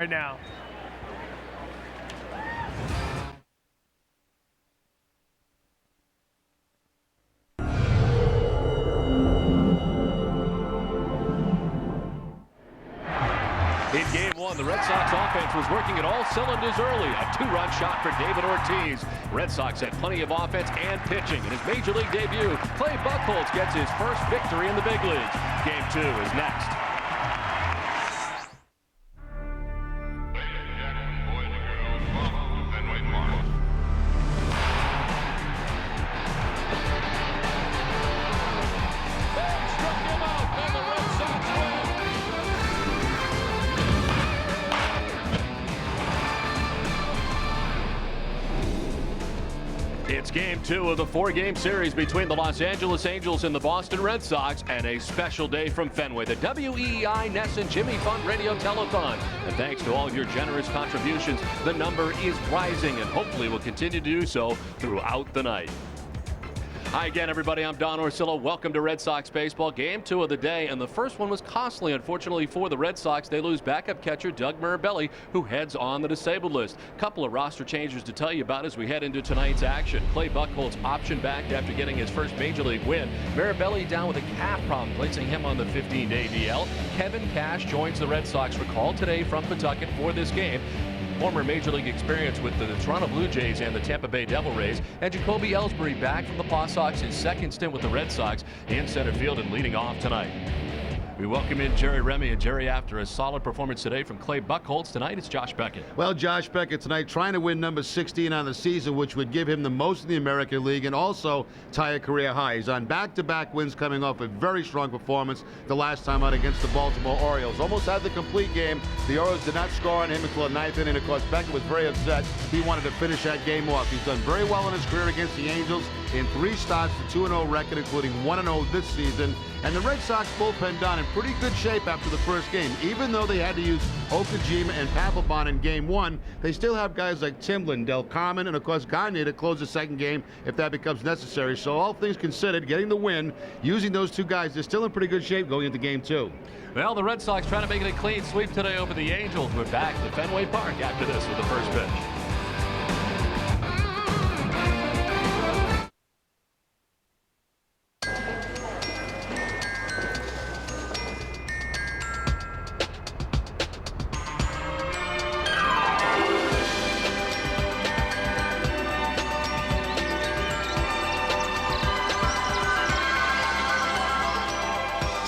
right now. In game one, the Red Sox offense was working at all cylinders early. A two-run shot for David Ortiz. Red Sox had plenty of offense and pitching. In his major league debut, Clay Buchholz gets his first victory in the big leagues. Game two is next. It's game two of the four-game series between the Los Angeles Angels and the Boston Red Sox, and a special day from Fenway, the WEEI Ness and Jimmy Fund Radio Telethon. And thanks to all of your generous contributions, the number is rising and hopefully will continue to do so throughout the night. Hi again, everybody. I'm Don Orsillo. Welcome to Red Sox baseball. Game two of the day, and the first one was costly, unfortunately, for the Red Sox. They lose backup catcher Doug Mirabelli, who heads on the disabled list. Couple of roster changes to tell you about as we head into tonight's action. Clay Buchholz optioned back after getting his first major league win. Mirabelli down with a calf problem, placing him on the 15-day DL. Kevin Cash joins the Red Sox, recalled today from Pawtucket for this game. Former Major League experience with the Toronto Blue Jays and the Tampa Bay Devil Rays. And Jacoby Ellsbury back from the Paw Sox, his second stint with the Red Sox, in center field and leading off tonight. We welcome in Jerry Remy. And Jerry, after a solid performance today from Clay Buchholz, tonight it's Josh Beckett. Well, Josh Beckett tonight trying to win number 16 on the season, which would give him the most in the American League and also tie a career high. He's on back-to-back wins, coming off a very strong performance the last time out against the Baltimore Orioles. Almost had the complete game. The Orioles did not score on him until the ninth inning. Of course, Beckett was very upset. He wanted to finish that game off. He's done very well in his career against the Angels in 3 starts, the 2-0 record, including 1-0 this season. And the Red Sox bullpen down in pretty good shape after the first game. Even though they had to use Okajima and Papelbon in game one, they still have guys like Timlin, Del Carmen, and of course Gagne to close the second game if that becomes necessary. So all things considered, getting the win, using those two guys, they're still in pretty good shape going into game two. Well, the Red Sox trying to make it a clean sweep today over the Angels. We're back to Fenway Park after this with the first pitch.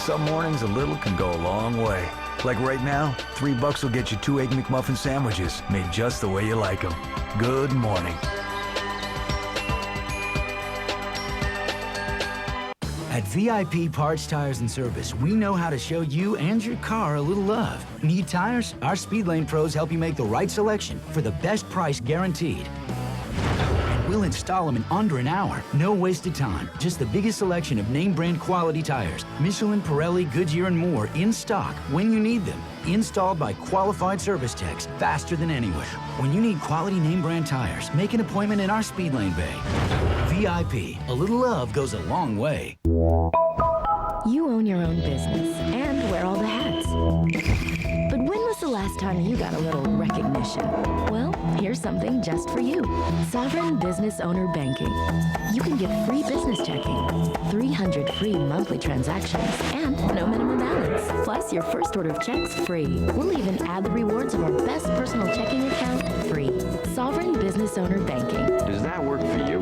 Some mornings a little can go a long way. Like right now, $3 will get you 2 Egg McMuffin sandwiches made just the way you like them. Good morning. At VIP Parts, Tires, and Service, we know how to show you and your car a little love. Need tires? Our Speed Lane pros help you make the right selection for the best price guaranteed. We'll install them in under an hour. No wasted time. Just the biggest selection of name brand quality tires. Michelin, Pirelli, Goodyear, and more in stock when you need them. Installed by qualified service techs faster than anywhere. When you need quality name brand tires, make an appointment in our Speed Lane bay. VIP. A little love goes a long way. You own your own business and wear all the hats. But when was the last time you got a little recognition? Well, here's something just for you. Sovereign Business Owner Banking. You can get free business checking, 300 free monthly transactions, and no minimum balance. Plus, your first order of checks free. We'll even add the rewards of our best personal checking account free. Sovereign Business Owner Banking. Does that work for you?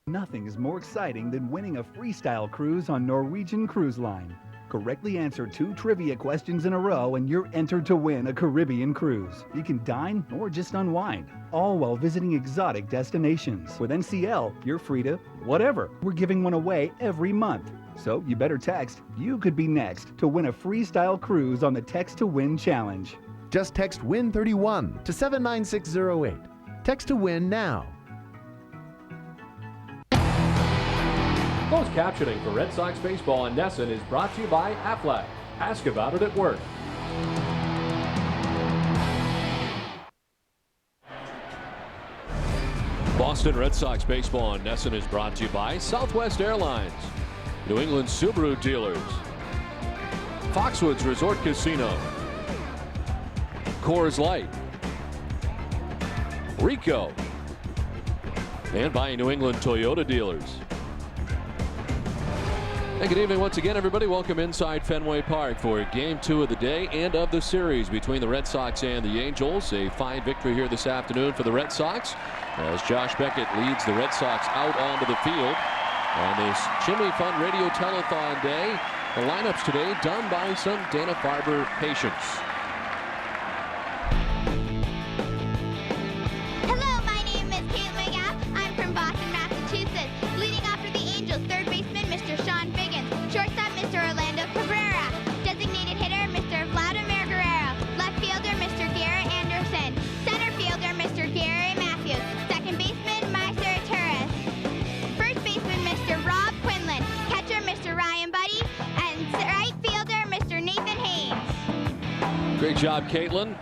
Nothing is more exciting than winning a freestyle cruise on Norwegian Cruise Line. Correctly answer 2 trivia questions in a row and you're entered to win a Caribbean cruise. You can dine or just unwind, all while visiting exotic destinations. With NCL, you're free to whatever. We're giving one away every month. So you better text "You could be next" to win a freestyle cruise on the Text to Win Challenge. Just text WIN31 to 79608. Text to WIN now. Closed captioning for Red Sox baseball on Nesson is brought to you by Aflac. Ask about it at work. Boston Red Sox baseball on Nesson is brought to you by Southwest Airlines, New England Subaru dealers, Foxwoods Resort Casino, Coors Light, Rico, and by New England Toyota dealers. And good evening once again, everybody. Welcome inside Fenway Park for Game 2 of the day and of the series between the Red Sox and the Angels. A fine victory here this afternoon for the Red Sox as Josh Beckett leads the Red Sox out onto the field on this Jimmy Fund Radio Telethon Day. The lineups today done by some Dana-Farber patients. Hello, my name is Caitlin McGath. I'm from Boston, Massachusetts. Leading off for the Angels, third baseman, Mr. Sean Figgins. Shortstop, Mr. Orlando Cabrera. Designated hitter, Mr. Vladimir Guerrero. Left fielder, Mr. Garrett Anderson. Center fielder, Mr. Gary Matthews. Second baseman, Meister Turris. First baseman, Mr. Rob Quinlan. Catcher, Mr. Ryan Buddy. And right fielder, Mr. Nathan Haynes. Great job, Caitlin.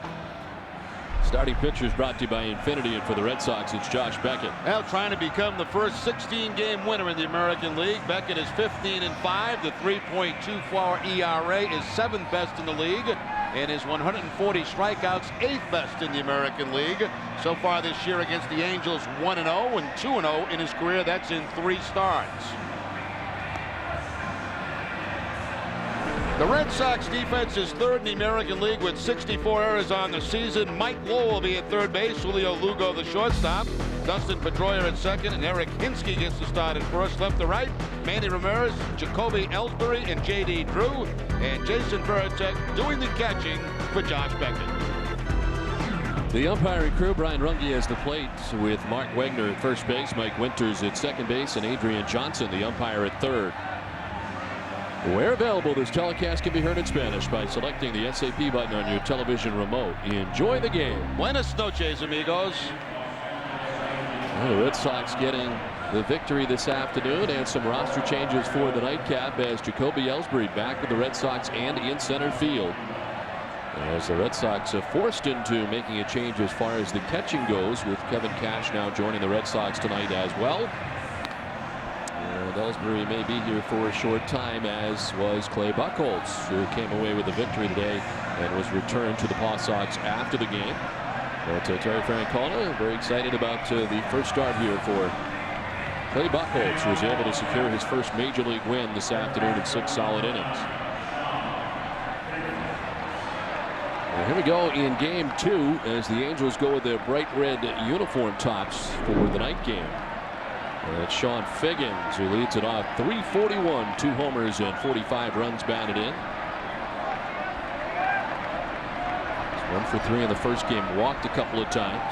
Starting pitchers brought to you by Infinity, and for the Red Sox, it's Josh Beckett. Now trying to become the first 16-game winner in the American League. Beckett is 15-5. The 3.24 ERA is 7th best in the league, and his 140 strikeouts 8th best in the American League. So far this year against the Angels, 1-0 and 2-0 in his career. That's in 3 starts. The Red Sox defense is third in the American League with 64 errors on the season. Mike Lowell will be at third base, Julio Lugo the shortstop, Dustin Pedroia at second, and Eric Hinsky gets the start at first. Left to right, Manny Ramirez, Jacoby Ellsbury, and J.D. Drew, and Jason Veritek doing the catching for Josh Beckett. The umpiring crew, Brian Runge as the plate with Mark Wagner at first base, Mike Winters at second base, and Adrian Johnson, the umpire, at third. Where available, this telecast can be heard in Spanish by selecting the SAP button on your television remote. Enjoy the game. Buenas noches, amigos. The Red Sox getting the victory this afternoon, and some roster changes for the nightcap as Jacoby Ellsbury back with the Red Sox and in center field. As the Red Sox are forced into making a change as far as the catching goes, with Kevin Cash now joining the Red Sox tonight as well. And Ellsbury may be here for a short time, as was Clay Buchholz, who came away with the victory today and was returned to the Paw Sox after the game. But Terry Francona very excited about the first start here for Clay Buchholz, who was able to secure his first major league win this afternoon in 6 solid innings. Well, here we go in Game 2 as the Angels go with their bright red uniform tops for the night game. It's Sean Figgins who leads it off. 341, 2 homers and 45 runs batted in. He's 1 for 3 in the first game, walked a couple of times.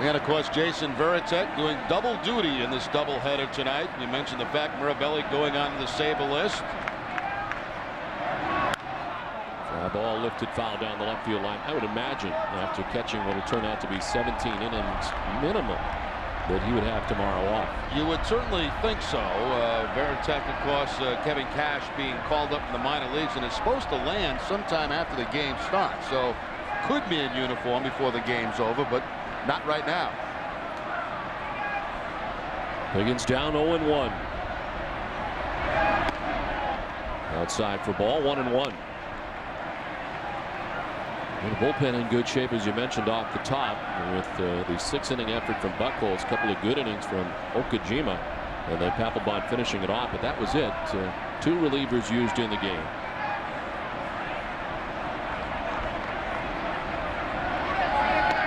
And of course, Jason Veritek doing double duty in this doubleheader tonight. You mentioned the fact Mirabelli going on the Sabre list. Ball lifted foul down the left field line. I would imagine after catching what will turn out to be 17 innings minimum that he would have tomorrow off. You would certainly think so. Veritek, of course, Kevin Cash being called up in the minor leagues and is supposed to land sometime after the game starts. So could be in uniform before the game's over, but not right now. Higgins down 0-1. Outside for ball, 1-1. The bullpen in good shape, as you mentioned, off the top, with the 6-inning effort from Buchholz, a couple of good innings from Okajima, and then Papelbon finishing it off. But that was it. 2 relievers used in the game.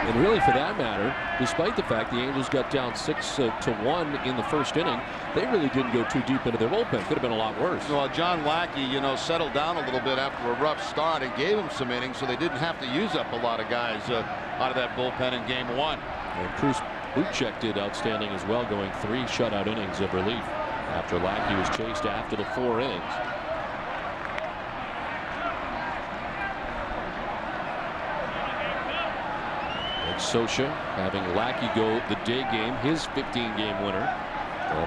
And really, for that matter, despite the fact the Angels got down 6-1 in the first inning, they really didn't go too deep into their bullpen. Could have been a lot worse. Well, John Lackey, settled down a little bit after a rough start and gave him some innings, so they didn't have to use up a lot of guys out of that bullpen in Game 1. And Cruz Buchek did outstanding as well, going 3 shutout innings of relief after Lackey was chased after the 4 innings. Scioscia having Lackey go the day game, his 15-game winner.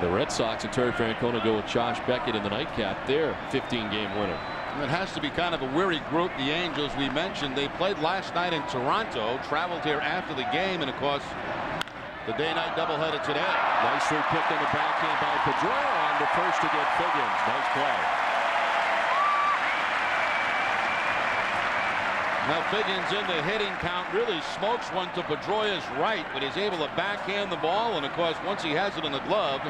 The Red Sox and Terry Francona go with Josh Beckett in the nightcap, their 15-game winner. It has to be kind of a weary group, the Angels. We mentioned they played last night in Toronto, traveled here after the game, and of course the day-night doubleheader today. Nicely picked on the backhand by Pedroia on to first to get Figgins. Nice play. Now Figgins in the hitting count really smokes one to Pedroia's right, but he's able to backhand the ball, and of course once he has it in the glove,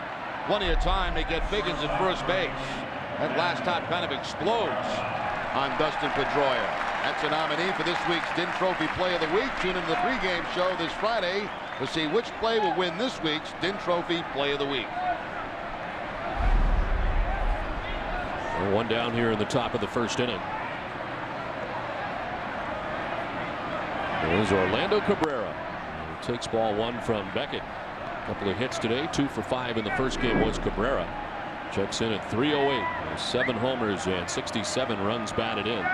plenty of time to get Figgins at first base. That last top kind of explodes on Dustin Pedroia. That's a nominee for this week's DIN Trophy Play of the Week. Tune into the pregame show this Friday to see which play will win this week's DIN Trophy Play of the Week. One down here in the top of the first inning. There's Orlando Cabrera. He takes ball one from Beckett. A couple of hits today. 2 for 5 in the first game was Cabrera. Checks in at 308. 7 homers and 67 runs batted in.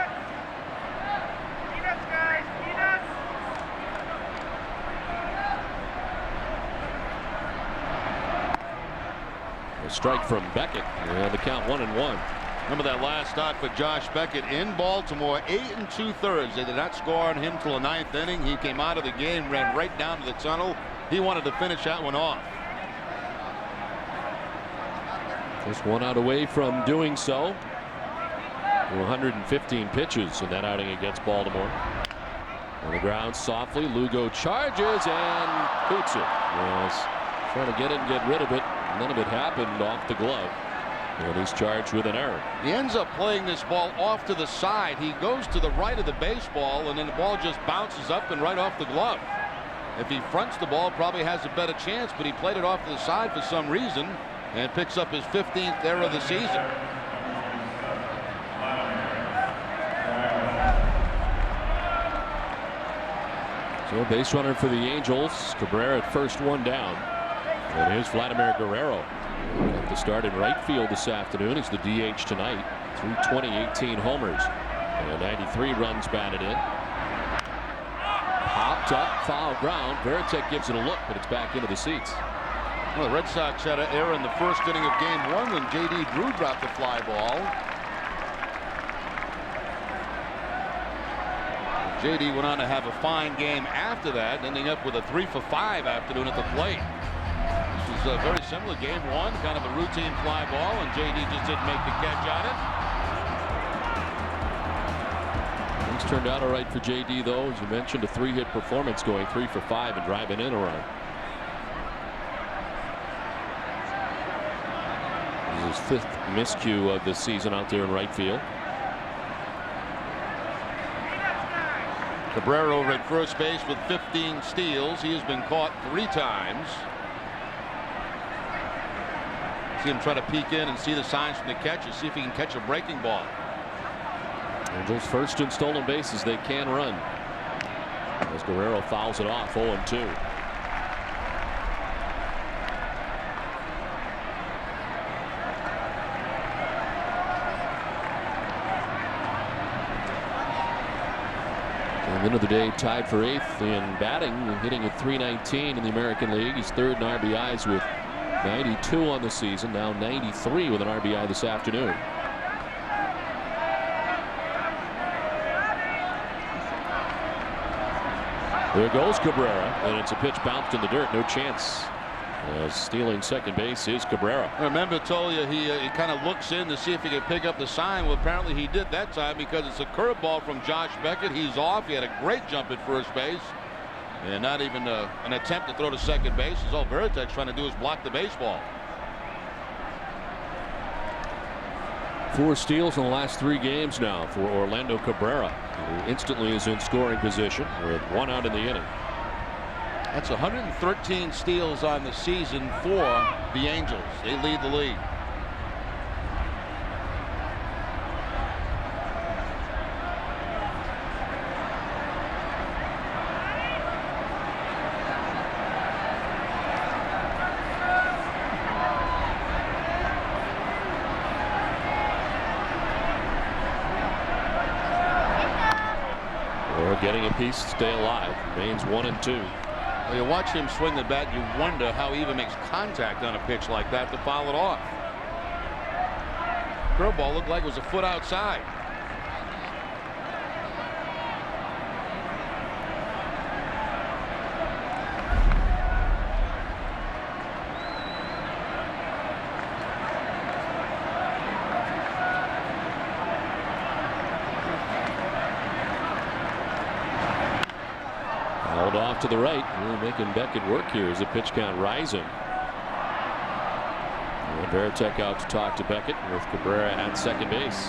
A strike from Beckett. And the count 1-1. Remember that last start for Josh Beckett in Baltimore, 8 2/3. They did not score on him till the 9th inning. He came out of the game, ran right down to the tunnel. He wanted to finish that one off. Just 1 out away from doing so. 115 pitches in that outing against Baltimore. On the ground softly, Lugo charges and boots it. Yes, trying to get it and get rid of it. None of it happened off the glove. And he's charged with an error. He ends up playing this ball off to the side. He goes to the right of the baseball, and then the ball just bounces up and right off the glove. If he fronts the ball, probably has a better chance, but he played it off to the side for some reason and picks up his 15th error of the season. So base runner for the Angels. Cabrera at first, 1 down. And here's Vladimir Guerrero. Got the start in right field this afternoon. He's the DH tonight. 320, 18 homers. And 93 runs batted in. Popped up, foul ground. Veritek gives it a look, but it's back into the seats. Well, the Red Sox had an error in the first inning of Game 1 when J.D. Drew dropped the fly ball. J.D. went on to have a fine game after that, ending up with a 3 for 5 afternoon at the plate. This was a very similar Game 1, kind of a routine fly ball, and J.D. just didn't make the catch on it. Things turned out all right for J.D. though. As you mentioned, a 3-hit performance, going 3 for 5 and driving in a run. This is his 5th miscue of the season out there in right field. Cabrera over at first base with 15 steals. He has been caught 3 times. See him try to peek in and see the signs from the catcher, see if he can catch a breaking ball. Angels first in stolen bases. They can run. As Guerrero fouls it off, 0-2. End of the day, tied for 8th in batting, hitting at .319 in the American League. He's 3rd in RBIs with 92 on the season, now 93 with an RBI this afternoon. There goes Cabrera, and it's a pitch bounced in the dirt. No chance. Stealing second base is Cabrera. Remember, told you he kind of looks in to see if he can pick up the sign. Well, apparently he did that time because it's a curveball from Josh Beckett. He's off. He had a great jump at first base. And not even an attempt to throw to second base. All Veritek's trying to do is block the baseball. 4 steals in the last 3 games now for Orlando Cabrera, who instantly is in scoring position with 1 out in the inning. That's 113 steals on the season for the Angels. They lead the league. They're getting a piece to stay alive. Remains 1-2. Well, you watch him swing the bat, you wonder how he even makes contact on a pitch like that to foul it off. Curveball looked like it was a foot outside. Held off to the right, really making Beckett work here as the pitch count rising. And Veritek out to talk to Beckett with Cabrera at second base.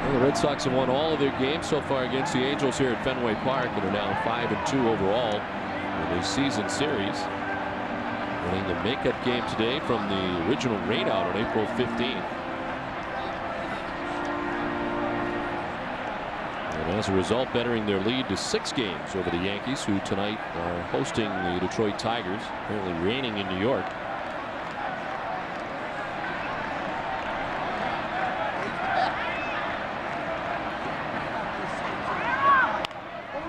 Well, the Red Sox have won all of their games so far against the Angels here at Fenway Park and are now 5-2 overall in the season series. Winning the makeup game today from the original rainout on April 15th. And as a result, bettering their lead to 6 games over the Yankees, who tonight are hosting the Detroit Tigers, apparently raining in New York.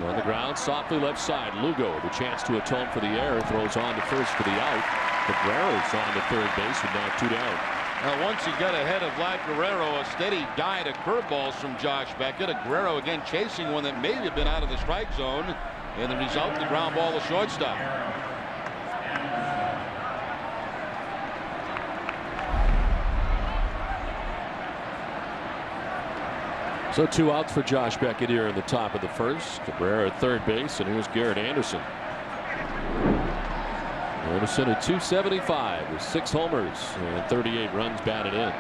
On the ground, softly left side. Lugo with a chance to atone for the error, throws on to first for the out. Cabrera's on to third base with now 2 down. Now, once he got ahead of Vlad Guerrero, a steady diet of curveballs from Josh Beckett. Guerrero again chasing one that may have been out of the strike zone, and the result, the ground ball to shortstop. So 2 outs for Josh Beckett here in the top of the first. Cabrera at third base, and here's Garrett Anderson. Anderson at .275 with 6 homers and 38 runs batted in.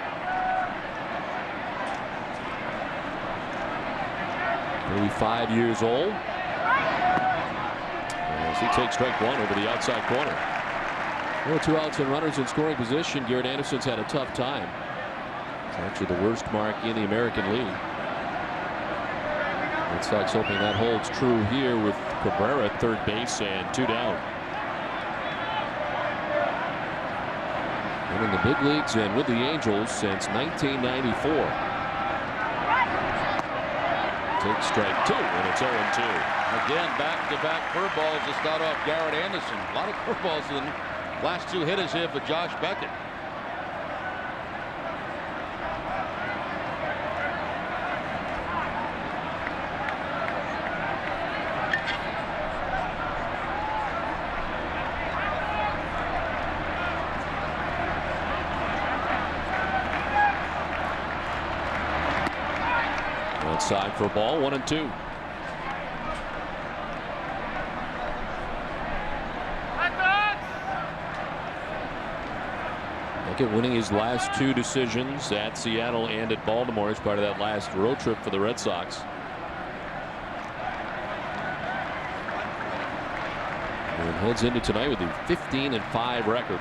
35 years old. As he takes strike 1 over the outside corner. Well, 2 outs and runners in scoring position. Garrett Anderson's had a tough time. It's actually the worst mark in the American League. Red Sox hoping that holds true here with Cabrera at third base and 2 down. In the big leagues and with the Angels since 1994. Takes strike 2, and it's 0-2. Again, back-to-back curveballs to start off Garrett Anderson. A lot of curveballs in the last 2 hitters here for Josh Beckett. Outside for a ball, 1-2. Beckett winning his last 2 decisions at Seattle and at Baltimore as part of that last road trip for the Red Sox. And heads into tonight with a 15-5 record.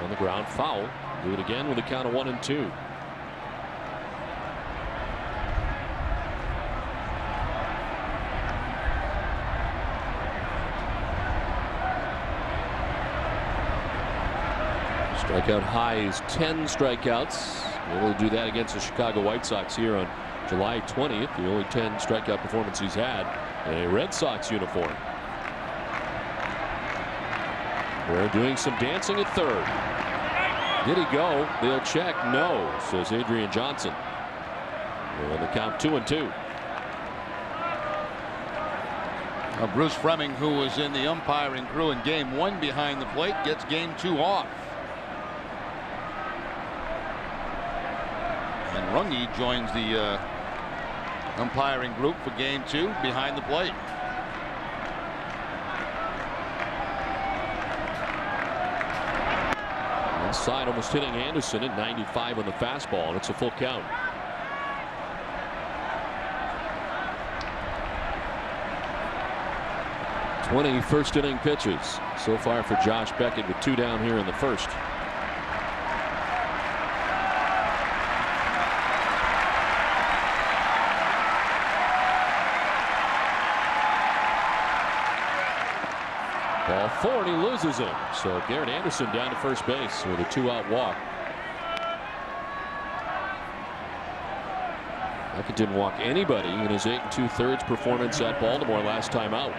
On the ground, foul. Do it again with a count of 1-2. Strikeout high is 10 strikeouts. Able to do that against the Chicago White Sox here on July 20th. The only 10 strikeout performance he's had in a Red Sox uniform. They're doing some dancing at third. Did he go? They'll check. No, says Adrian Johnson. And the count 2-2. Bruce Fremming, who was in the umpiring crew in game 1 behind the plate, gets game 2 off. And Runge joins the umpiring group for game 2 behind the plate. Inside, almost hitting Anderson at 95 on the fastball, and it's a full count. Twenty first inning pitches so far for Josh Beckett with 2 down here in the first. Ball 4, and he loses it. So Garrett Anderson down to first base with a 2-out walk. Beckett didn't walk anybody in his 8 2/3 performance at Baltimore last time out.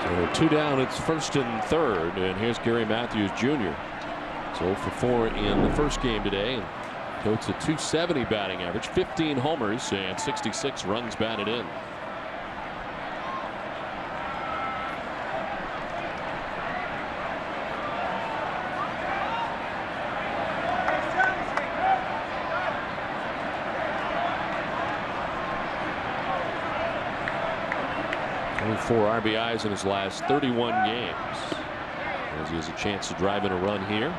So 2 down, it's first and third, and here's Gary Matthews Jr. So 0 for 4 in the first game today. And totes a .270 batting average, 15 homers, and 66 runs batted in. 24 RBIs in his last 31 games. As he has a chance to drive in a run here.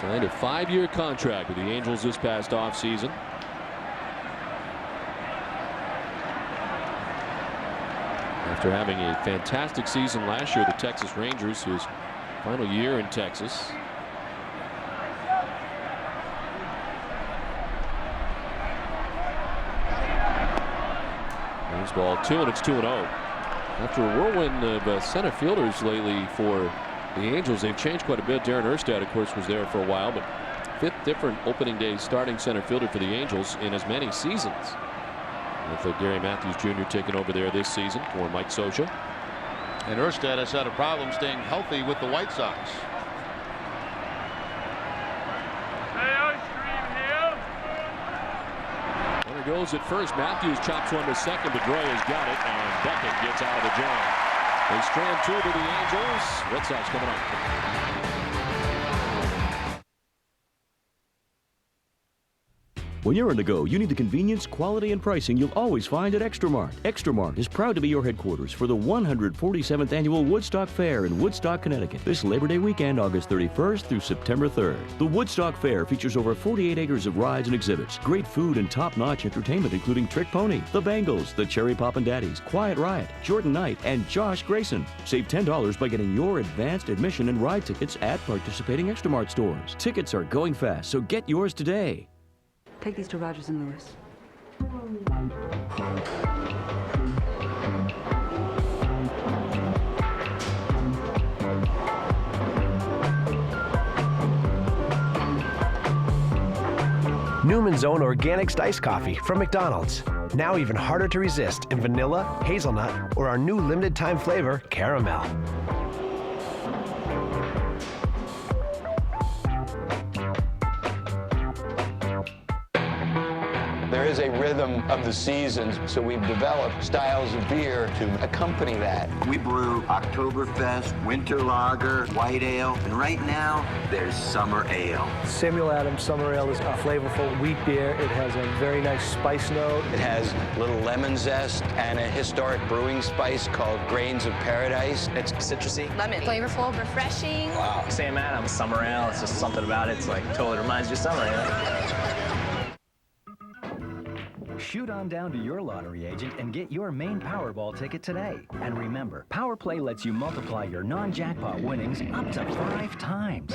Signed a 5-year contract with the Angels this past offseason. After having a fantastic season last year, the Texas Rangers, his final year in Texas. Ball 2, and it's 2-0. After a whirlwind of center fielders lately for the Angels, they've changed quite a bit. Darren Erstad, of course, was there for a while, but 5th different opening day starting center fielder for the Angels in as many seasons. With Gary Matthews Jr. taking over there this season for Mike Scioscia. And Erstad has had a problem staying healthy with the White Sox. Goes at first. Matthews chops one to second. Pedroia has got it, and Beckett gets out of the jam. They strand 2 to the Angels. Red Sox coming up. When you're on the go, you need the convenience, quality, and pricing you'll always find at Extra Mart. Extra Mart is proud to be your headquarters for the 147th Annual Woodstock Fair in Woodstock, Connecticut, this Labor Day weekend, August 31st through September 3rd. The Woodstock Fair features over 48 acres of rides and exhibits, great food, and top-notch entertainment, including Trick Pony, The Bangles, The Cherry Poppin' Daddies, Quiet Riot, Jordan Knight, and Josh Grayson. Save $10 by getting your advanced admission and ride tickets at participating Extra Mart stores. Tickets are going fast, so get yours today. Take these to Rogers and Lewis. Newman's Own Organic Iced Coffee from McDonald's. Now even harder to resist in vanilla, hazelnut, or our new limited time flavor, caramel. There is a rhythm of the seasons, so we've developed styles of beer to accompany that. We brew Oktoberfest, Winter Lager, White Ale, and right now, there's Summer Ale. Samuel Adams Summer Ale is a flavorful wheat beer. It has a very nice spice note. It has a little lemon zest and a historic brewing spice called Grains of Paradise. It's citrusy. Lemon. Flavorful, refreshing. Wow. Sam Adams Summer Ale, it's just something about it. It's like totally reminds you of summer ale. Shoot on down to your lottery agent and get your main Powerball ticket today. And remember, Power Play lets you multiply your non-jackpot winnings up to 5 times.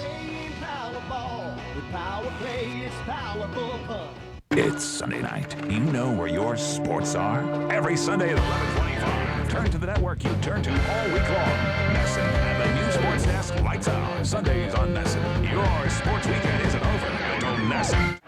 Powerball with Power Play, it's powerful fun. It's Sunday night. You know where your sports are? Every Sunday at 11:25. Turn to the network you turn to all week long. Nesson and the new sports desk lights out. Sundays on Nesson. Your sports weekend isn't over. Go Nesson.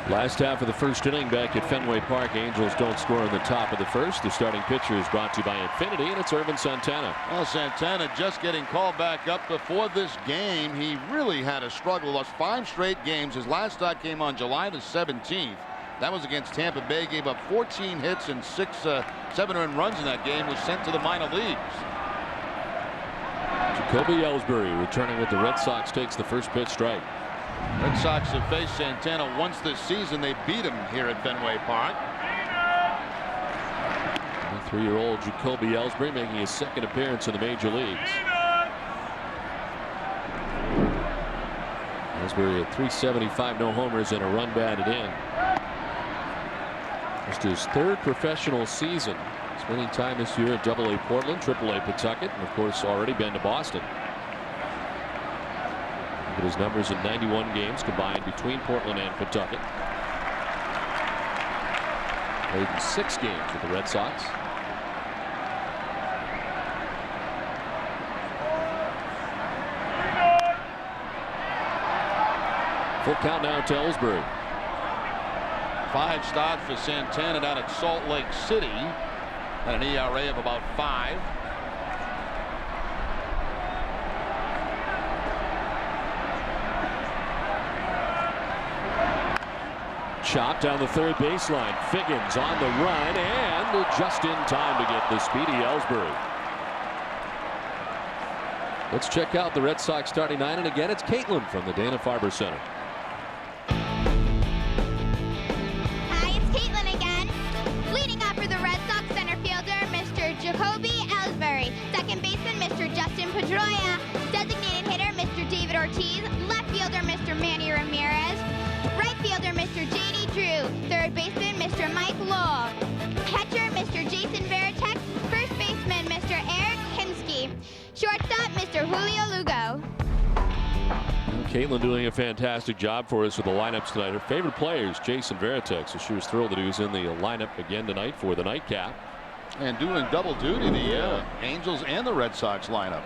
Last half of the first inning back at Fenway Park. Angels don't score in the top of the first. The starting pitcher is brought to you by Infinity, and it's Ervin Santana. Well, Santana just getting called back up before this game. He really had a struggle. Lost 5 straight games. His last start came on July the 17th. That was against Tampa Bay. Gave up 14 hits and 7 earned runs in that game. Was sent to the minor leagues. Jacoby Ellsbury returning with the Red Sox takes the first pitch strike. Red Sox have faced Santana once this season. They beat him here at Fenway Park. 23-year-old Jacoby Ellsbury making his second appearance in the major leagues. Ellsbury at .375, no homers and a run batted in. Just his 3rd professional season. Spending time this year at AA Portland, AAA Pawtucket, and of course already been to Boston. Look at his numbers in 91 games combined between Portland and Pawtucket. Played in 6 games with the Red Sox. Full count now to Ellsbury. 5 starts for Santana down at Salt Lake City at an ERA of about 5. Chop down the third baseline. Figgins on the run and just in time to get the speedy Ellsbury. Let's check out the Red Sox starting 9, and again it's Caitlin from the Dana-Farber Center. Hi, it's Caitlin again. Leading off for the Red Ortiz. Left fielder, Mr. Manny Ramirez. Right fielder, Mr. J.D. Drew. Third baseman, Mr. Mike Lowell. Catcher, Mr. Jason Veritek. First baseman, Mr. Eric Hemsky. Shortstop, Mr. Julio Lugo. Caitlin doing a fantastic job for us with the lineups tonight. Her favorite player is Jason Veritek, so she was thrilled that he was in the lineup again tonight for the nightcap. And doing double duty, the Angels and the Red Sox lineup.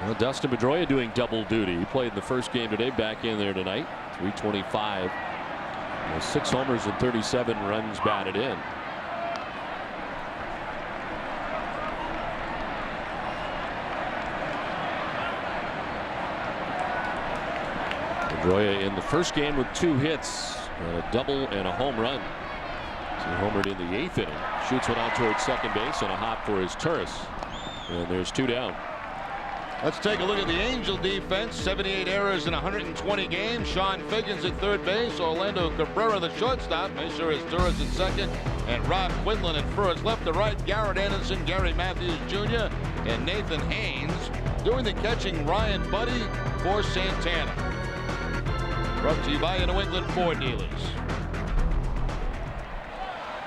Well, Dustin Pedroia doing double duty. He played in the first game today, back in there tonight. 325. 6 homers and 37 runs batted in. Pedroia in the first game with 2 hits, a double and a home run. So he homered in the 8th inning. Shoots one out towards second base and a hop for his Turris. And there's 2 down. Let's take a look at the Angel defense. 78 errors in 120 games. Sean Figgins at third base. Orlando Cabrera, the shortstop. Make sure it's Turris at second. And Rob Quinlan at first. Left to right, Garrett Anderson, Gary Matthews Jr., and Nathan Haynes. Doing the catching, Ryan Buddy for Santana. Brought to you by New England Ford Dealers.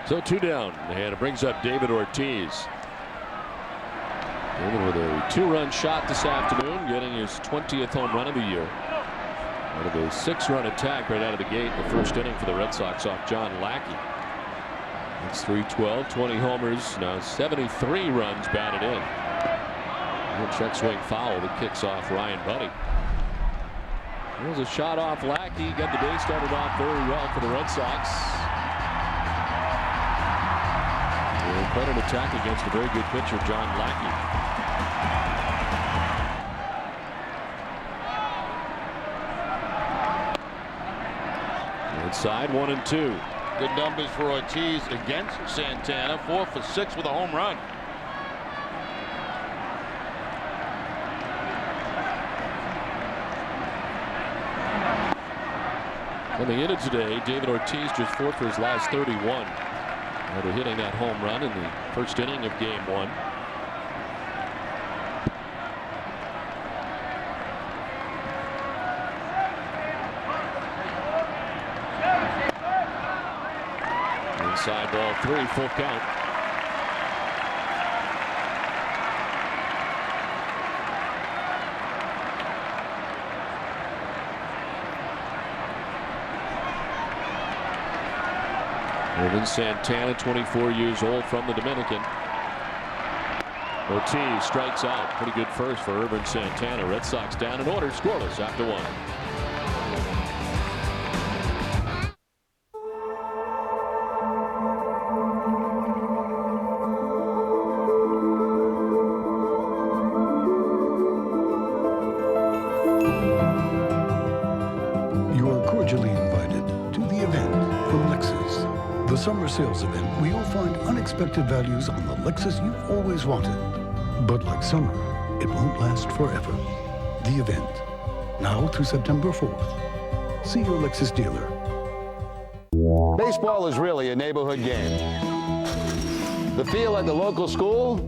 So 2 down, and it brings up David Ortiz. David with a 2-run shot this afternoon, getting his 20th home run of the year. Out of a 6-run attack right out of the gate in the first inning for the Red Sox off John Lackey. That's 312, 20 homers, now 73 runs batted in. And a check swing foul that kicks off Ryan Buddy. There's a shot off Lackey, got the day started off very well for the Red Sox. And quite an attack against a very good pitcher, John Lackey. Inside, 1 and 2. Good numbers for Ortiz against Santana. 4 for 6 with a home run. Coming into today, David Ortiz just 4 for his last 31. After hitting that home run in the first inning of game 1. Inside ball 3, full count. Ervin Santana, 24 years old, from the Dominican. Ortiz strikes out. Pretty good first for Ervin Santana. Red Sox down in order, scoreless after 1. You are cordially invited to the event from Lexus. The summer sales event where you'll find unexpected values on the Lexus you've always wanted. But like summer, it won't last forever. The event, now through September 4th. See your Lexus dealer. Baseball is really a neighborhood game. The field at the local school,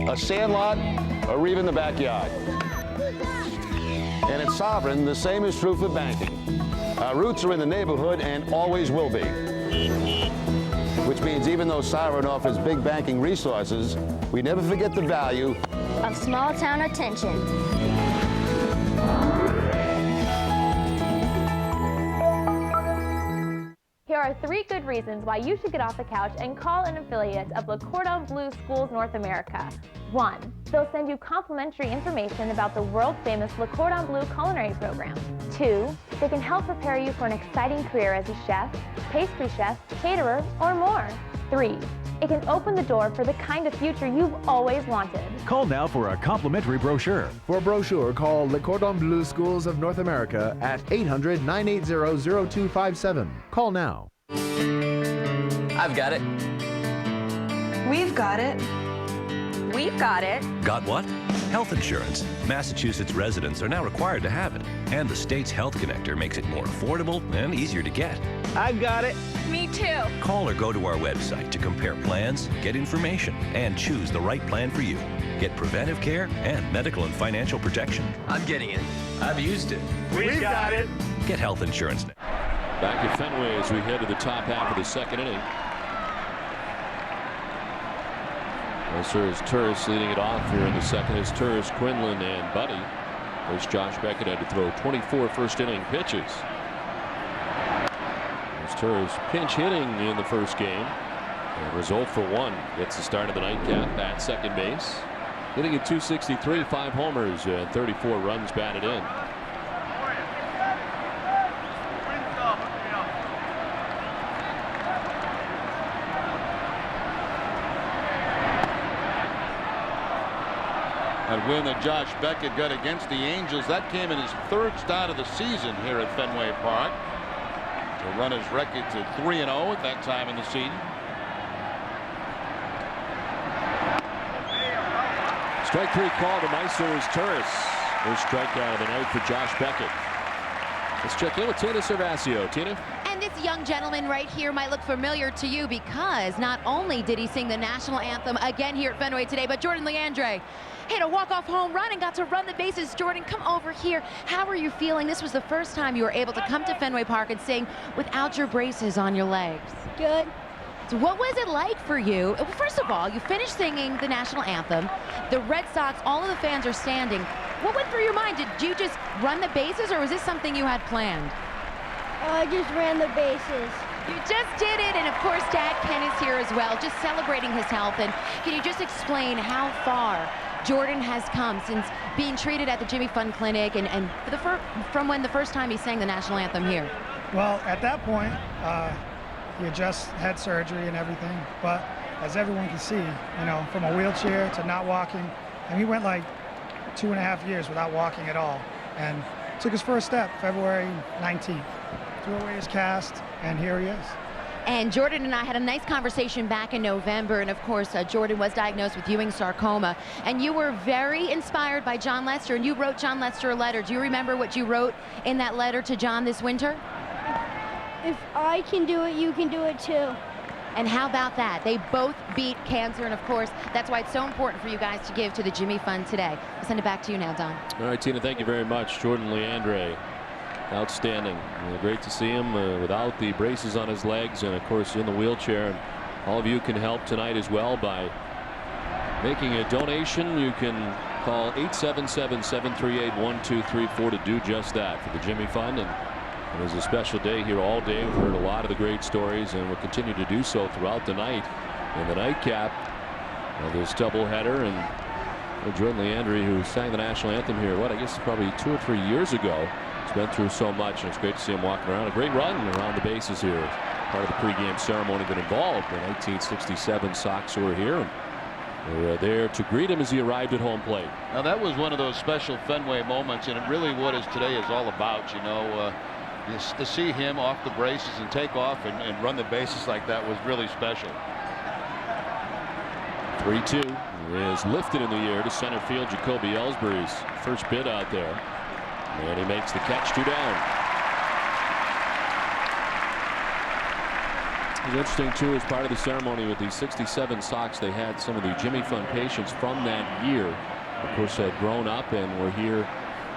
a sandlot, or even the backyard. And at Sovereign, the same is true for banking. Our roots are in the neighborhood and always will be. Which means even though Sovereign offers big banking resources, we never forget the value of small town attention. Here are 3 good reasons why you should get off the couch and call an affiliate of Le Cordon Bleu Schools North America. 1. They'll send you complimentary information about the world-famous Le Cordon Bleu culinary program. 2. They can help prepare you for an exciting career as a chef, pastry chef, caterer, or more. 3. It can open the door for the kind of future you've always wanted. Call now for a complimentary brochure. For a brochure, call Le Cordon Bleu Schools of North America at 800-980-0257. Call now. I've got it. We've got it. We've got it. Got what? Health insurance. Massachusetts residents are now required to have it. And the state's Health Connector makes it more affordable and easier to get. I've got it. Me too. Call or go to our website to compare plans, get information, and choose the right plan for you. Get preventive care and medical and financial protection. I'm getting it. I've used it. We've got it. Get health insurance now. Back at Fenway as we head to the top half of the second inning. This is Turris leading it off here in the second. Is Turris, Quinlan, and Buddy. As Josh Beckett had to throw 24 first inning pitches. As Turris pinch hitting in the first game. And result for 1 gets the start of the nightcap at second base. Hitting at 263, 5 homers, and 34 runs batted in. That win that Josh Beckett got against the Angels, that came in his 3rd start of the season here at Fenway Park. To run his record to 3-0 at that time in the season. Strike 3 call to Meister's Turris. First strikeout of the night for Josh Beckett. Let's check in with Tina Servasio. Tina? And this young gentleman right here might look familiar to you because not only did he sing the national anthem again here at Fenway today, but Jordan Leandre hit a walk-off home run and got to run the bases. Jordan, come over here. How are you feeling? This was the first time you were able to come to Fenway Park and sing without your braces on your legs. Good. So what was it like for you? Well, first of all, you finished singing the national anthem. The Red Sox, all of the fans are standing. What went through your mind? Did you just run the bases, or was this something you had planned? I just ran the bases. You just did it, and of course Dad Ken is here as well, just celebrating his health. And can you just explain how far Jordan has come since being treated at the Jimmy Fund Clinic and from when the first time he sang the national anthem here? Well, at that point, he had just had surgery and everything, but as everyone can see, you know, from a wheelchair to not walking, and he went like 2.5 years without walking at all, and took his first step February 19th. Threw away his cast, and here he is. And Jordan and I had a nice conversation back in November, and of course Jordan was diagnosed with Ewing sarcoma, and you were very inspired by John Lester, and you wrote John Lester a letter. Do you remember what you wrote in that letter to John this winter? If I can do it, you can do it too. And how about that? They both beat cancer, and of course, that's why it's so important for you guys to give to the Jimmy Fund today. I'll send it back to you now, Don. All right, Tina, thank you very much. Jordan Leandre, outstanding. Great to see him without the braces on his legs, and of course in the wheelchair. And all of you can help tonight as well by making a donation. You can call 877-738-1234 to do just that for the Jimmy Fund. And it was a special day here all day. We've heard a lot of the great stories, and we'll continue to do so throughout the night. In the nightcap of this doubleheader, and Jordan Leandre, who sang the national anthem here, I guess probably 2 or 3 years ago. He's been through so much, and it's great to see him walking around. A great run around the bases here. Part of the pregame ceremony that involved the 1967 Sox who were here. And they were there to greet him as he arrived at home plate. Now that was one of those special Fenway moments, and it really what is today is all about, you know. Just to see him off the braces and take off and run the bases like that was really special. 3-2 is lifted in the air to center field. Jacoby Ellsbury's first bid out there, and he makes the catch. 2 down. It's interesting too, as part of the ceremony with the 67 Sox, they had some of the Jimmy Fund patients from that year, of course, had grown up and were here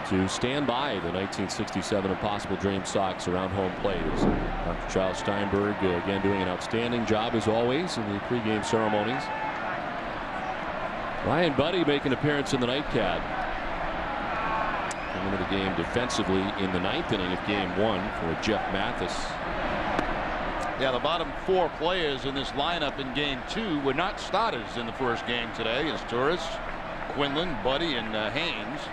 to stand by the 1967 Impossible Dream Sox around home plate. Dr. Charles Steinberg again doing an outstanding job as always in the pregame ceremonies. Ryan Buddy making an appearance in the nightcap. Coming into the game defensively in the 9th inning of game 1 for Jeff Mathis. Yeah, the bottom 4 players in this lineup in game 2 were not starters in the first game today, as Turris, Quinlan, Buddy, and Haynes.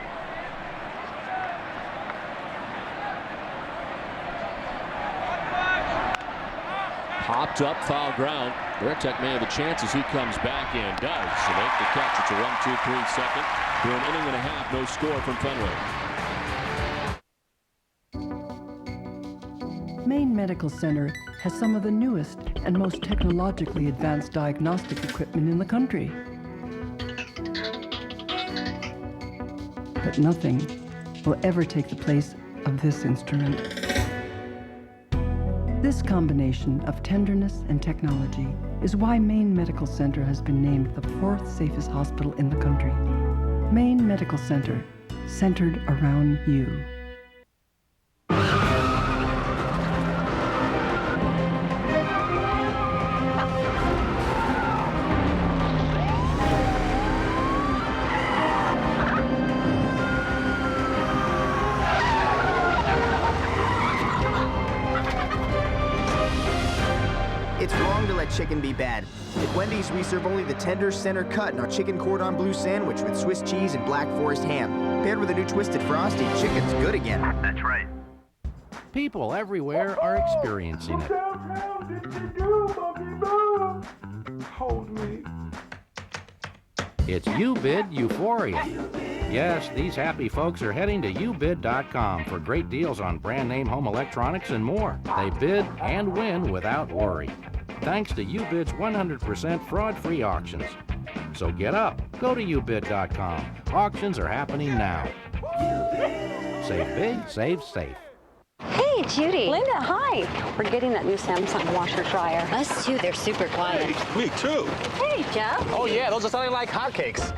Popped up, foul ground. Veritek may have a chance as he comes back and does to make the catch. It's a 1-2-3 second. Through an inning and a half, no score from Fenway. Maine Medical Center has some of the newest and most technologically advanced diagnostic equipment in the country. But nothing will ever take the place of this instrument. This combination of tenderness and technology is why Maine Medical Center has been named the 4th safest hospital in the country. Maine Medical Center, centered around you. It's wrong to let chicken be bad. At Wendy's, we serve only the tender center cut in our chicken cordon bleu sandwich with Swiss cheese and Black Forest ham. Paired with a new twisted frosty, chicken's good again. That's right. People everywhere are experiencing it. Hold me. It's YouBid Euphoria. Yes, these happy folks are heading to YouBid.com for great deals on brand name home electronics and more. They bid and win without worry, thanks to YouBid's 100% fraud-free auctions. So get up, go to YouBid.com. Auctions are happening now. Save big, save safe. Hey, Judy. Linda, hi. We're getting that new Samsung washer dryer. Us too. They're super quiet. Hey, me too. Hey, Jeff. Oh, yeah, those are selling like hotcakes.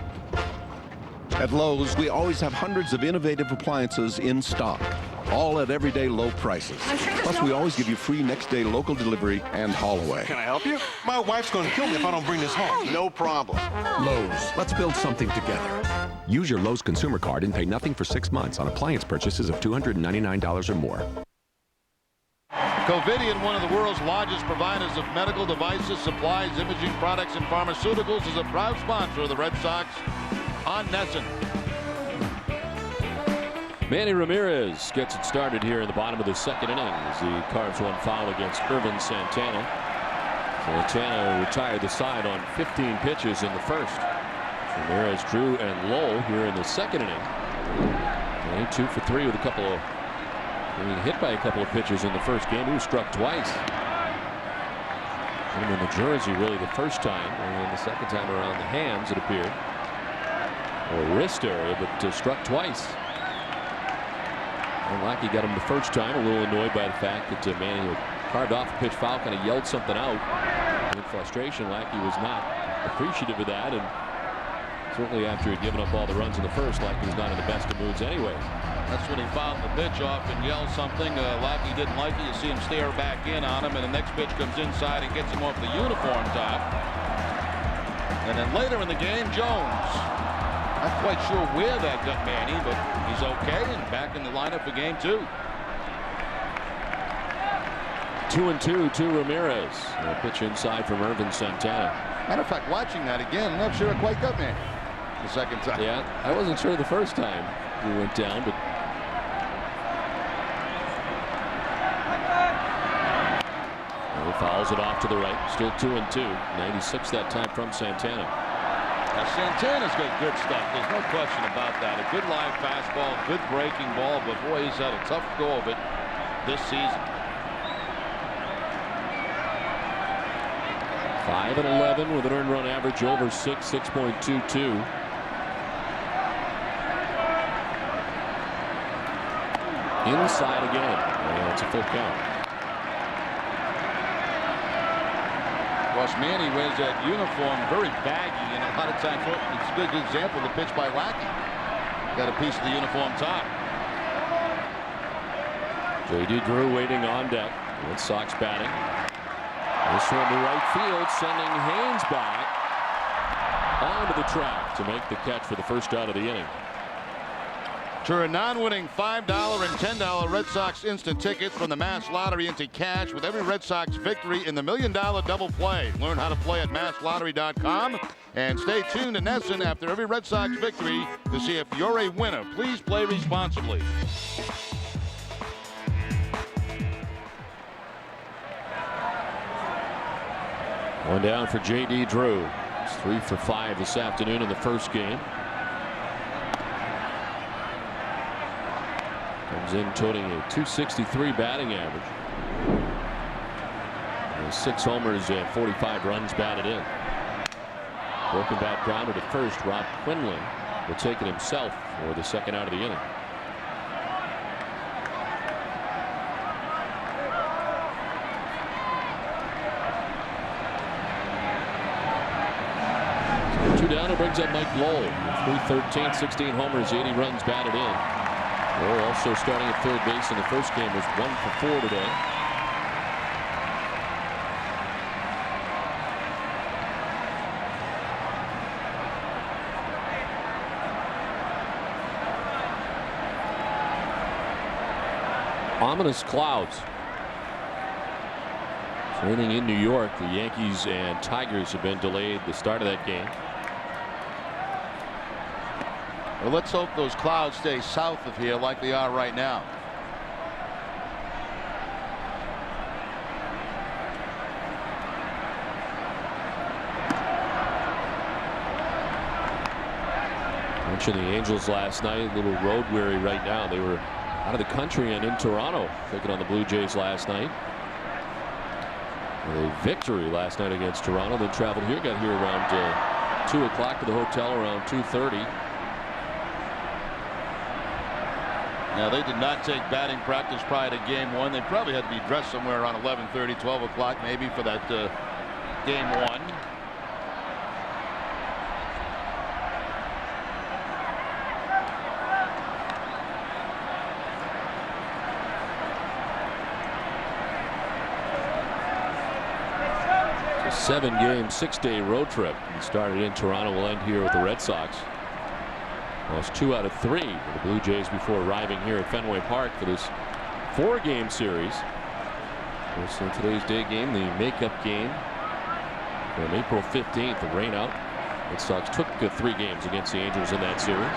At Lowe's, we always have hundreds of innovative appliances in stock, all at everyday low prices. Plus, we always give you free next-day local delivery and haul away. Can I help you? My wife's going to kill me if I don't bring this home. No problem. Lowe's, let's build something together. Use your Lowe's consumer card and pay nothing for 6 months on appliance purchases of $299 or more. Covidien, one of the world's largest providers of medical devices, supplies, imaging products, and pharmaceuticals, is a proud sponsor of the Red Sox on NESN. Manny Ramirez gets it started here in the bottom of the second inning as he carves one foul against Ervin Santana. Santana retired the side on 15 pitches in the first. Ramirez drew and low here in the second inning. And 2 for 3 with a couple of being hit by a couple of pitches in the first game. He was struck twice. Hit him in the jersey really the first time, and the second time around the hands it appeared, or wrist area, but struck twice. And Lackey got him the first time, a little annoyed by the fact that Manny had carved off a pitch foul, kind of yelled something out. In frustration, Lackey was not appreciative of that, and certainly after he'd given up all the runs in the first, Lackey was not in the best of moods anyway. That's when he fouled the pitch off and yelled something. Lackey didn't like it. You see him stare back in on him, and the next pitch comes inside and gets him off the uniform top. And then later in the game, Jones. Not quite sure where that got Manny, but he's okay and back in the lineup for game 2. 2-2 to Ramirez. A pitch inside from Ervin Santana. Matter of fact, watching that again, I'm not sure it quite got Manny the second time. Yeah, I wasn't sure the first time he went down, but he fouls it off to the right. Still 2-2. 96 that time from Santana. Now Santana's got good stuff. There's no question about that. A good live fastball, good breaking ball, but boy, he's had a tough go of it this season. 5-11 with an earned run average over 6.22. Inside again. And it's a full count. Of course, Manny wears that uniform very baggy, and a lot of times it's a good example of the pitch by Lackey. Got a piece of the uniform top. J.D. Drew waiting on deck. Red Sox batting. This one to right field, sending Haynes back onto the track to make the catch for the first out of the inning. To a non-winning $5 and $10 Red Sox instant tickets from the Mass Lottery into cash with every Red Sox victory in the $1 Million Double Play. Learn how to play at masslottery.com and stay tuned to NESN after every Red Sox victory to see if you're a winner. Please play responsibly. One down for J.D. Drew. He's 3 for 5 this afternoon in the first game. Comes in toting a .263 batting average. And 6 homers and 45 runs batted in. Broken bat grounded at first. Rob Quinlan will take it himself for the second out of the inning. 2 down and brings up Mike Lowell. 313, 16 homers, 80 runs batted in. Lowell also starting at third base in the first game was 1 for 4 today. Ominous clouds. It's raining in New York. The Yankees and Tigers have been delayed the start of that game. Well, let's hope those clouds stay south of here like they are right now. Mentioned the Angels last night, a little road weary right now. They were out of the country and in Toronto, taking on the Blue Jays last night. With a victory last night against Toronto, then traveled here, got here around 2 o'clock to the hotel around 2:30. Now, they did not take batting practice prior to game 1. They probably had to be dressed somewhere around 11:30, 12 o'clock maybe for that game 1. It's a 7-game, 6-day road trip. It started in Toronto, will end here with the Red Sox. Lost 2 out of 3 for the Blue Jays before arriving here at Fenway Park for this 4-game series. So today's day game, the makeup game from April 15th, the rain out. Red Sox took 3 games against the Angels in that series.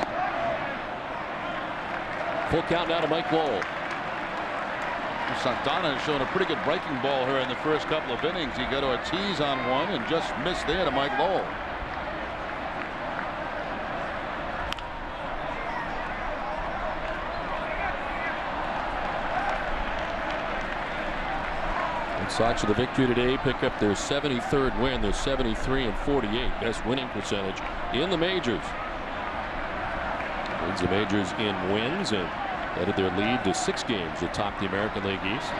Full count now to Mike Lowell. Santana has shown a pretty good breaking ball here in the first couple of innings. He got Ortiz on one and just missed there to Mike Lowell. Red Sox with the victory today pick up their 73rd win. They're 73-48, best winning percentage in the majors. Leads the majors in wins and added their lead to 6 games atop the American League East.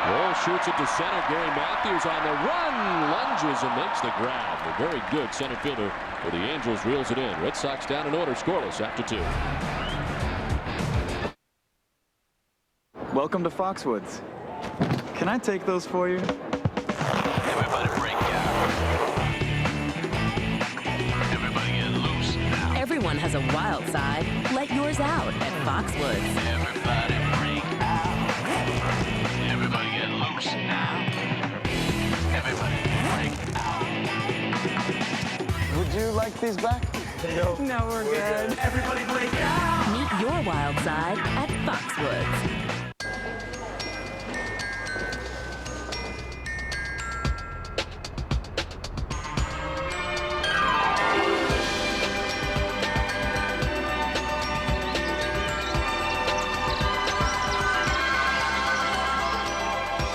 Lowell shoots it to center. Gary Matthews on the run, lunges and makes the grab. A very good center fielder for the Angels reels it in. Red Sox down in order, scoreless after 2. Welcome to Foxwoods. Can I take those for you? Everybody break out. Everybody get loose now. Everyone has a wild side. Let yours out at Foxwoods. Everybody break out. Everybody get loose now. Everybody break out. Would you like these back? No. No, we're good. Everybody break out. Meet your wild side at Foxwoods.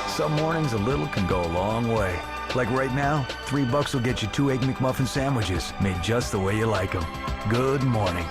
Some mornings a little can go a long way. Like right now, $3 will get you 2 Egg McMuffin sandwiches, made just the way you like them. Good morning.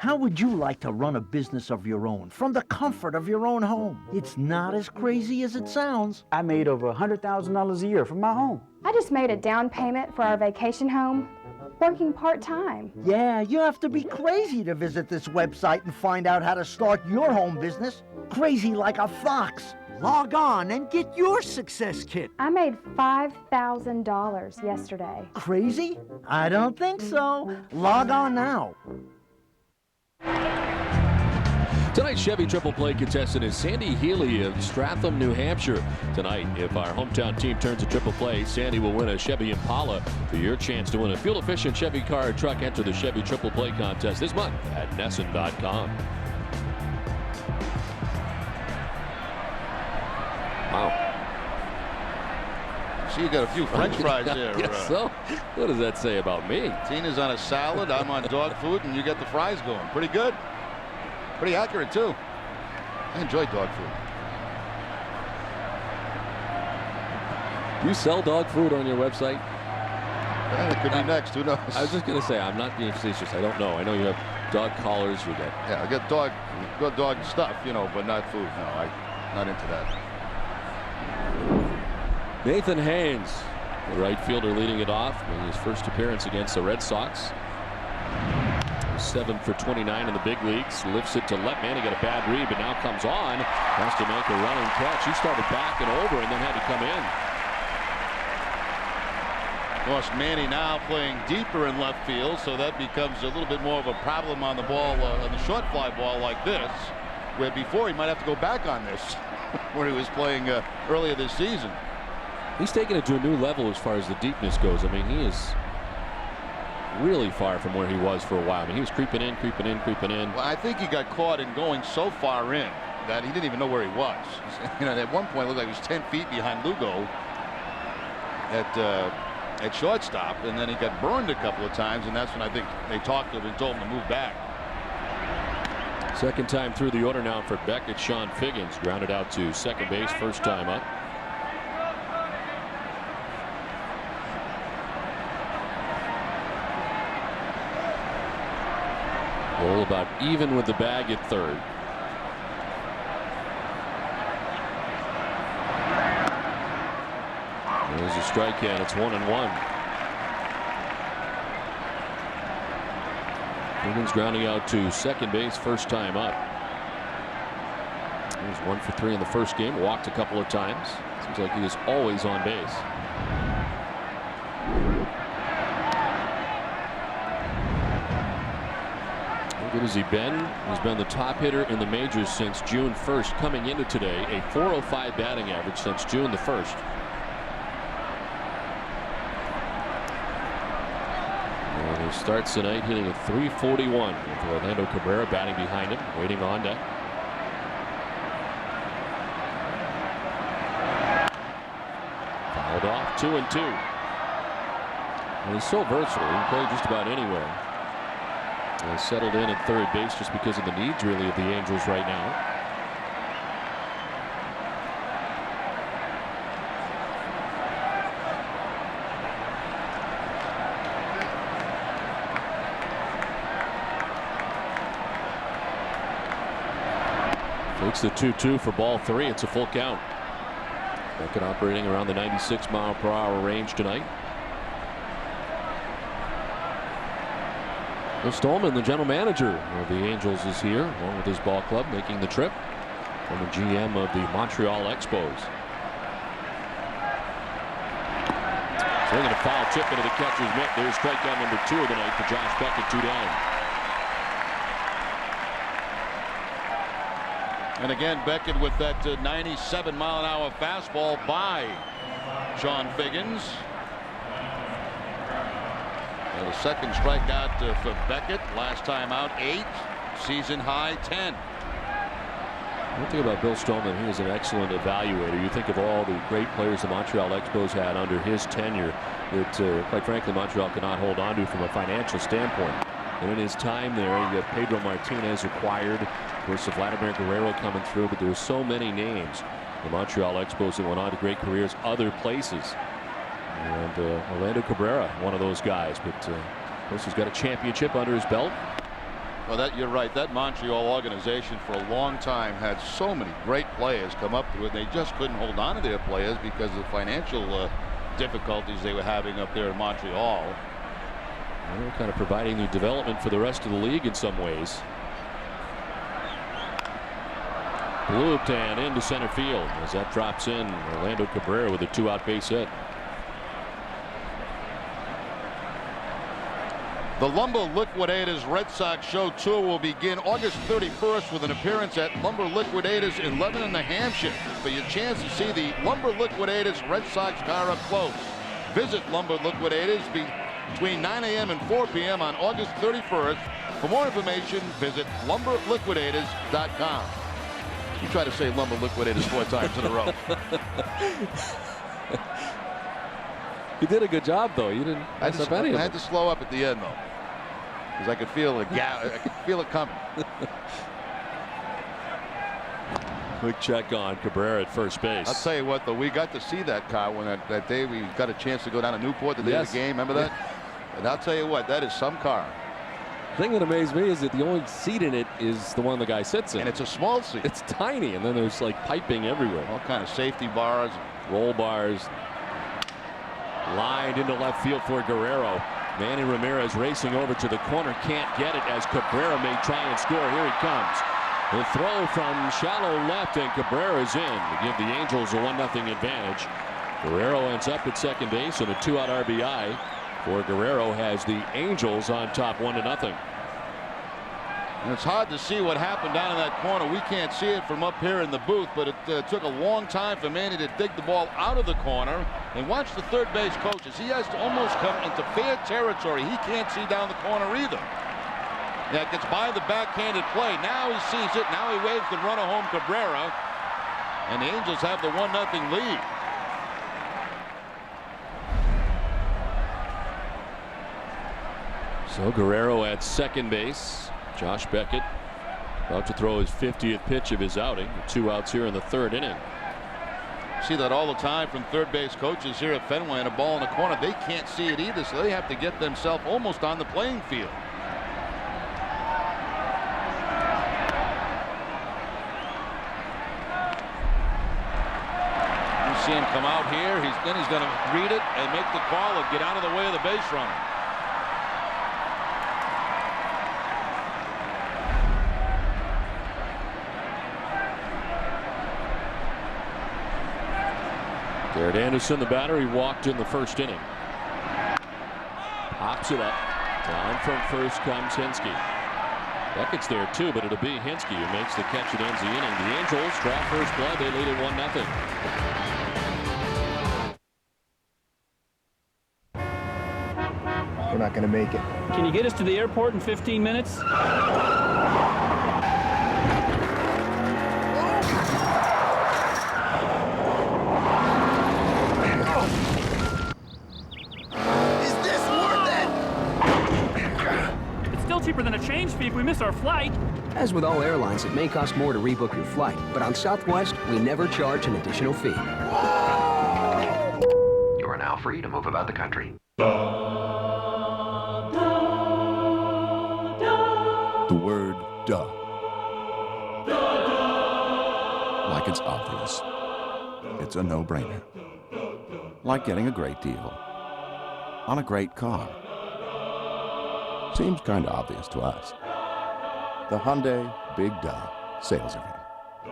How would you like to run a business of your own from the comfort of your own home? It's not as crazy as it sounds. I made over $100,000 a year from my home. I just made a down payment for our vacation home, working part-time. Yeah, you have to be crazy to visit this website and find out how to start your home business. Crazy like a fox. Log on and get your success kit. I made $5,000 yesterday. Crazy? I don't think so. Log on now. Tonight's Chevy Triple Play contestant is Sandy Healy of Stratham, New Hampshire. Tonight, if our hometown team turns a triple play, Sandy will win a Chevy Impala. For your chance to win a fuel-efficient Chevy car or truck, enter the Chevy Triple Play contest this month at NESN.com. Wow. see you got a few French fries there. Yes, so what does that say about me? Tina's on a salad. I'm on dog food, and you got the fries going. Pretty good. Pretty accurate, too. I enjoy dog food. You sell dog food on your website? Yeah, it could be next. Who knows? I was just going to say, I'm not being facetious. I don't know. I know you have dog collars. You get. Yeah, I got dog stuff, you know, but not food. No, I'm not into that. Nathan Haynes, the right fielder, leading it off. In his first appearance against the Red Sox. 7 for 29 in the big leagues. Lifts it to left. Man, he got a bad read, but now comes on. Has to make a running catch. He started back and over and then had to come in. Of course, Manny now playing deeper in left field, so that becomes a little bit more of a problem on the ball, on the short fly ball like this, where before he might have to go back on this, where he was playing earlier this season. He's taken it to a new level as far as the deepness goes. I mean, he is really far from where he was for a while. I mean, he was creeping in. Well, I think he got caught in going so far in that he didn't even know where he was. You know, at one point it looked like he was 10 feet behind Lugo at shortstop, and then he got burned a couple of times, and that's when I think they talked to him and told him to move back. Second time through the order now for Beckett. Sean Figgins grounded out to second base, first time up. Roll about even with the bag at third. There's a strike and it's 1-1. Figgins grounding out to second base, first time up. He was 1 for 3 in the first game. Walked a couple of times. Seems like he is always on base. How good has he been? He's been the top hitter in the majors since June 1st. Coming into today, a .405 batting average since June the 1st. And he starts tonight hitting a .341 with Orlando Cabrera batting behind him, waiting on deck. Fouled off, 2-2. And he's so versatile. He can play just about anywhere. And he's settled in at third base just because of the needs, really, of the Angels right now. Takes the 2-2 for ball 3. It's a full count. Beckett operating around the 96-mile-per-hour range tonight. Bill Stallman, the general manager of the Angels, is here along with his ball club, making the trip. From the GM of the Montreal Expos. Swinging a foul chip into the catcher's mitt. There's strikeout number 2 of the night for Josh Beckett, 2 down. And again, Beckett with that 97-mile-an-hour fastball by Sean Figgins. And a second strikeout for Beckett. Last time out, 8. Season high, 10. One thing about Bill Stallman, he is an excellent evaluator. You think of all the great players the Montreal Expos had under his tenure that, quite frankly, Montreal could not hold on to from a financial standpoint. And in his time there, you got Pedro Martinez acquired. Of course, the Vladimir Guerrero coming through, but there were so many names. The Montreal Expos that went on to great careers other places. And Orlando Cabrera, one of those guys. But, of course, he's got a championship under his belt. Well, you're right. That Montreal organization for a long time had so many great players come up through it. They just couldn't hold on to their players because of the financial difficulties they were having up there in Montreal. Well, kind of providing the development for the rest of the league in some ways. Looped and into center field as that drops in. Orlando Cabrera with a 2-out base hit. The Lumber Liquidators Red Sox show tour will begin August 31st with an appearance at Lumber Liquidators in Lebanon, New Hampshire for your chance to see the Lumber Liquidators Red Sox car up close. Visit Lumber Liquidators between 9 a.m. and 4 p.m. on August 31st. For more information, visit lumberliquidators.com. You try to say Lumber Liquidators 4 times in a row. You did a good job, though. You didn't mess up any of it. I had to slow up at the end, though, because I could feel it. I could feel it coming. Quick check on Cabrera at first base. I'll tell you what, though, we got to see that car when that day we got a chance to go down to Newport the day of the game. Remember that? And I'll tell you what, that is some car. The thing that amazed me is that the only seat in it is the one the guy sits in. And it's a small seat. It's tiny, and then there's like piping everywhere. All kind of safety bars. Roll bars. Lined into left field for Guerrero. Manny Ramirez racing over to the corner. Can't get it as Cabrera may try and score. Here he comes. The throw from shallow left, and Cabrera's in to give the Angels a 1-0 advantage. Guerrero ends up at second base, and a 2-out RBI for Guerrero has the Angels on top 1-0. And it's hard to see what happened down in that corner. We can't see it from up here in the booth, but it took a long time for Manny to dig the ball out of the corner. And watch the third base coaches. He has to almost come into fair territory. He can't see down the corner either. That gets by the backhanded play. Now he sees it. Now he waves the runner home, Cabrera. And the Angels have the 1-0 lead. So Guerrero at second base. Josh Beckett about to throw his 50th pitch of his outing. 2 outs here in the third inning. See that all the time from third base coaches here at Fenway, and a ball in the corner. They can't see it either, so they have to get themselves almost on the playing field. You see him come out here. Then he's going to read it and make the call and get out of the way of the base runner. Garrett Anderson, the batter, he walked in the first inning. Pops it up. Down from first comes Hinsky. Beckett's there too, but it'll be Hinsky who makes the catch and ends the inning. The Angels draw first blood. They lead it 1-0. We're not going to make it. Can you get us to the airport in 15 minutes? Cheaper than a change fee if we miss our flight. As with all airlines, it may cost more to rebook your flight, but on Southwest, we never charge an additional fee. You are now free to move about the country. The word duh. Like it's obvious. It's a no-brainer. Like getting a great deal on a great car. Seems kind of obvious to us. The Hyundai Big Duh sales event.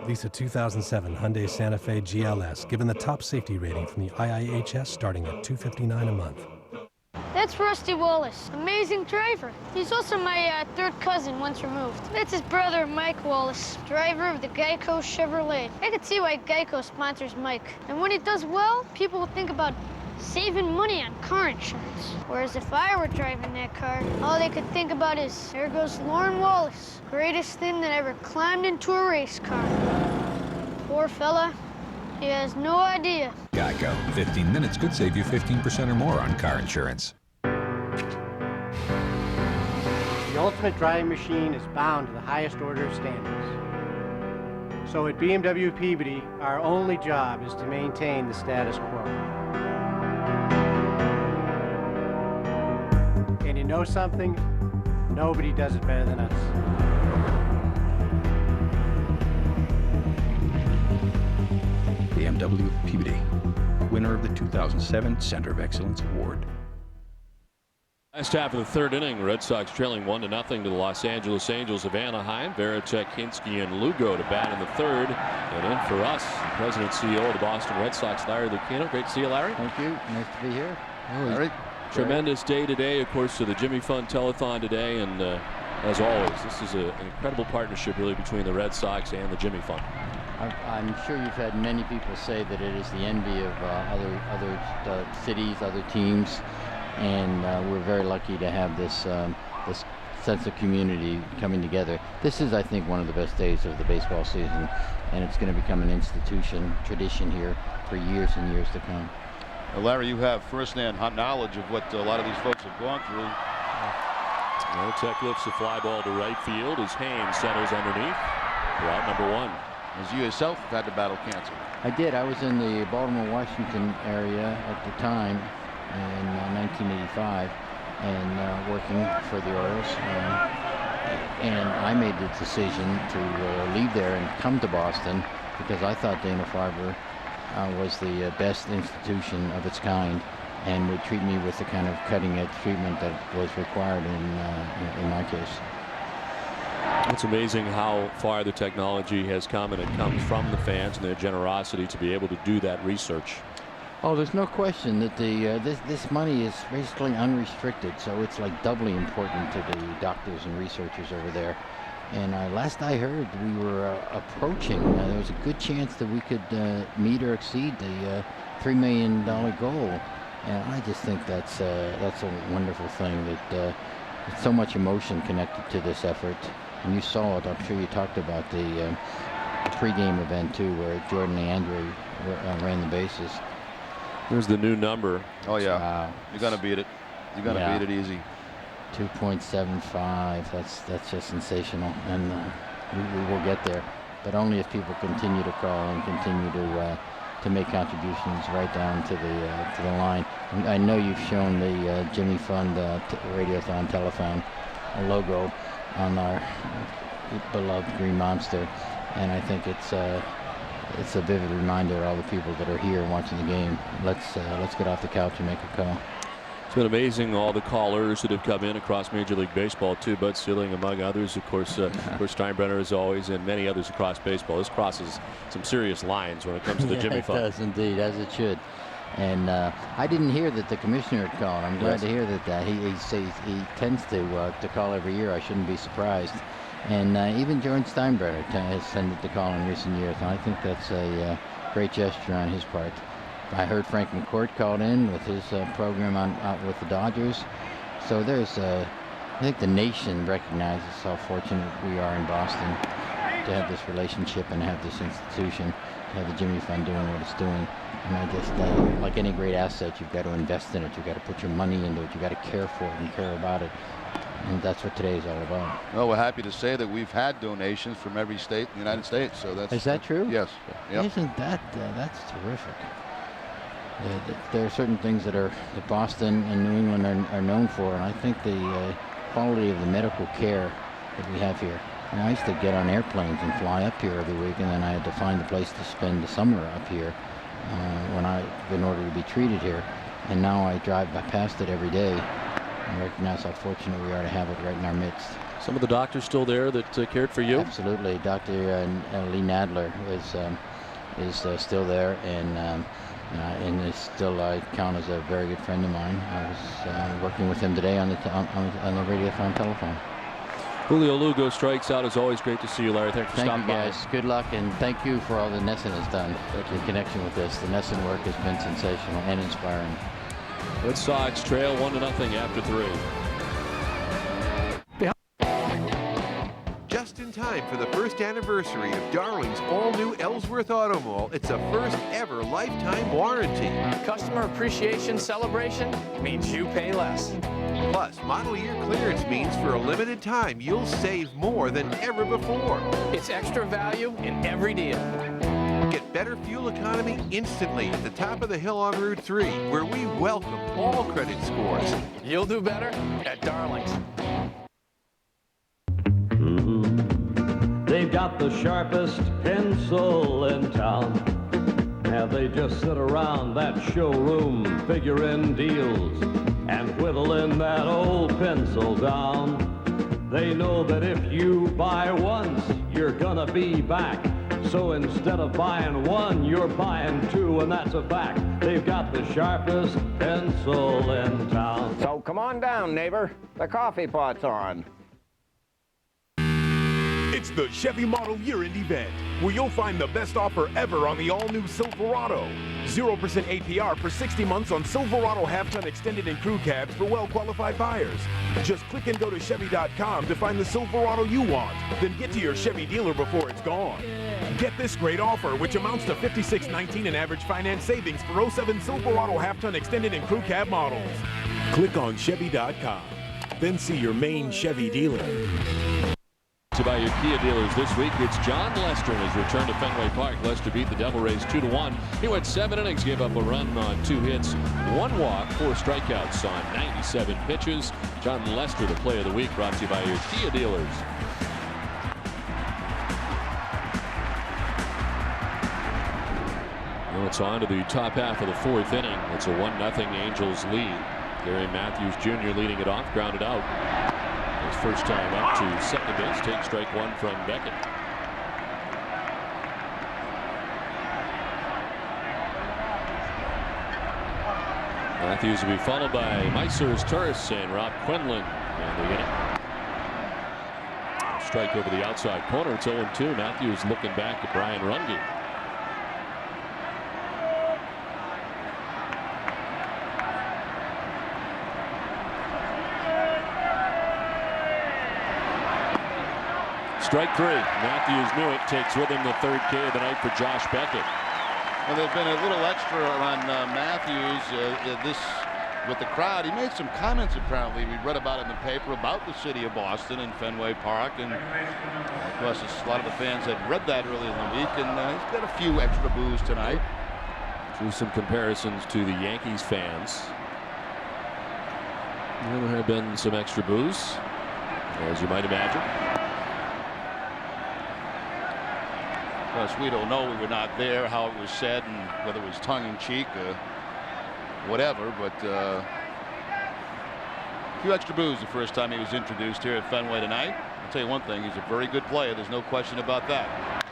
Lease a 2007 Hyundai Santa Fe GLS, given the top safety rating from the IIHS, starting at $259 a month. That's Rusty Wallace, amazing driver. He's also my third cousin once removed. That's his brother, Mike Wallace, driver of the Geico Chevrolet. I can see why Geico sponsors Mike. And when he does well, people will think about saving money on car insurance. Whereas if I were driving that car, all they could think about is, there goes Lauren Wallace, greatest thing that ever climbed into a race car. Poor fella, he has no idea. Geico, 15 minutes could save you 15% or more on car insurance. The ultimate driving machine is bound to the highest order of standards. So at BMW Peabody, our only job is to maintain the status quo. And you know something? Nobody does it better than us. BMW Peabody, winner of the 2007 Center of Excellence Award. Last half of the third inning, Red Sox trailing 1-0 to the Los Angeles Angels of Anaheim. Varitek, Hinsky, and Lugo to bat in the third. And in for us, President and CEO of the Boston Red Sox, Larry Lucchino. Great to see you, Larry. Thank you. Nice to be here. Larry. Tremendous day today, of course, to the Jimmy Fund Telethon today. And as always, this is an incredible partnership really between the Red Sox and the Jimmy Fund. I'm sure you've had many people say that it is the envy of other cities, other teams. And we're very lucky to have this this sense of community coming together. This is, I think, one of the best days of the baseball season, and it's going to become an institution, tradition here for years and years to come. Well, Larry, you have firsthand knowledge of what a lot of these folks have gone through. Tech lifts the fly ball to right field as Haynes settles underneath. Route number 1. As you yourself have had to battle cancer. I did. I was in the Baltimore, Washington area at the time in 1985 and working for the Orioles. And I made the decision to leave there and come to Boston because I thought Dana-Farber was the best institution of its kind and would treat me with the kind of cutting-edge treatment that was required in my case. It's amazing how far the technology has come, and it comes from the fans and their generosity to be able to do that research. Oh, there's no question that this money is basically unrestricted, so it's like doubly important to the doctors and researchers over there. And last I heard, we were approaching. There was a good chance that we could meet or exceed the $3 million goal. And I just think that's a wonderful thing. That there's so much emotion connected to this effort. And you saw it. I'm sure you talked about the pregame event too, where Jordan Leandre ran the bases. There's the new number. Oh yeah, you're gonna beat it. You're gonna beat it easy. 2.75. That's just sensational, and we will get there, but only if people continue to call and continue to make contributions right down to the line. And I know you've shown the Jimmy Fund Radiothon Telethon logo on our beloved Green Monster, and I think it's a vivid reminder to all the people that are here watching the game. Let's get off the couch and make a call. It's been amazing, all the callers that have come in across Major League Baseball too. Bud Selig among others, of course Steinbrenner as always, and many others across baseball. This crosses some serious lines when it comes to the Jimmy Fund. It does indeed, as it should. And I didn't hear that the commissioner had called. I'm glad to hear that he tends to call every year. I shouldn't be surprised. And even George Steinbrenner has tended to call in recent years, and I think that's a great gesture on his part. I heard Frank McCourt called in with his program out with the Dodgers. So there's, I think the nation recognizes how fortunate we are in Boston to have this relationship and have this institution, to have the Jimmy Fund doing what it's doing. And I just, like any great asset, you've got to invest in it. You've got to put your money into it. You've got to care for it and care about it. And that's what today is all about. Well, we're happy to say that we've had donations from every state in the United States. So that's. Is that true? Yes. Yep. Isn't that that's terrific? There are certain things that Boston and New England are known for, and I think the quality of the medical care that we have here. And I used to get on airplanes and fly up here every week, and then I had to find a place to spend the summer up here in order to be treated here. And now I drive past it every day and recognize how fortunate we are to have it right in our midst. Some of the doctors still there that cared for you? Absolutely. Dr. Lee Nadler is still there, and is still, I count as a very good friend of mine. I was working with him today on the Radiothon telephone. Julio Lugo strikes out. It's always great to see you, Larry. Thanks for stopping by. Thank you, guys. Good luck, and thank you for all that Nesson has done in connection with this. The Nesson work has been sensational and inspiring. Red Sox trail 1-0 after 3. Just in time for the first anniversary of Darling's all-new Ellsworth Auto Mall, it's a first-ever lifetime warranty. Customer appreciation celebration means you pay less. Plus, model year clearance means for a limited time, you'll save more than ever before. It's extra value in every deal. Get better fuel economy instantly at the top of the hill on Route 3, where we welcome all credit scores. You'll do better at Darling's. They've got the sharpest pencil in town. And they just sit around that showroom figuring deals and whittling that old pencil down. They know that if you buy once, you're gonna be back. So instead of buying one, you're buying two, and that's a fact. They've got the sharpest pencil in town. So come on down, neighbor. The coffee pot's on. It's the Chevy Model Year-End event, where you'll find the best offer ever on the all-new Silverado. 0% APR for 60 months on Silverado half-ton extended and crew cabs for well-qualified buyers. Just click and go to Chevy.com to find the Silverado you want. Then get to your Chevy dealer before it's gone. Get this great offer, which amounts to $56.19 in average finance savings for 07 Silverado half-ton extended and crew cab models. Click on Chevy.com, then see your main Chevy dealer. To buy your Kia dealers this week, it's John Lester in his return to Fenway Park. Lester beat the Devil Rays 2-1. He went 7 innings, gave up a run on 2 hits, 1 walk, 4 strikeouts on 97 pitches. John Lester, the play of the week, brought to you by your Kia dealers. Well, it's on to the top half of the 4th inning. It's a 1-0 Angels lead. Gary Matthews Jr. leading it off, grounded out. His first time up to second base, takes strike 1 from Beckett. Matthews will be followed by Myers, Turris, and Rob Quinlan in the inning. Strike over the outside corner. It's 0-2. Matthews looking back at Brian Runge. Strike 3. Matthews knew it. Takes with him the 3rd K of the night for Josh Beckett. Well, there's been a little extra on Matthews with the crowd. He made some comments, apparently. We read about it in the paper about the city of Boston and Fenway Park. And, of course, a lot of the fans had read that earlier in the week. And he's got a few extra boos tonight. Drew some comparisons to the Yankees fans. There have been some extra boos, as you might imagine. Of course, we don't know. We were not there, how it was said, and whether it was tongue-in-cheek or whatever. But a few extra boos the first time he was introduced here at Fenway tonight. I'll tell you one thing, he's a very good player. There's no question about that.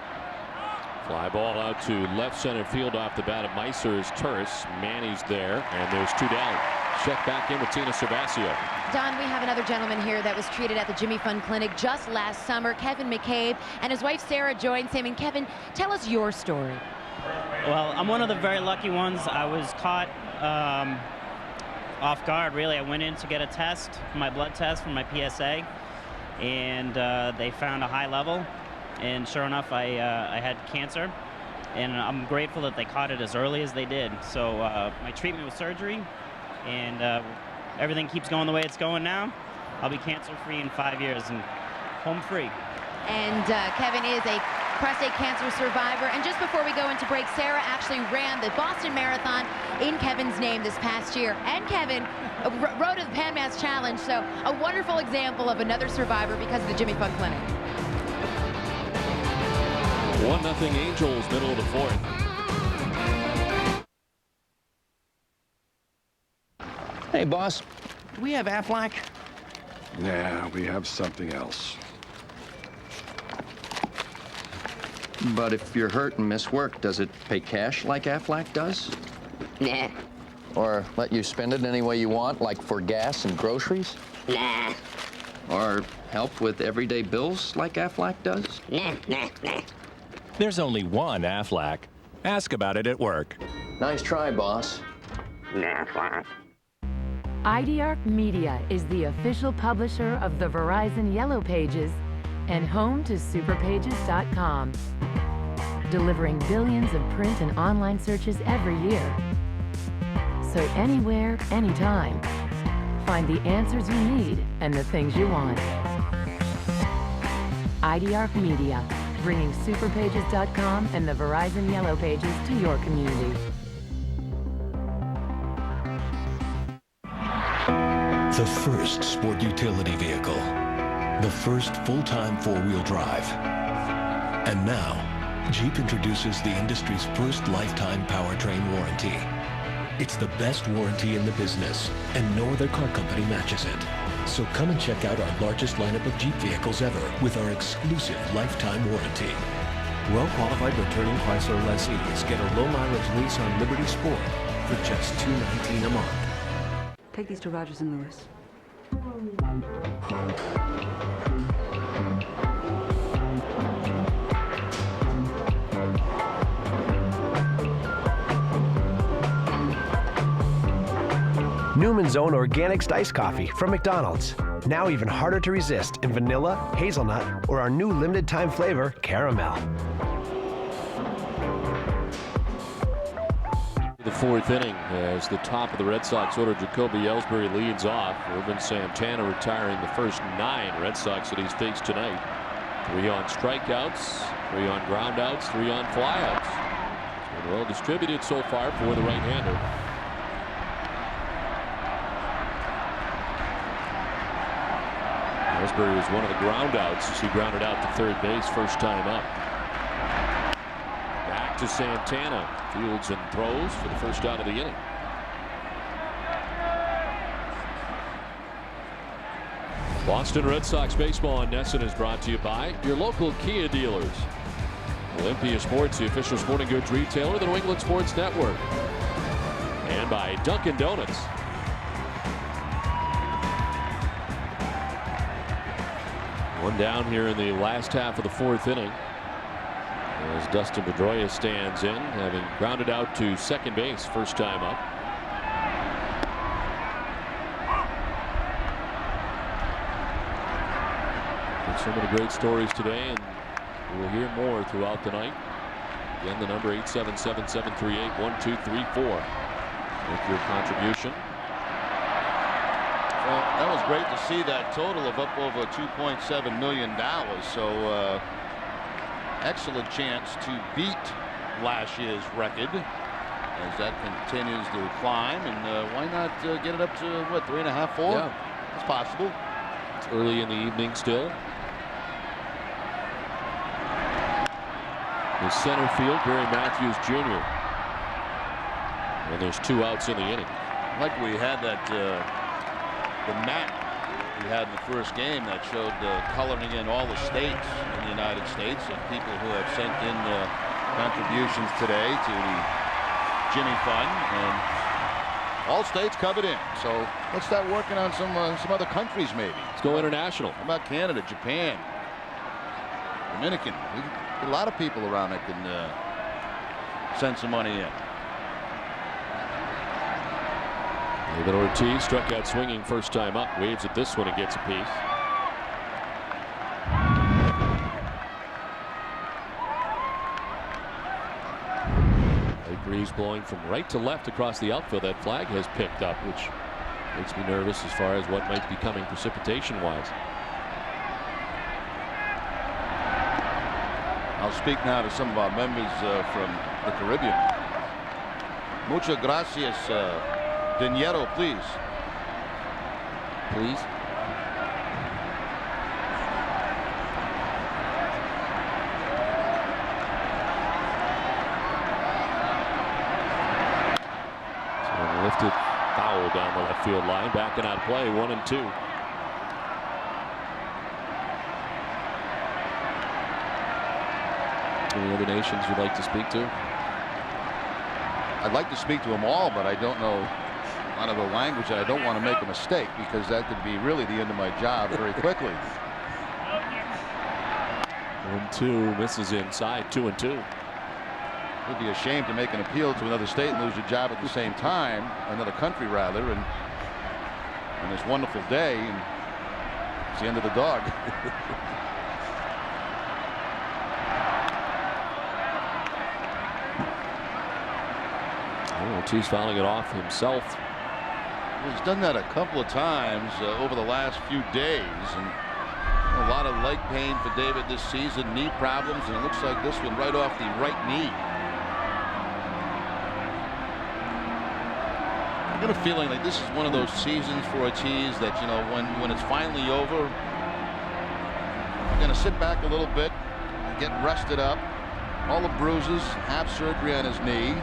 Fly ball out to left center field off the bat of Myers. Turris. Manny's there, and there's 2 down. Check back in with Tina Cervasio. Don, we have another gentleman here that was treated at the Jimmy Fund Clinic just last summer. Kevin McCabe and his wife Sarah joins him. And Kevin, tell us your story. Well, I'm one of the very lucky ones. I was caught off guard, really. I went in to get a test, my blood test for my PSA, and they found a high level. And sure enough, I had cancer. And I'm grateful that they caught it as early as they did. So my treatment was surgery, and everything keeps going the way it's going now. I'll be cancer-free in 5 years and home free. And Kevin is a prostate cancer survivor. And just before we go into break, Sarah actually ran the Boston Marathon in Kevin's name this past year. And Kevin rode the Pan Mass Challenge. So a wonderful example of another survivor because of the Jimmy Fund Clinic. 1-0 Angels, middle of the 4th. Hey, boss, do we have Aflac? Nah, we have something else. But if you're hurt and miss work, does it pay cash like Aflac does? Nah. Or let you spend it any way you want, like for gas and groceries? Nah. Or help with everyday bills like Aflac does? Nah. There's only one Aflac. Ask about it at work. Nice try, boss. Nah. IDARC Media is the official publisher of the Verizon Yellow Pages and home to superpages.com, delivering billions of print and online searches every year. So anywhere, anytime, find the answers you need and the things you want. IDARC Media, bringing superpages.com and the Verizon Yellow Pages to your community. The first sport utility vehicle. The first full-time four-wheel drive. And now, Jeep introduces the industry's first lifetime powertrain warranty. It's the best warranty in the business, and no other car company matches it. So come and check out our largest lineup of Jeep vehicles ever with our exclusive lifetime warranty. Well-qualified returning Chrysler lessees get a low-mileage lease on Liberty Sport for just $219 a month. Take these to Rogers and Lewis. Newman's Own Organic Iced Coffee from McDonald's. Now even harder to resist in vanilla, hazelnut, or our new limited time flavor, caramel. The fourth inning as the top of the Red Sox order, Jacoby Ellsbury leads off. Ervin Santana retiring the first 9 Red Sox that he's faced tonight. 3 on strikeouts, 3 on groundouts, 3 on flyouts. It's been well distributed so far for the right-hander. Ellsbury was one of the groundouts as he grounded out to third base first time up. Back to Santana. Fields and throws for the first out of the inning. Boston Red Sox baseball on NESN is brought to you by your local Kia dealers. Olympia Sports, the official sporting goods retailer of the New England Sports Network. And by Dunkin' Donuts. One down here in the last half of the fourth inning. As Dustin Pedroia stands in, having grounded out to second base first time up. And so many great stories today, and we'll hear more throughout the night. Again, the number 877-738-1234. Make your contribution. Well, that was great to see that total of up over $2.7 million. So excellent chance to beat last year's record as that continues to climb. And why not get it up to, what, 3.5, 4? Yeah. It's possible. It's early in the evening still. In center field, Gary Matthews Jr. And there's 2 outs in the inning. Like we had that the map we had in the first game that showed coloring in all the states in the United States and people who have sent in contributions today to the Jimmy Fund, and all states covered in. So let's start working on some other countries maybe. Let's go international. How about Canada, Japan, Dominican? We get a lot of people around that can send some money in. David Ortiz struck out swinging first time up, waves at this one and gets a piece. A breeze blowing from right to left across the outfield. That flag has picked up, which makes me nervous as far as what might be coming precipitation wise. I'll speak now to some of our members from the Caribbean. Muchas gracias. Dinero, please. Please. So lifted foul down the left field line, backing out play, 1-2. Any other nations you'd like to speak to? I'd like to speak to them all, but I don't know a lot of the language. I don't want to make a mistake because that could be really the end of my job very quickly. 1-2, misses inside, 2-2. It'd be a shame to make an appeal to another state and lose your job at the same time, another country rather, and on this wonderful day, and it's the end of the dog. Ortiz fouling it off himself. He's done that a couple of times over the last few days, and a lot of leg pain for David this season, knee problems, and it looks like this one right off the right knee. I got a feeling like this is one of those seasons for Ortiz that, you know, when it's finally over, you're going to sit back a little bit, get rested up, all the bruises, have surgery on his knee,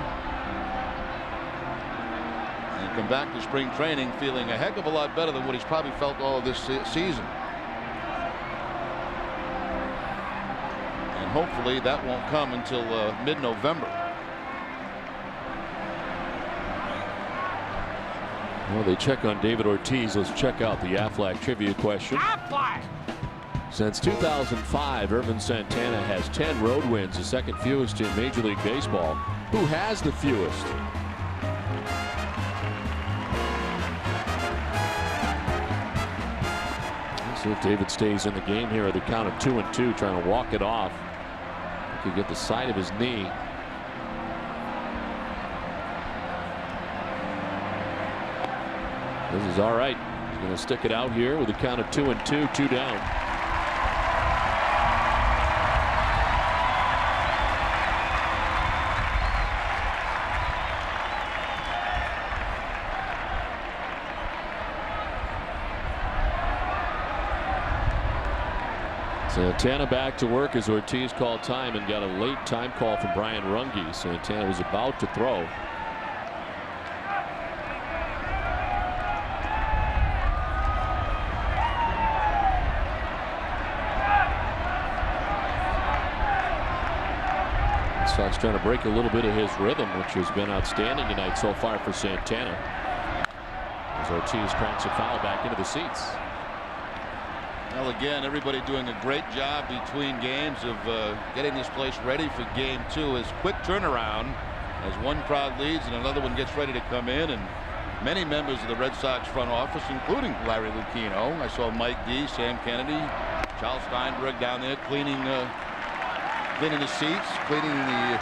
and come back to spring training feeling a heck of a lot better than what he's probably felt all of this season. And hopefully that won't come until mid-November. Well, they check on David Ortiz. Let's check out the Aflac trivia question. Aflac! Since 2005, Ervin Santana has 10 road wins, the second fewest in Major League Baseball. Who has the fewest? See if David stays in the game here at the count of 2-2, trying to walk it off. He could get the side of his knee. This is all right. He's going to stick it out here with a count of 2-2, 2 down. Santana back to work as Ortiz called time and got a late time call from Brian Runge. Santana was about to throw. Sox trying to break a little bit of his rhythm, which has been outstanding tonight so far for Santana. As Ortiz cranks a foul back into the seats. Well, again, everybody doing a great job between games of getting this place ready for game 2. Is quick turnaround as one crowd leads and another one gets ready to come in, and many members of the Red Sox front office, including Larry Lucchino. I saw Mike D, Sam Kennedy, Charles Steinberg down there cleaning the seats, cleaning the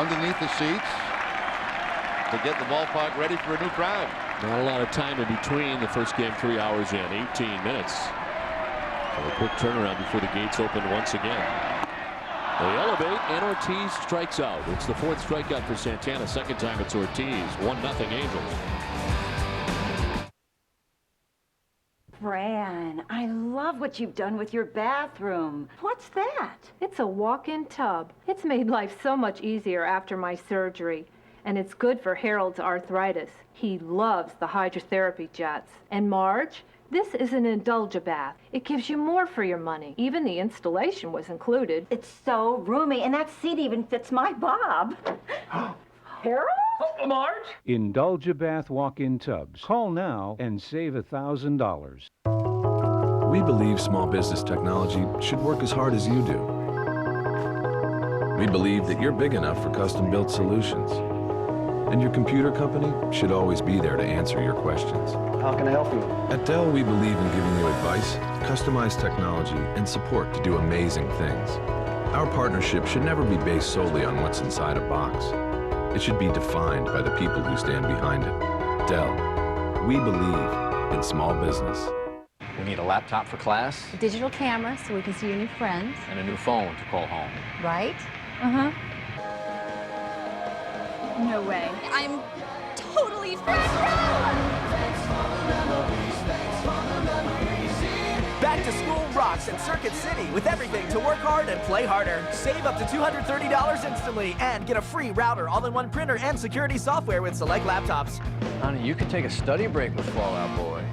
underneath the seats to get the ballpark ready for a new crowd. Not a lot of time in between the first game, 3 hours in, 18 minutes. So a quick turnaround before the gates open once again. They elevate and Ortiz strikes out. It's the 4th strikeout for Santana. Second time it's Ortiz. 1-0 Angels. Fran, I love what you've done with your bathroom. What's that? It's a walk-in tub. It's made life so much easier after my surgery. And it's good for Harold's arthritis. He loves the hydrotherapy jets. And Marge, this is an Indulge-A-Bath. It gives you more for your money. Even the installation was included. It's so roomy, and that seat even fits my bob. Harold? Oh, Marge? Indulge-A-Bath walk-in tubs. Call now and save $1,000. We believe small business technology should work as hard as you do. We believe that you're big enough for custom-built solutions. And your computer company should always be there to answer your questions. How can I help you? At Dell, we believe in giving you advice, customized technology, and support to do amazing things. Our partnership should never be based solely on what's inside a box. It should be defined by the people who stand behind it. Dell, we believe in small business. We need a laptop for class. A digital camera so we can see your new friends. And a new phone to call home. Right? Uh-huh. No way. I'm totally Back to school rocks in Circuit City with everything to work hard and play harder. Save up to $230 instantly and get a free router, all-in-one printer, and security software with select laptops. Honey, you could take a study break with Fallout Boy.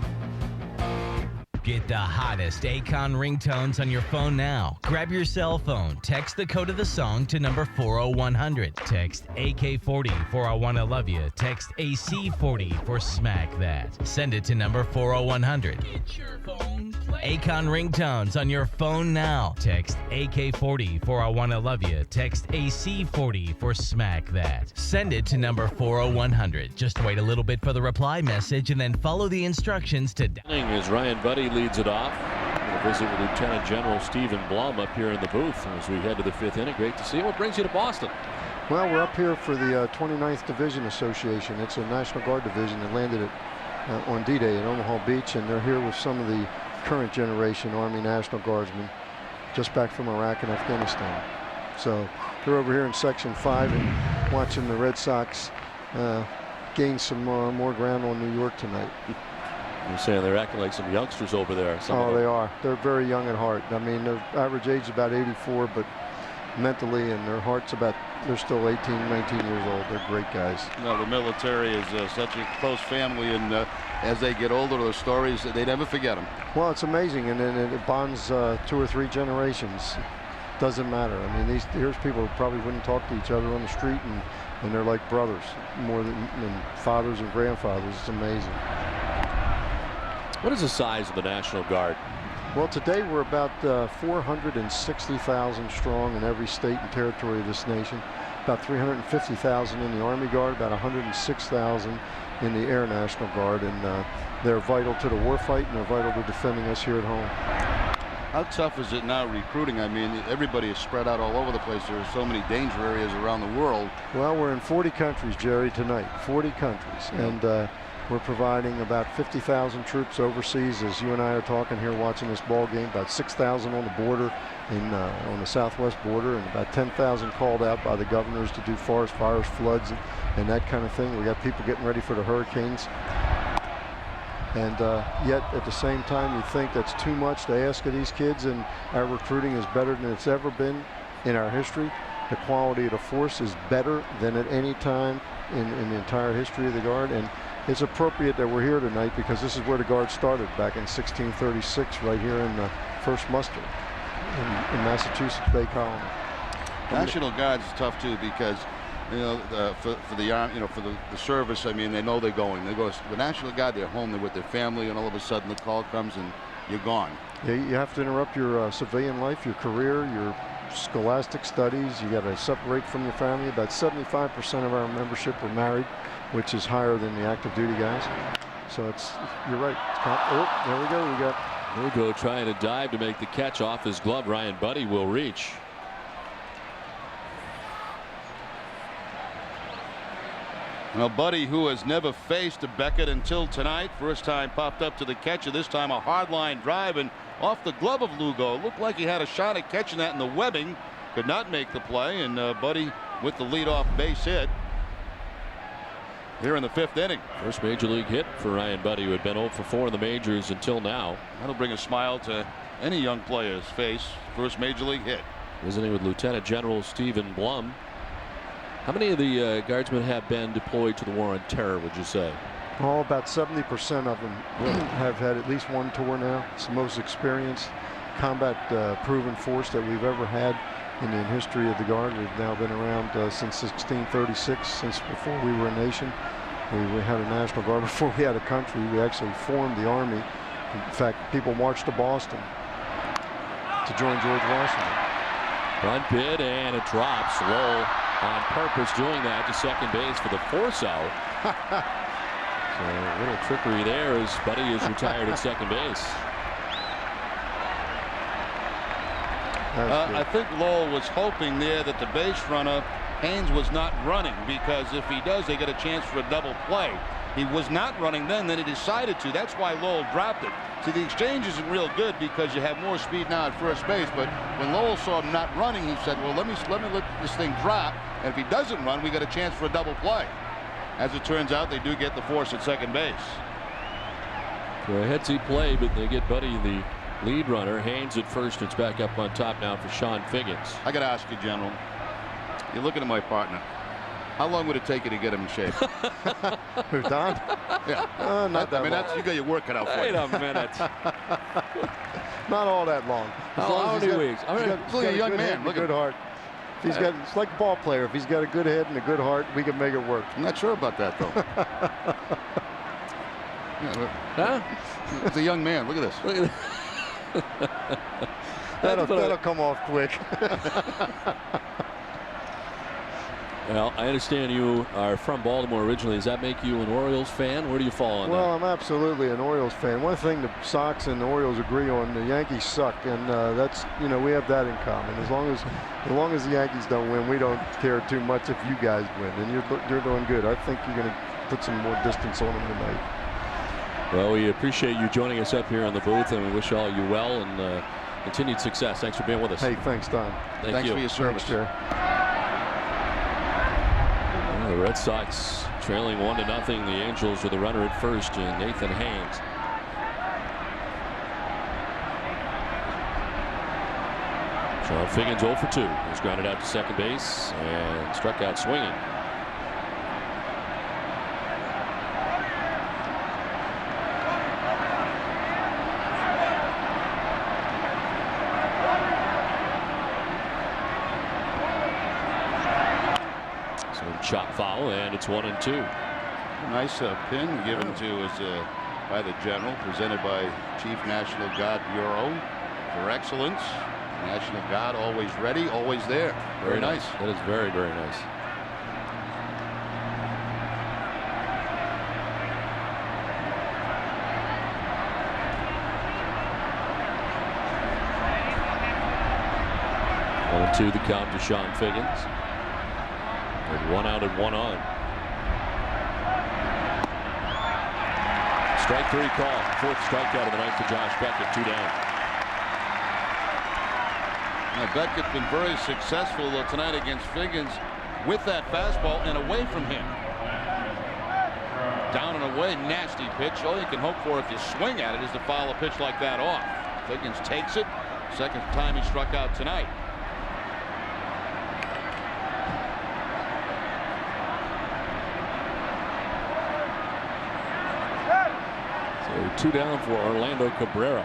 Get the hottest Akon ringtones on your phone now. Grab your cell phone, text the code of the song to number 40100. Text AK40 for I Wanna Love You. Text AC40 for Smack That. Send it to number 40100. Get your phone playing. Akon ringtones on your phone now. Text AK40 for I Wanna Love You. Text AC40 for Smack That. Send it to number 40100. Just wait a little bit for the reply message and then follow the instructions to... As Ryan Buddy leads it off. We're going to visit with Lieutenant General Stephen Blum up here in the booth as we head to the 5th inning. Great to see you. What brings you to Boston? Well, we're up here for the 29th Division Association. It's a National Guard division that landed on D-Day in Omaha Beach, and they're here with some of the current generation Army National Guardsmen just back from Iraq and Afghanistan. So they're over here in Section 5 and watching the Red Sox gain some more ground on New York tonight. You're saying they're acting like some youngsters over there. They are. They're very young at heart. I mean, their average age is about 84, but mentally and their heart's they're still 18, 19 years old. They're great guys. No, the military is such a close family, and as they get older, those stories, they never forget them. Well, it's amazing, and then it bonds 2 or 3 generations. Doesn't matter. I mean, here's people who probably wouldn't talk to each other on the street, and they're like brothers, more than fathers and grandfathers. It's amazing. What is the size of the National Guard? Well, today we're about 460,000 strong in every state and territory of this nation. about 350,000 in the Army Guard, about 106,000 in the Air National Guard, and they're vital to the war fight, and they're vital to defending us here at home. How tough is it now recruiting? I mean, everybody is spread out all over the place. There are so many danger areas around the world. Well, we're in 40 countries, Jerry, tonight. 40 countries. Yeah. And we're providing about 50,000 troops overseas, as you and I are talking here watching this ball game, about 6,000 on the border, on the southwest border, and about 10,000 called out by the governors to do forest fires, floods, and that kind of thing. We got people getting ready for the hurricanes. And yet, at the same time, you think that's too much to ask of these kids, and our recruiting is better than it's ever been in our history. The quality of the force is better than at any time in the entire history of the Guard, and it's appropriate that we're here tonight because this is where the Guard started back in 1636, right here in the first muster in Massachusetts Bay Colony. National Guard is tough too because, you know, for the army, you know, for the service. I mean, they know they're going. They go. The National Guard, they're home, they're with their family, and all of a sudden the call comes and you're gone. Yeah, you have to interrupt your civilian life, your career, your scholastic studies. You got to separate from your family. About 75% of our membership are married, which is higher than the active duty guys. So you're right. Oh, there we go. Lugo trying to dive to make the catch off his glove. Ryan Buddy will reach. Now, Buddy, who has never faced a Beckett until tonight, first time popped up to the catcher. This time a hard line drive and off the glove of Lugo. Looked like he had a shot at catching that in the webbing. Could not make the play, and Buddy with the leadoff base hit here in the 5th inning. First major league hit for Ryan Buddy, who had been 0 for 4 in the majors until now. That'll bring a smile to any young player's face. First major league hit. Visiting with Lieutenant General Stephen Blum. How many of the guardsmen have been deployed to the war on terror, would you say? Oh, about 70% of them have had at least one tour now. It's the most experienced combat proven force that we've ever had in the history of the Guard. We've now been around since 1636, since before we were a nation. We had a National Guard before we had a country. We actually formed the Army. In fact, people marched to Boston to join George Washington. Bunt bid, and it drops. Lowell on purpose doing that to second base for the force out. So a little trickery there as Buddy is retired at second base. I think Lowell was hoping there that the base runner, Haynes, was not running, because if he does, they get a chance for a double play. He was not running then he decided to. That's why Lowell dropped it. See, the exchange isn't real good because you have more speed now at first base, but when Lowell saw him not running, he said, well, let me let this thing drop, and if he doesn't run, we got a chance for a double play. As it turns out, they do get the force at second base. For a headsy play, but they get Buddy the lead runner. Haynes at first. It's back up on top now for Sean Figgins. I got to ask you, General. You're looking at my partner. How long would it take you to get him in shape? Who's Don? Yeah. Not that long. You got your work cut out for you. Wait a minute. Not all that long. How many weeks? He's got a young man. Look at good heart. If he's got, it's like a ball player. If he's got a good head and a good heart, we can make it work. I'm not sure about that, though. Huh? It's a young man. Look at this. Look at That'll come off quick. Well, I understand you are from Baltimore originally. Does that make you an Orioles fan? Where do you fall on that? Well, I'm absolutely an Orioles fan. One thing the Sox and the Orioles agree on: the Yankees suck, and that's, you know, we have that in common. As long as the Yankees don't win, we don't care too much if you guys win, and you're doing good. I think you're going to put some more distance on them tonight. Well, we appreciate you joining us up here on the booth, and we wish all you well and continued success. Thanks for being with us. Hey, thanks, Don. Thanks for your service, Jerry. The Red Sox trailing 1-0. The Angels with a runner at first in Nathan Haynes. Sean Figgins 0 for 2. He's grounded out to second base and struck out swinging. Chop foul, and it's 1-2. Nice pin given to us by the General, presented by Chief National Guard Bureau for excellence. National Guard always ready, always there. Very nice. That is very, very nice. 1-2 the count to Sean Figgins. With 1 out and 1 on. Strike 3 call. 4th strikeout of the night to Josh Beckett. 2 down. Now Beckett's been very successful tonight against Figgins with that fastball and away from him. Down and away, nasty pitch. All you can hope for if you swing at it is to foul a pitch like that off. Figgins takes it. Second time he struck out tonight. So 2 down for Orlando Cabrera.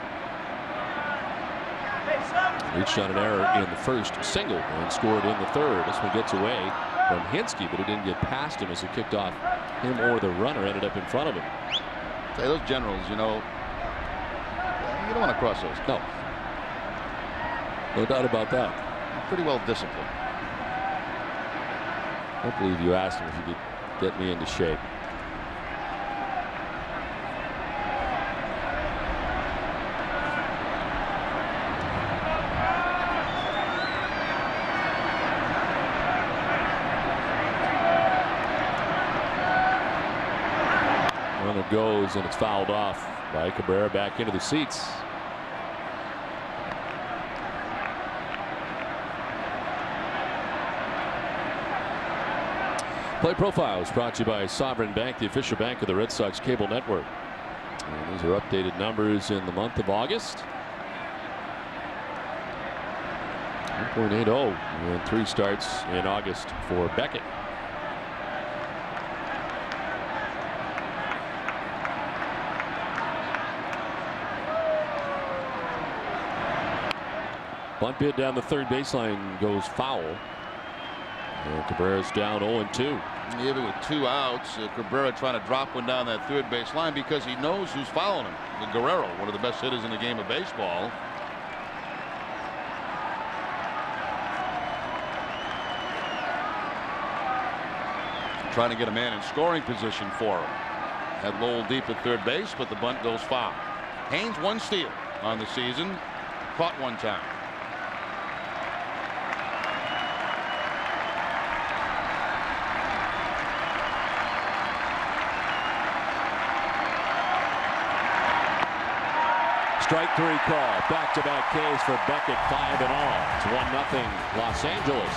Reached on an error in the first, single, and scored in the third. This one gets away from Hinsky, but it didn't get past him as it kicked off him, or the runner ended up in front of him. Say, those generals, you know, you don't want to cross those. No. No doubt about that. Pretty well disciplined. I believe you asked him if he could get me into shape. Runner goes, and it's fouled off by Cabrera back into the seats. Play Profiles brought to you by Sovereign Bank, the official bank of the Red Sox cable network. And these are updated numbers in the month of August. 1.80 and 3 starts in August for Beckett. Bunt bid down the third baseline goes foul. And Cabrera's down 0-2. Even with 2 outs, Cabrera trying to drop one down that third base line because he knows who's following him. Guerrero, one of the best hitters in the game of baseball. Trying to get a man in scoring position for him. Had Lowell deep at third base, but the bunt goes foul. Haynes 1 steal on the season, caught 1 time. Strike 3 call. Back-to-back Ks for Beckett, 5 and all. It's 1-0 Los Angeles.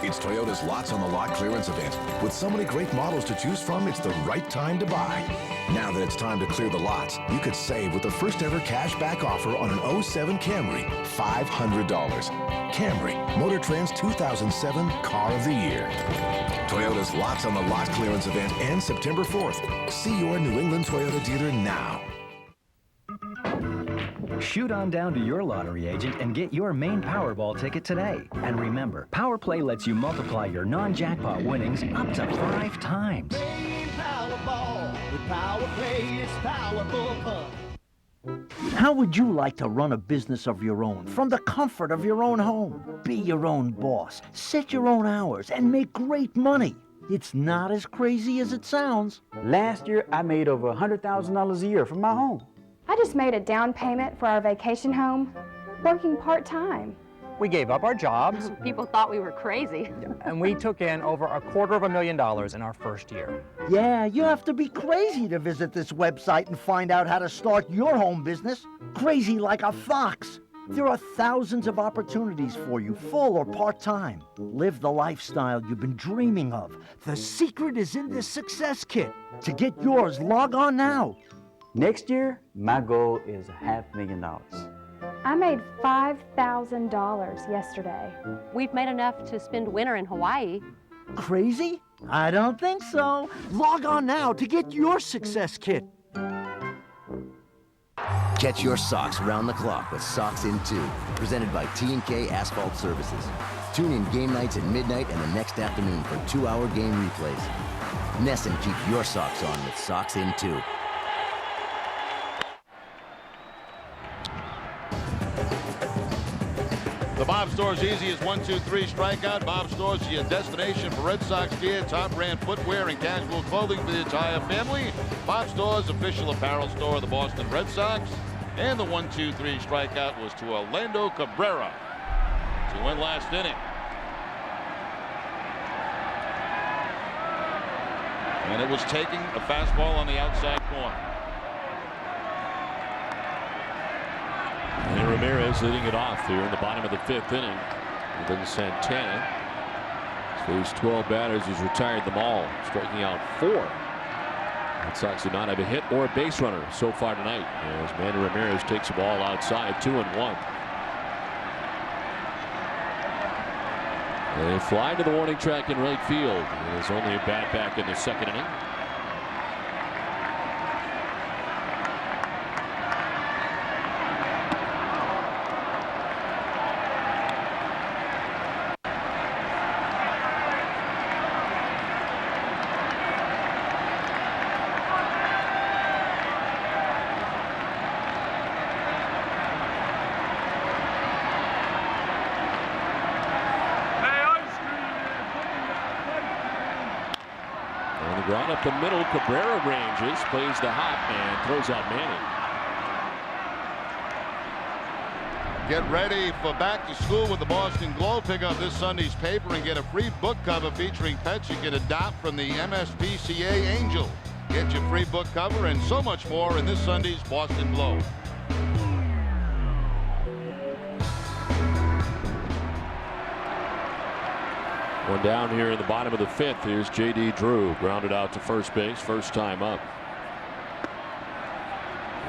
It's Toyota's Lots on the Lot clearance event. With so many great models to choose from, it's the right time to buy. Now that it's time to clear the lots, you could save with the first ever cash back offer on an 07 Camry, $500. Camry, Motor Trend's 2007 Car of the Year. Toyota's Lots on the Lot clearance event ends September 4th. See your New England Toyota dealer now. Shoot on down to your lottery agent and get your main Powerball ticket today. And remember, Power Play lets you multiply your non-jackpot winnings up to 5 times. Main Powerball with Power Play, it's powerful fun. How would you like to run a business of your own from the comfort of your own home? Be your own boss, set your own hours, and make great money. It's not as crazy as it sounds. Last year, I made over $100,000 a year from my home. I just made a down payment for our vacation home, working part-time. We gave up our jobs. People thought we were crazy. And we took in over $250,000 in our first year. Yeah, you have to be crazy to visit this website and find out how to start your home business. Crazy like a fox. There are thousands of opportunities for you, full or part-time. Live the lifestyle you've been dreaming of. The secret is in this success kit. To get yours, log on now. Next year, my goal is $500,000. I made $5,000 yesterday. We've made enough to spend winter in Hawaii. Crazy? I don't think so. Log on now to get your success kit. Catch your socks round the clock with Socks in 2, presented by T&K Asphalt Services. Tune in game nights at midnight and the next afternoon for 2-hour game replays. Nesson keep your socks on with Socks in 2. The Bob Store's easiest 1-2-3 strikeout. Bob Store's your destination for Red Sox gear, top brand footwear, and casual clothing for the entire family. Bob Store's official apparel store of the Boston Red Sox. And the 1-2-3 strikeout was to Orlando Cabrera to win last inning. And it was taking a fastball on the outside corner. And Ramirez leading it off here in the bottom of the 5th inning. And then Santana has faced 12 batters. He's retired them all, striking out 4. Red Sox do not have a hit or a base runner so far tonight as Manny Ramirez takes the ball outside, 2-1. They fly to the warning track in right field. There's only a bat back in the 2nd inning. Ground up the middle, Cabrera ranges, plays the hop, and throws out Manny. Get ready for back to school with the Boston Globe. Pick up this Sunday's paper and get a free book cover featuring pets you can adopt from the MSPCA Angel. Get your free book cover and so much more in this Sunday's Boston Globe. One down here in the bottom of the 5th. Here's J.D. Drew, grounded out to first base, first time up.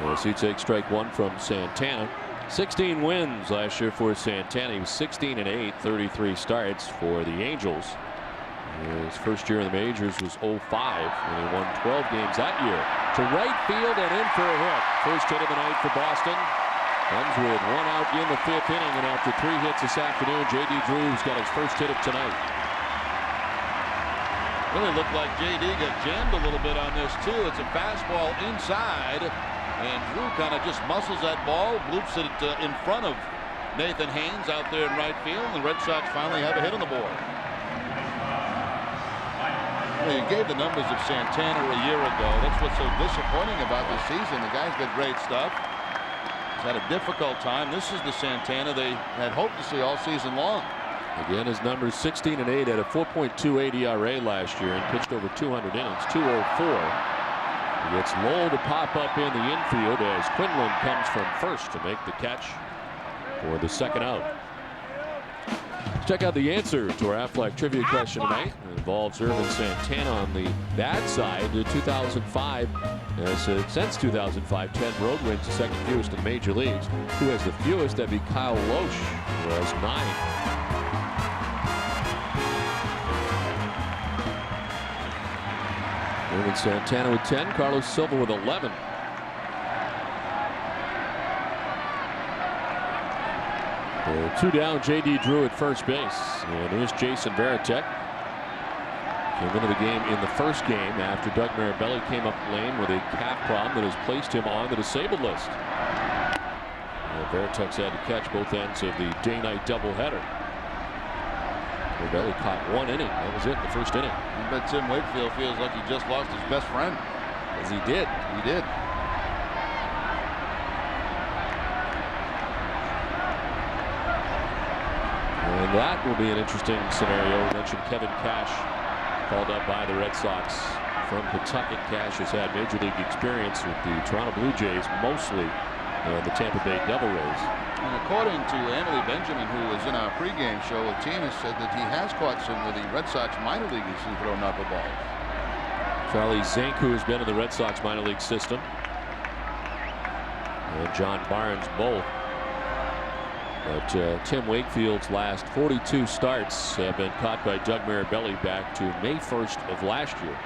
As he takes strike 1 from Santana. 16 wins last year for Santana. He was 16-8, 33 starts for the Angels. His first year in the majors was 05, when he won 12 games that year. To right field and in for a hit. First hit of the night for Boston. Comes with 1 out in the 5th inning, and after 3 hits this afternoon, J.D. Drew's got his first hit of tonight. Really looked like J.D. got jammed a little bit on this, too. It's a fastball inside, and Drew kind of just muscles that ball, bloops it in front of Nathan Haynes out there in right field, and the Red Sox finally have a hit on the board. Well, you gave the numbers of Santana a year ago. That's what's so disappointing about this season. The guy's got great stuff. He's had a difficult time. This is the Santana they had hoped to see all season long. Again, his numbers 16-8 at a 4.28 ERA last year and pitched over 200 innings, 204. He gets Lowell to pop up in the infield as Quinlan comes from first to make the catch for the 2nd out. Let's check out the answer to our Aflac trivia question tonight. It involves Ervin Santana on the bad side. 2005, since 2005, 10 road wins, the 2nd fewest in the major leagues. Who has the fewest? That'd be Kyle Loesch, who has 9. Ervin Santana with 10, Carlos Silva with 11. Two down, J.D. Drew at first base. And here's Jason Varitek. Came into the game in the first game after Doug Mirabelli came up lame with a calf problem that has placed him on the disabled list. Varitek's had to catch both ends of the day-night doubleheader. Mirabelli caught 1 inning. That was it in the first inning. I bet Tim Wakefield feels like he just lost his best friend. As he did. He did. And that will be an interesting scenario. We mentioned Kevin Cash called up by the Red Sox from Pawtucket. Cash has had major league experience with the Toronto Blue Jays, mostly the Tampa Bay Devil Rays. And according to Emily Benjamin, who was in our pregame show with Tina, said that he has caught some of the Red Sox minor leaguers who throw knuckleballs. Charlie Zink, who has been in the Red Sox minor league system, and John Barnes both. But Tim Wakefield's last 42 starts have been caught by Doug Mirabelli back to May 1st of last year.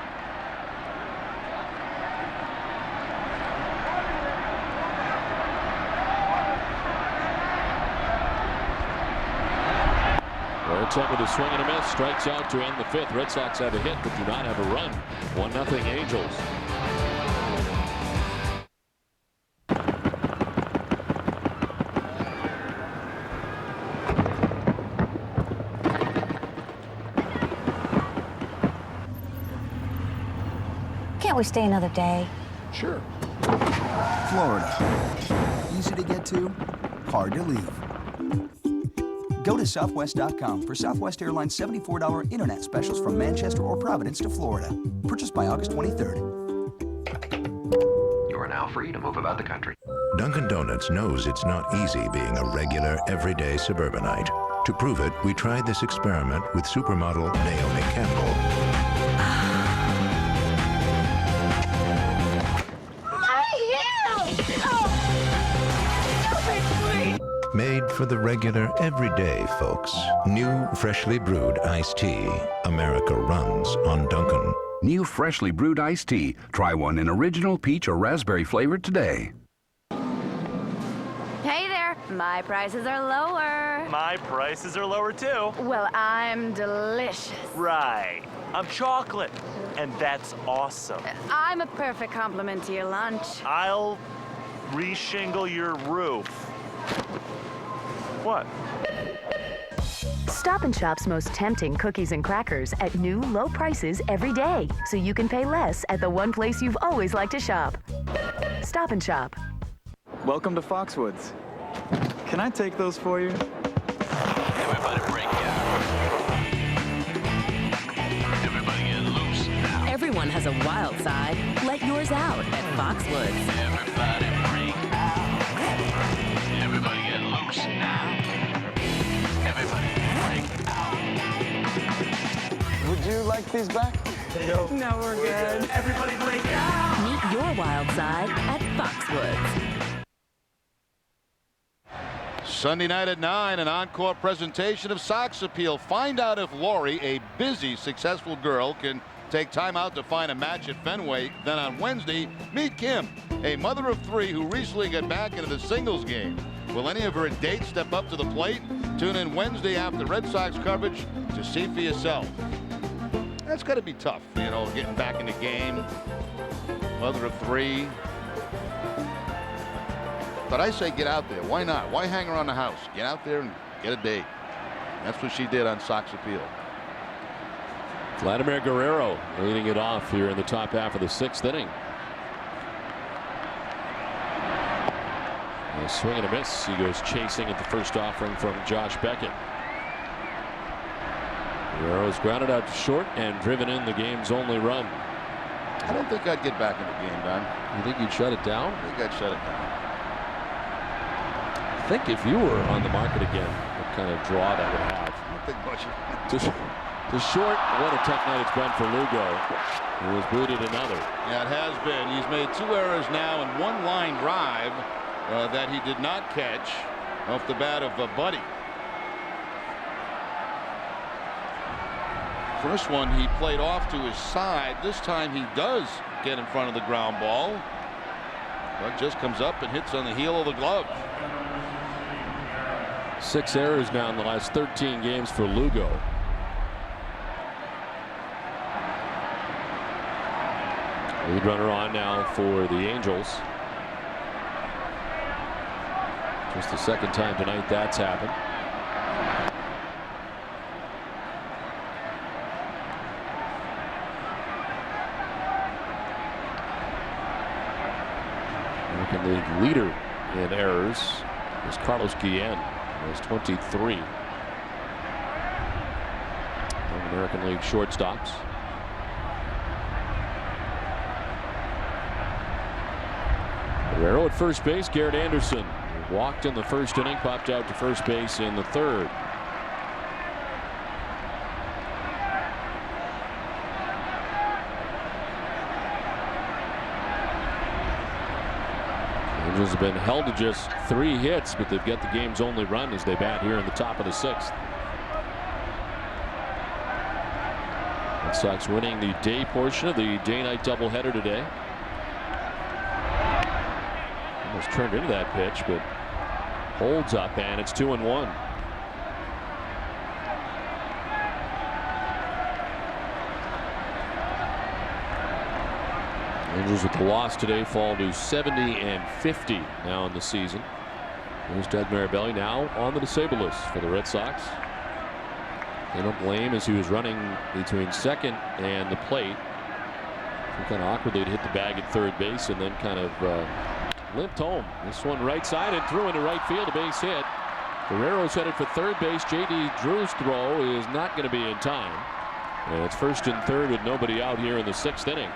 Varitek with a swing and a miss, strikes out to end the 5th. Red Sox have a hit but do not have a run. 1-0 Angels. we stay another day? Sure. Florida. Easy to get to, hard to leave. Go to southwest.com for Southwest Airlines $74 internet specials from Manchester or Providence to Florida. Purchased by August 23rd. You are now free to move about the country. Dunkin' Donuts knows it's not easy being a regular, everyday suburbanite. To prove it, we tried this experiment with supermodel Naomi Campbell. Made for the regular, everyday folks. New, freshly brewed iced tea. America runs on Dunkin'. New freshly brewed iced tea. Try one in original peach or raspberry flavor today. Hey there, my prices are lower. My prices are lower too. Well, I'm delicious. Right. I'm chocolate, and that's awesome. I'm a perfect complement to your lunch. I'll reshingle your roof. What? Stop & Shop's most tempting cookies and crackers at new, low prices every day, so you can pay less at the one place you've always liked to shop. Stop & Shop. Welcome to Foxwoods. Can I take those for you? Everybody break down. Everybody get loose now. Everyone has a wild side. Let yours out at Foxwoods. Everybody break out. Everybody get loose now. Everybody break out. Would you like these back? No, we're good. Everybody break out. Meet your wild side at Foxwoods. Sunday night at 9, an encore presentation of Sox Appeal. Find out if Lori, a busy, successful girl, can take time out to find a match at Fenway. Then on Wednesday, meet Kim, a mother of 3 who recently got back into the singles game. Will any of her dates step up to the plate? Tune in Wednesday after Red Sox coverage to see for yourself. That's got to be tough, you know, getting back in the game. Mother of 3. But I say get out there. Why not? Why hang around the house? Get out there and get a date. That's what she did on Sox Appeal. Vladimir Guerrero leading it off here in the top half of the 6th inning. A swing and a miss. He goes chasing at the first offering from Josh Beckett. Guerrero's grounded out to short and driven in the game's only run. I don't think I'd get back in the game, Don. You think you'd shut it down? I think I'd shut it down. I think if you were on the market again, what kind of draw that would have. I don't think much. To short, what a tough night it's been for Lugo, who was booted another. Yeah, it has been. He's made 2 errors now and 1 line drive that he did not catch off the bat of Buddy. First one he played off to his side. This time he does get in front of the ground ball. But just comes up and hits on the heel of the glove. 6 errors now in the last 13 games for Lugo. Lead runner on now for the Angels. Just the second time tonight that's happened. American League leader in errors is Carlos Guillen. There's 23. American League shortstops. Guerrero at first base. Garrett Anderson walked in the first inning, popped out to first base in the 3rd. Angels have been held to just 3 hits, but they've got the game's only run as they bat here in the top of the 6th. Red Sox winning the day portion of the day-night doubleheader today. Almost turned into that pitch, but holds up, and it's 2-1. Angels with the loss today fall to 70-50 now in the season. There's Doug Marabelli now on the disabled list for the Red Sox. Came up lame as he was running between second and the plate. Kind of awkwardly to hit the bag at third base and then kind of limped home. This one right side and threw into right field, a base hit. Guerrero's headed for third base. J.D. Drew's throw is not going to be in time. And it's first and third with nobody out here in the 6th inning.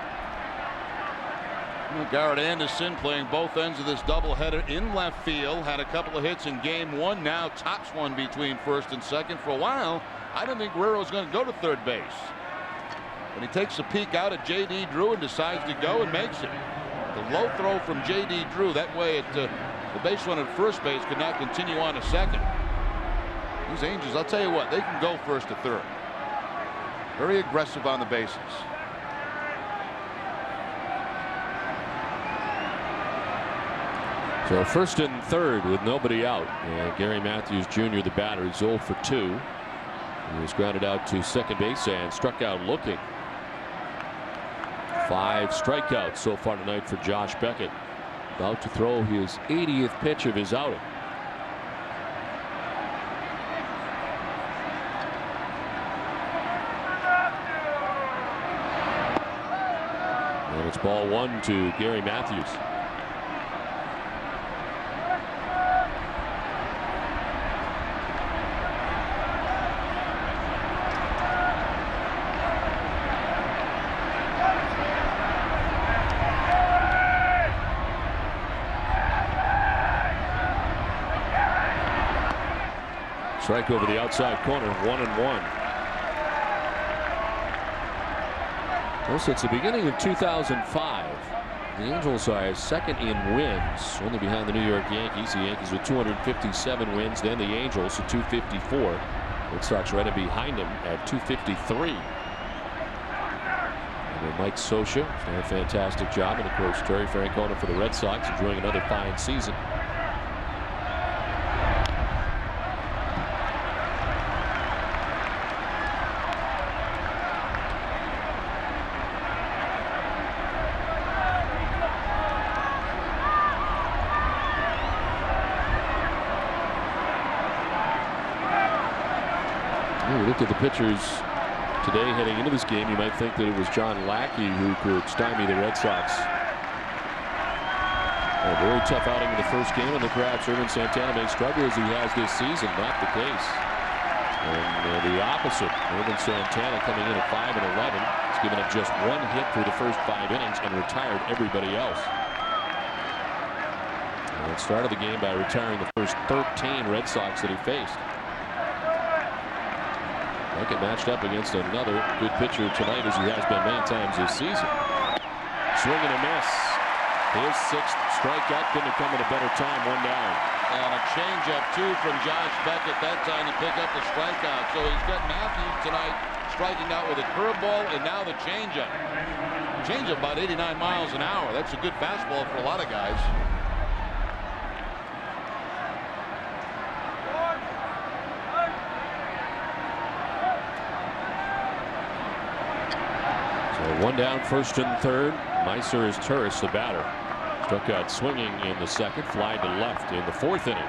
Garrett Anderson playing both ends of this doubleheader in left field. Had a couple of hits in game 1. Now tops one between first and second. For a while, I didn't think Guerrero's going to go to third base. But he takes a peek out at J.D. Drew and decides to go and makes it. The low throw from J.D. Drew. That way the base runner at first base could not continue on to second. These Angels, I'll tell you what, they can go first to third. Very aggressive on the bases. So first and third with nobody out. Gary Matthews Jr., the batter, is 0 for 2. He was grounded out to second base and struck out looking. 5 strikeouts so far tonight for Josh Beckett. About to throw his 80th pitch of his outing. And it's ball 1 to Gary Matthews. Strike over the outside corner, 1-1. Well, since the beginning of 2005, the Angels are second in wins, only behind the New York Yankees. The Yankees with 257 wins, then the Angels at 254. Red Sox right in behind them at 253. And Mike Scioscia has done a fantastic job, and of course Terry Francona for the Red Sox, enjoying another fine season. We looked at the pitchers today heading into this game. You might think that it was John Lackey who could stymie the Red Sox. A very tough outing in the first game, and perhaps Ervin Santana may struggle as he has this season. Not the case. And the opposite. Ervin Santana coming in at 5-11. He's given up just 1 hit through the first 5 innings and retired everybody else. And started the game by retiring the first 13 Red Sox that he faced. Beckett matched up against another good pitcher tonight, as he has been many times this season. Swing and a miss. His 6th strikeout. Couldn't have come at a better time. 1 down. And a changeup too from Josh Beckett that time to pick up the strikeout. So he's got Matthews tonight striking out with a curveball and now the changeup. Changeup about 89 miles an hour. That's a good fastball for a lot of guys. So 1 down, first and third. Meiser is Turris, the batter. Struck out swinging in the 2nd, fly to left in the 4th inning.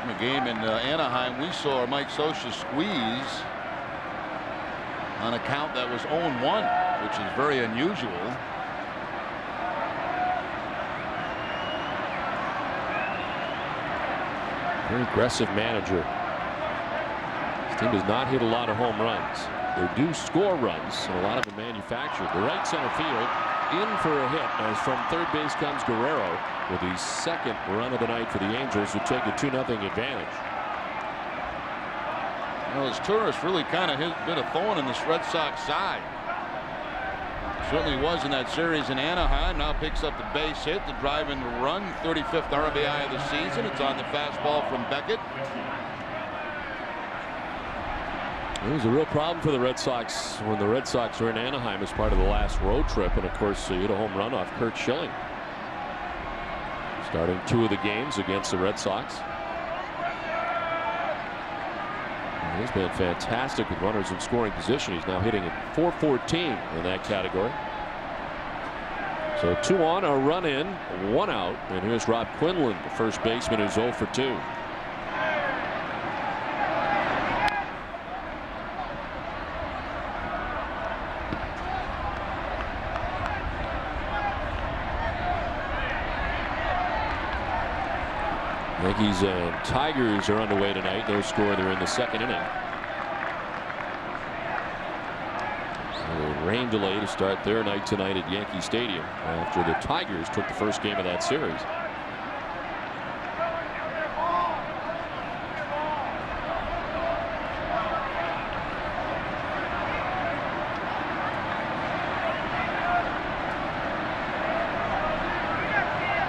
In the game in Anaheim, we saw Mike Scioscia squeeze on a count that was 0-1, which is very unusual. Very aggressive manager. His team does not hit a lot of home runs. They do score runs, and a lot of them manufactured. The right center field in for a hit as from third base comes Guerrero with the 2nd run of the night for the Angels, who take a 2-0 advantage. Well, his Turris really kind of been a thorn in this Red Sox side. Certainly was in that series in Anaheim. Now picks up the base hit to drive in the run. 35th RBI of the season. It's on the fastball from Beckett. It was a real problem for the Red Sox when the Red Sox were in Anaheim as part of the last road trip. And of course, he hit a home run off Curt Schilling, starting 2 of the games against the Red Sox. And he's been fantastic with runners in scoring position. He's now hitting at .414 in that category. So 2 on, a run in, 1 out. And here's Rob Quinlan, the first baseman, who's 0 for 2. Yankees and Tigers are underway tonight. No score. They're in the second inning. A rain delay to start their night tonight at Yankee Stadium after the Tigers took the first game of that series.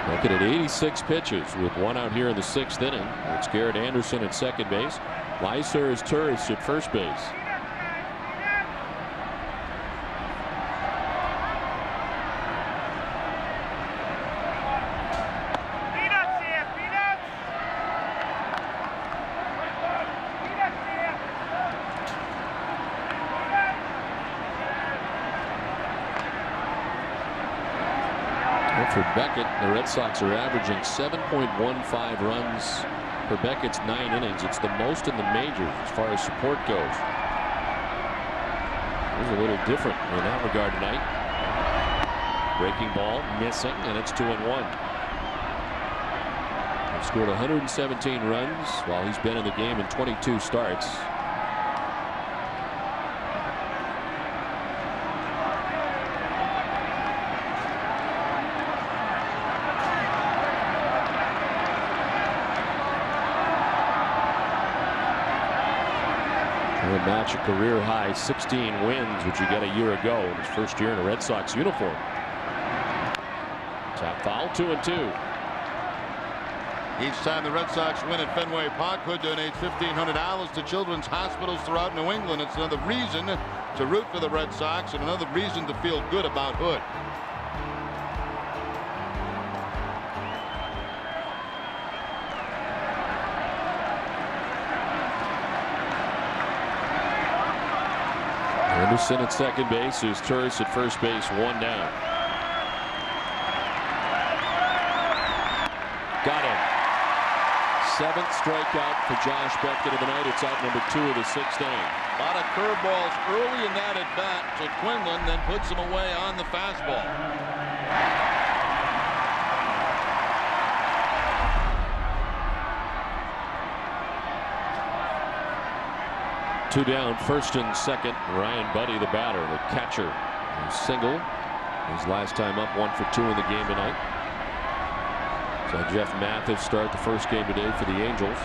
Beckett at 86 pitches with one out here in the sixth inning. It's Garrett Anderson at second base. Lyser is Turris at first base. For Beckett, the Red Sox are averaging 7.15 runs per Beckett's 9 innings. It's the most in the majors as far as support goes. It was a little different in that regard tonight. Breaking ball missing, and it's 2-1. He's scored 117 runs while he's been in the game in 22 starts. Match a career high 16 wins, which he got a year ago in his first year in a Red Sox uniform. Tap foul, 2-2. Each time the Red Sox win at Fenway Park, Hood donates $1,500 to children's hospitals throughout New England. It's another reason to root for the Red Sox and another reason to feel good about Hood. Anderson at second base, is Turris at first base, one down. Got him. 7th strikeout for Josh Beckett of the night. It's out number 2 of the 6th inning. A lot of curveballs early in that at bat to Quinlan, then puts him away on the fastball. Two down, first and second. Ryan Buddy, the batter, the catcher, single. His last time up, 1 for 2 in the game tonight. So Jeff Mathis start the first game today for the Angels.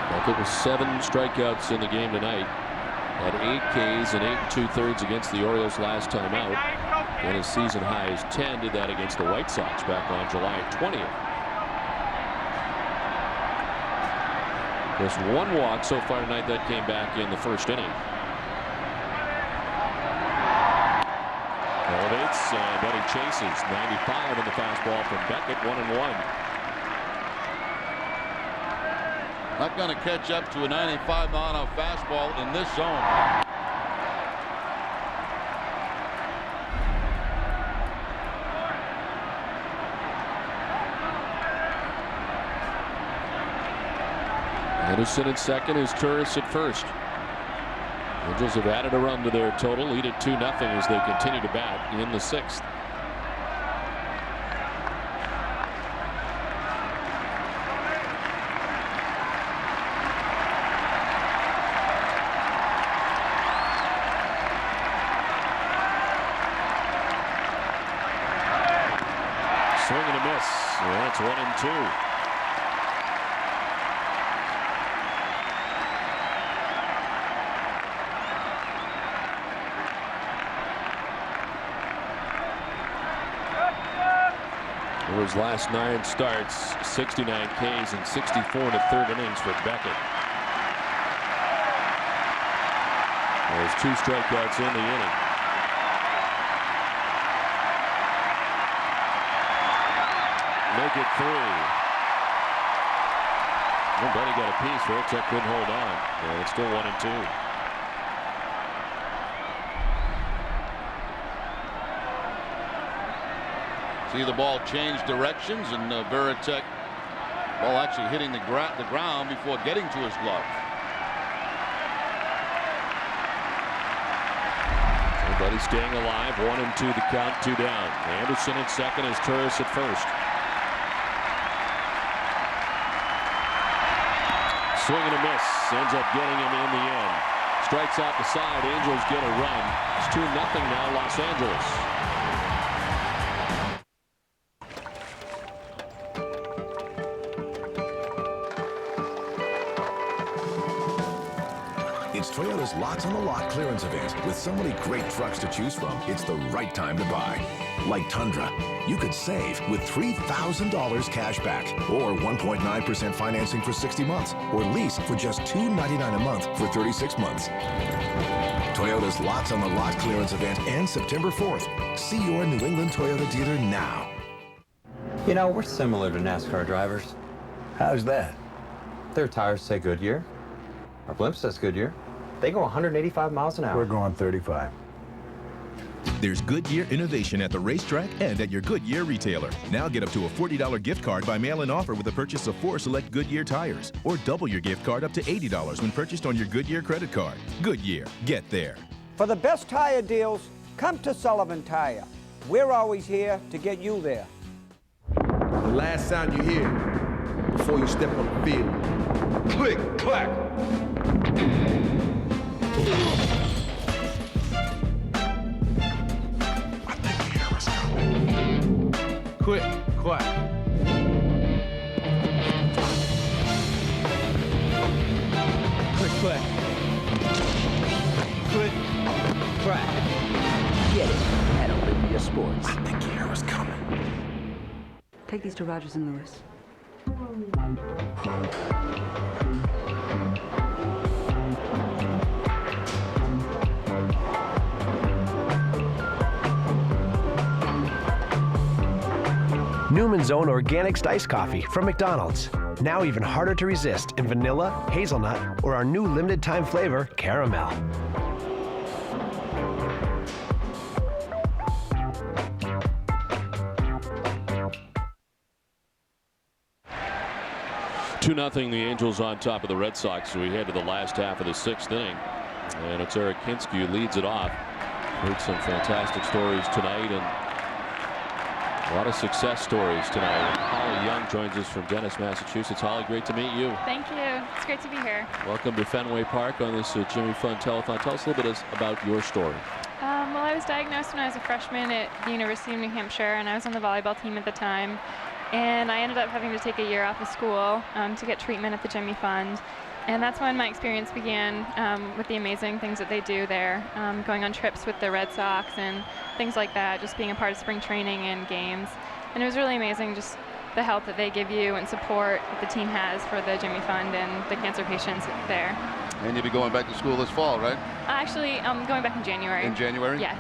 Beckett with 7 strikeouts in the game tonight. Had 8 Ks and 8 2/3 against the Orioles last time out. And his season high is 10. Did that against the White Sox back on July 20th. Just 1 walk so far tonight. That came back in the first inning. Elevates, but he chases. 95 in the fastball from Beckett, 1-1. Not going to catch up to a 95-mile-an-hour fastball in this zone. Anderson at second, is Turris at first. Angels have added a run to their total, lead at 2-0 as they continue to bat in the 6th. Swing and a miss. Yeah, it's 1-2. For his last 9 starts, 69 Ks and 64 in the 3rd innings for Beckett. There's 2 strikeouts in the inning. Make it 3. Nobody got a piece. Veritek couldn't hold on. And it's still 1-2. See the ball change directions, and Veritek Ball actually hitting the ground before getting to his glove. Everybody staying alive. 1-2 the count, 2 down. Anderson at second as Turris at first. Swing and a miss. Ends up getting him in the end. Strikes out the side. Angels get a run. It's 2-0 now, Los Angeles. It's Toyota's Lots on the Lot clearance event. With so many great trucks to choose from, it's the right time to buy. Like Tundra, you could save with $3,000 cash back, or 1.9% financing for 60 months, or lease for just $299 a month for 36 months. Toyota's Lots on the Lot clearance event ends September 4th. See your New England Toyota dealer now. You know, we're similar to NASCAR drivers. How's that? Their tires say Goodyear. Our blimp says Goodyear. They go 185 miles an hour. We're going 35. There's Goodyear innovation at the racetrack and at your Goodyear retailer. Now get up to a $40 gift card by mail-in offer with the purchase of 4 select Goodyear tires. Or double your gift card up to $80 when purchased on your Goodyear credit card. Goodyear, get there. For the best tire deals, come to Sullivan Tire. We're always here to get you there. The last sound you hear before you step on the field. Click, clack. Quick, clack. Quick, clack. Quick, clack. Get it at Olympia Sports. I think you hear us coming. Take these to Rogers and Lewis. Newman's Own Organic Iced Coffee from McDonald's. Now even harder to resist in vanilla, hazelnut, or our new limited time flavor, caramel. Two 2-0 the Angels on top of the Red Sox. So we head to the last half of the 6th inning. And it's Eric Hinske who leads it off. Heard some fantastic stories tonight and a lot of success stories tonight. Holly Young joins us from Dennis, Massachusetts. Holly, great to meet you. Thank you. It's great to be here. Welcome to Fenway Park on this Jimmy Fund Telethon. Tell us a little bit about your story. Well, I was diagnosed when I was a freshman at the University of New Hampshire, and I was on the volleyball team at the time. And I ended up having to take a year off of school to get treatment at the Jimmy Fund. And that's when my experience began with the amazing things that they do there, going on trips with the Red Sox and things like that, just being a part of spring training and games. And it was really amazing, just the help that they give you and support that the team has for the Jimmy Fund and the cancer patients there. And you'll be going back to school this fall, right? Actually, I'm going back in January. In January? Yes.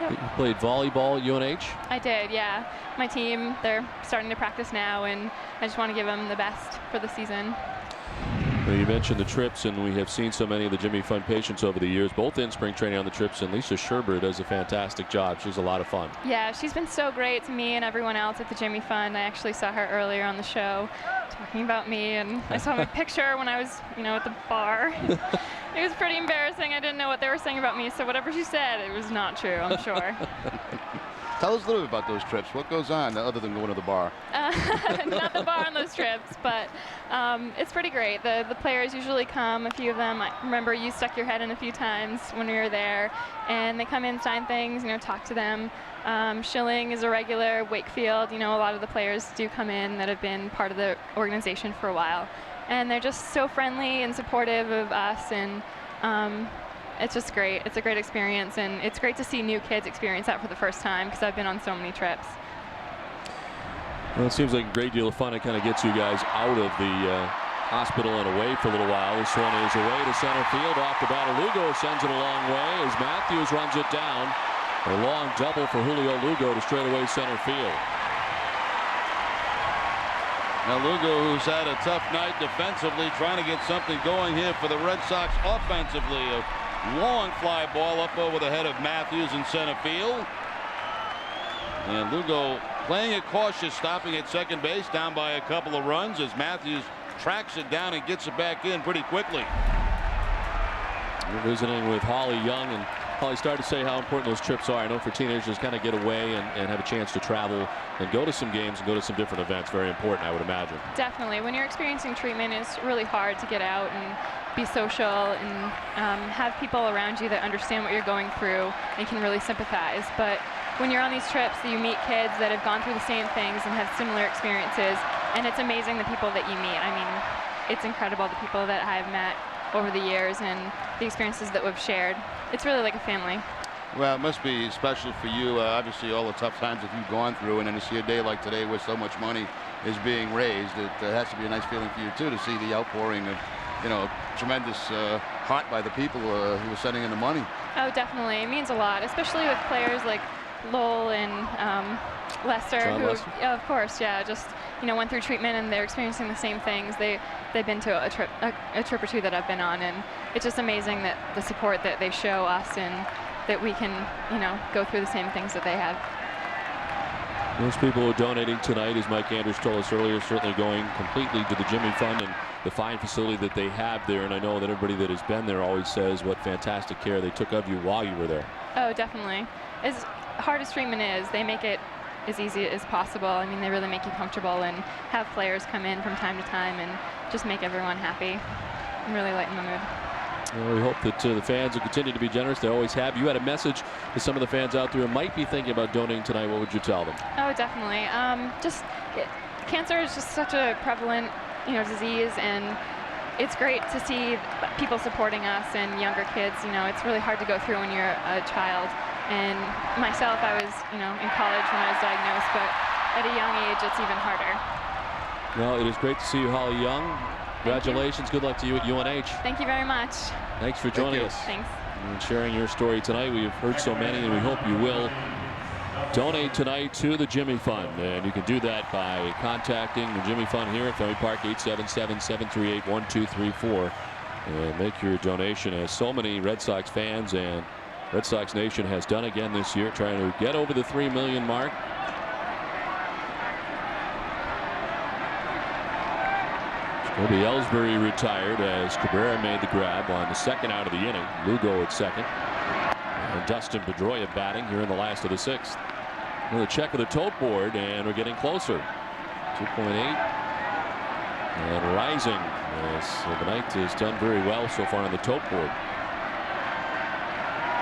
Yep. You played volleyball at UNH? I did, yeah. My team, they're starting to practice now, and I just want to give them the best for the season. Well, you mentioned the trips, and we have seen so many of the Jimmy Fund patients over the years, both in spring training on the trips, and Lisa Scherber does a fantastic job. She's a lot of fun. Yeah, she's been so great to me and everyone else at the Jimmy Fund. I actually saw her earlier on the show talking about me, and I saw my picture when I was, at the bar. It was pretty embarrassing. I didn't know what they were saying about me, so whatever she said, it was not true, I'm sure. Tell us a little bit about those trips. What goes on other than going to the bar? Not the bar on those trips, but it's pretty great. The players usually come, a few of them. I remember you stuck your head in a few times when we were there, and they come in, sign things, talk to them. Schilling is a regular, Wakefield, a lot of the players do come in that have been part of the organization for a while. And they're just so friendly and supportive of us, and it's just great. It's a great experience, and it's great to see new kids experience that for the first time because I've been on so many trips. Well, it seems like a great deal of fun. It kind of gets you guys out of the hospital and away for a little while. This one is away to center field. Off the bat, Lugo sends it a long way as Matthews runs it down. A long double for Julio Lugo to straightaway center field. Now Lugo, who's had a tough night defensively, trying to get something going here for the Red Sox offensively. A long fly ball up over the head of Matthews in center field. And Lugo playing it cautious, stopping at second base, down by a couple of runs as Matthews tracks it down and gets it back in pretty quickly. We're visiting with Holly Young, and Holly started to say how important those trips are. I know for teenagers, kind of get away and have a chance to travel and go to some games and go to some different events. Very important, I would imagine. Definitely. When you're experiencing treatment, it's really hard to get out and be social and have people around you that understand what you're going through and can really sympathize. But when you're on these trips, you meet kids that have gone through the same things and have similar experiences, and it's amazing the people that you meet. I mean, it's incredible the people that I've met over the years and the experiences that we've shared. It's really like a family. Well, it must be special for you, obviously all the tough times that you've gone through, and then to see a day like today where so much money is being raised, it has to be a nice feeling for you too, to see the outpouring of, you know, tremendous heart by the people who are sending in the money. Oh, definitely. It means a lot, especially with players like Lowell and Lester, who, of course, yeah, just, you know, went through treatment and they're experiencing the same things. They've been to a trip or two that I've been on, and it's just amazing that the support that they show us and that we can, you know, go through the same things that they have. Most people who are donating tonight, as Mike Andrews told us earlier, certainly going completely to the Jimmy Fund and the fine facility that they have there. And I know that everybody that has been there always says what fantastic care they took of you while you were there. Oh, definitely. As hard as treatment is, they make it as easy as possible. I mean, they really make you comfortable and have players come in from time to time and just make everyone happy and really lighten the mood. Well, we hope that the fans will continue to be generous. They always have. You had a message to some of the fans out there who might be thinking about donating tonight. What would you tell them? Oh, definitely. Cancer is just such a prevalent, you know, disease, and it's great to see people supporting us and younger kids. You know, it's really hard to go through when you're a child. And myself, I was, you know, in college when I was diagnosed, but at a young age, it's even harder. Well, it is great to see you, Holly Young. Congratulations. Good luck to you at UNH. Thank you very much. Thanks for joining us. Thanks. And sharing your story tonight. We've heard so many, and we hope you will donate tonight to the Jimmy Fund. And you can do that by contacting the Jimmy Fund here at Fenway Park, 877-738-1234. And make your donation, as so many Red Sox fans and Red Sox Nation has done again this year, trying to get over the 3 million mark. Kobe Ellsbury retired as Cabrera made the grab on the second out of the inning. Lugo at second. And Dustin Pedroia batting here in the last of the sixth. Another check of the tote board, and we're getting closer. 2.8. And rising as the night has done very well so far on the tote board.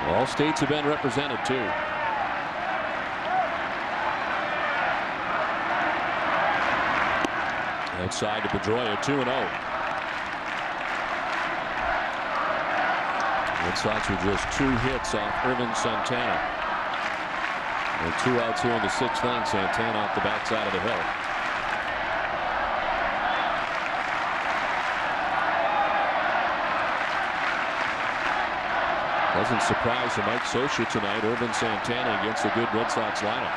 All states have been represented too. Outside to Pedroia, 2-0. Red Sox with just 2 hits off Ervin Santana. And 2 outs here in the 6th inning. Santana off the backside of the hill. Pleasant surprise for Mike Scioscia tonight. Ervin Santana against a good Red Sox lineup.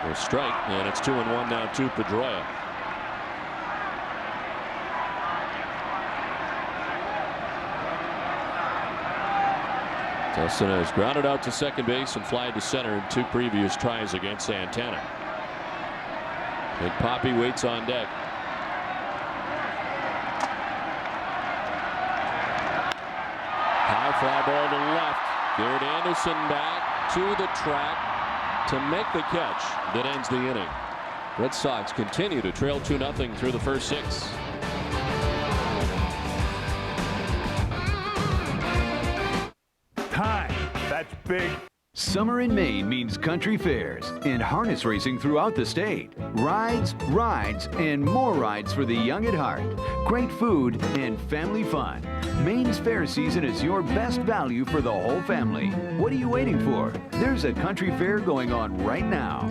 A strike, and it's 2-1 now to Pedroia. Dustin has grounded out to second base and fly to center in 2 previous tries against Santana. Big Poppy waits on deck. High fly ball to left. Garrett Anderson back to the track to make the catch that ends the inning. Red Sox continue to trail 2-0 through the first 6. Time. That's big. Summer in Maine means country fairs and harness racing throughout the state. Rides, rides, and more rides for the young at heart. Great food and family fun. Maine's fair season is your best value for the whole family. What are you waiting for? There's a country fair going on right now.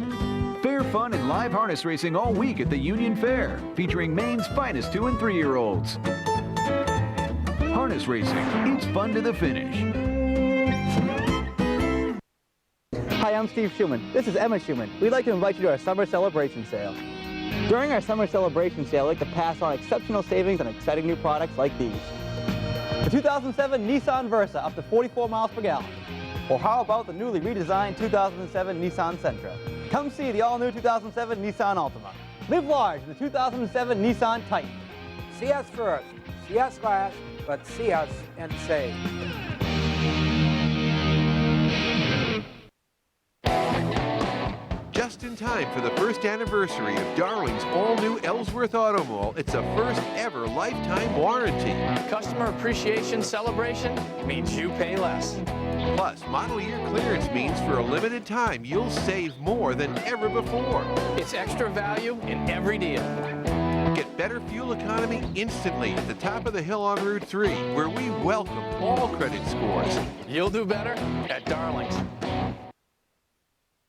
Fair fun and live harness racing all week at the Union Fair, featuring Maine's finest 2- and 3-year-olds. Harness racing, it's fun to the finish. Hi, I'm Steve Schumann. This is Emma Schumann. We'd like to invite you to our summer celebration sale. During our summer celebration sale, I'd like to pass on exceptional savings on exciting new products like these. The 2007 Nissan Versa up to 44 miles per gallon. Or how about the newly redesigned 2007 Nissan Sentra? Come see the all-new 2007 Nissan Altima. Live large in the 2007 Nissan Titan. See us first, see us last, but see us and save. Just in time for the first anniversary of Darling's all-new Ellsworth Auto Mall, it's a first-ever lifetime warranty. Customer appreciation celebration means you pay less. Plus, model year clearance means for a limited time, you'll save more than ever before. It's extra value in every deal. Get better fuel economy instantly at the top of the hill on Route 3, where we welcome all credit scores. You'll do better at Darling's.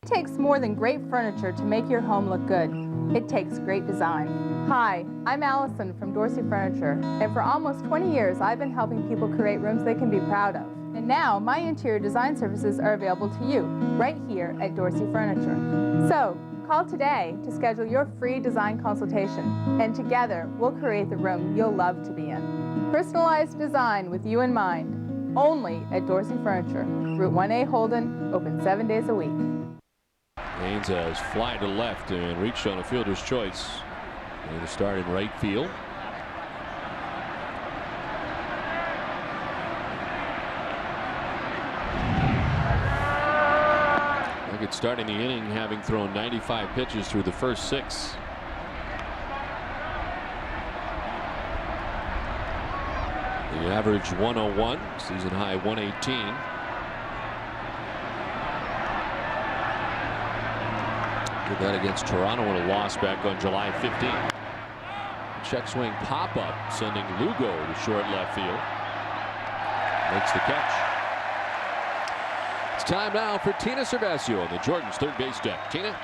It takes more than great furniture to make your home look good. It takes great design. Hi, I'm Allison from Dorsey Furniture, and for almost 20 years I've been helping people create rooms they can be proud of. And now my interior design services are available to you right here at Dorsey Furniture. So, call today to schedule your free design consultation, and together we'll create the room you'll love to be in. Personalized design with you in mind, only at Dorsey Furniture, Route 1A Holden, open 7 days a week. Haynes has fly to left and reached on a fielder's choice. Going to start in right field. Beckett starting the inning having thrown 95 pitches through the first 6. The average 101, season high 118. Did that against Toronto in a loss back on July 15th. Check swing pop up, sending Lugo to short left field. Makes the catch. It's time now for Tina Cervasio on the Jordan's third base deck. Tina.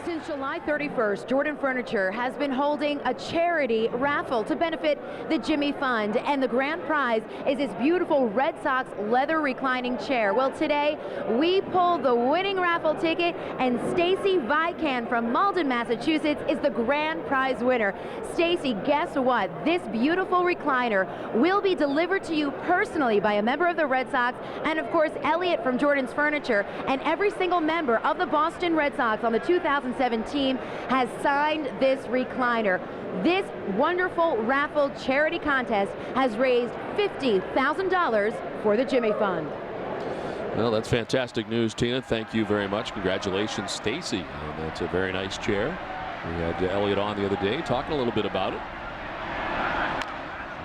Since July 31st, Jordan Furniture has been holding a charity raffle to benefit the Jimmy Fund, and the grand prize is this beautiful Red Sox leather reclining chair. Well, today we pulled the winning raffle ticket, and Stacy Vican from Malden, Massachusetts is the grand prize winner. Stacy, guess what? This beautiful recliner will be delivered to you personally by a member of the Red Sox, and of course Elliot from Jordan's Furniture, and every single member of the Boston Red Sox on the 2007 team has signed this recliner. This wonderful raffle charity contest has raised $50,000 for the Jimmy Fund. Well, that's fantastic news, Tina. Thank you very much. Congratulations, Stacy. And that's a very nice chair. We had Elliot on the other day talking a little bit about it.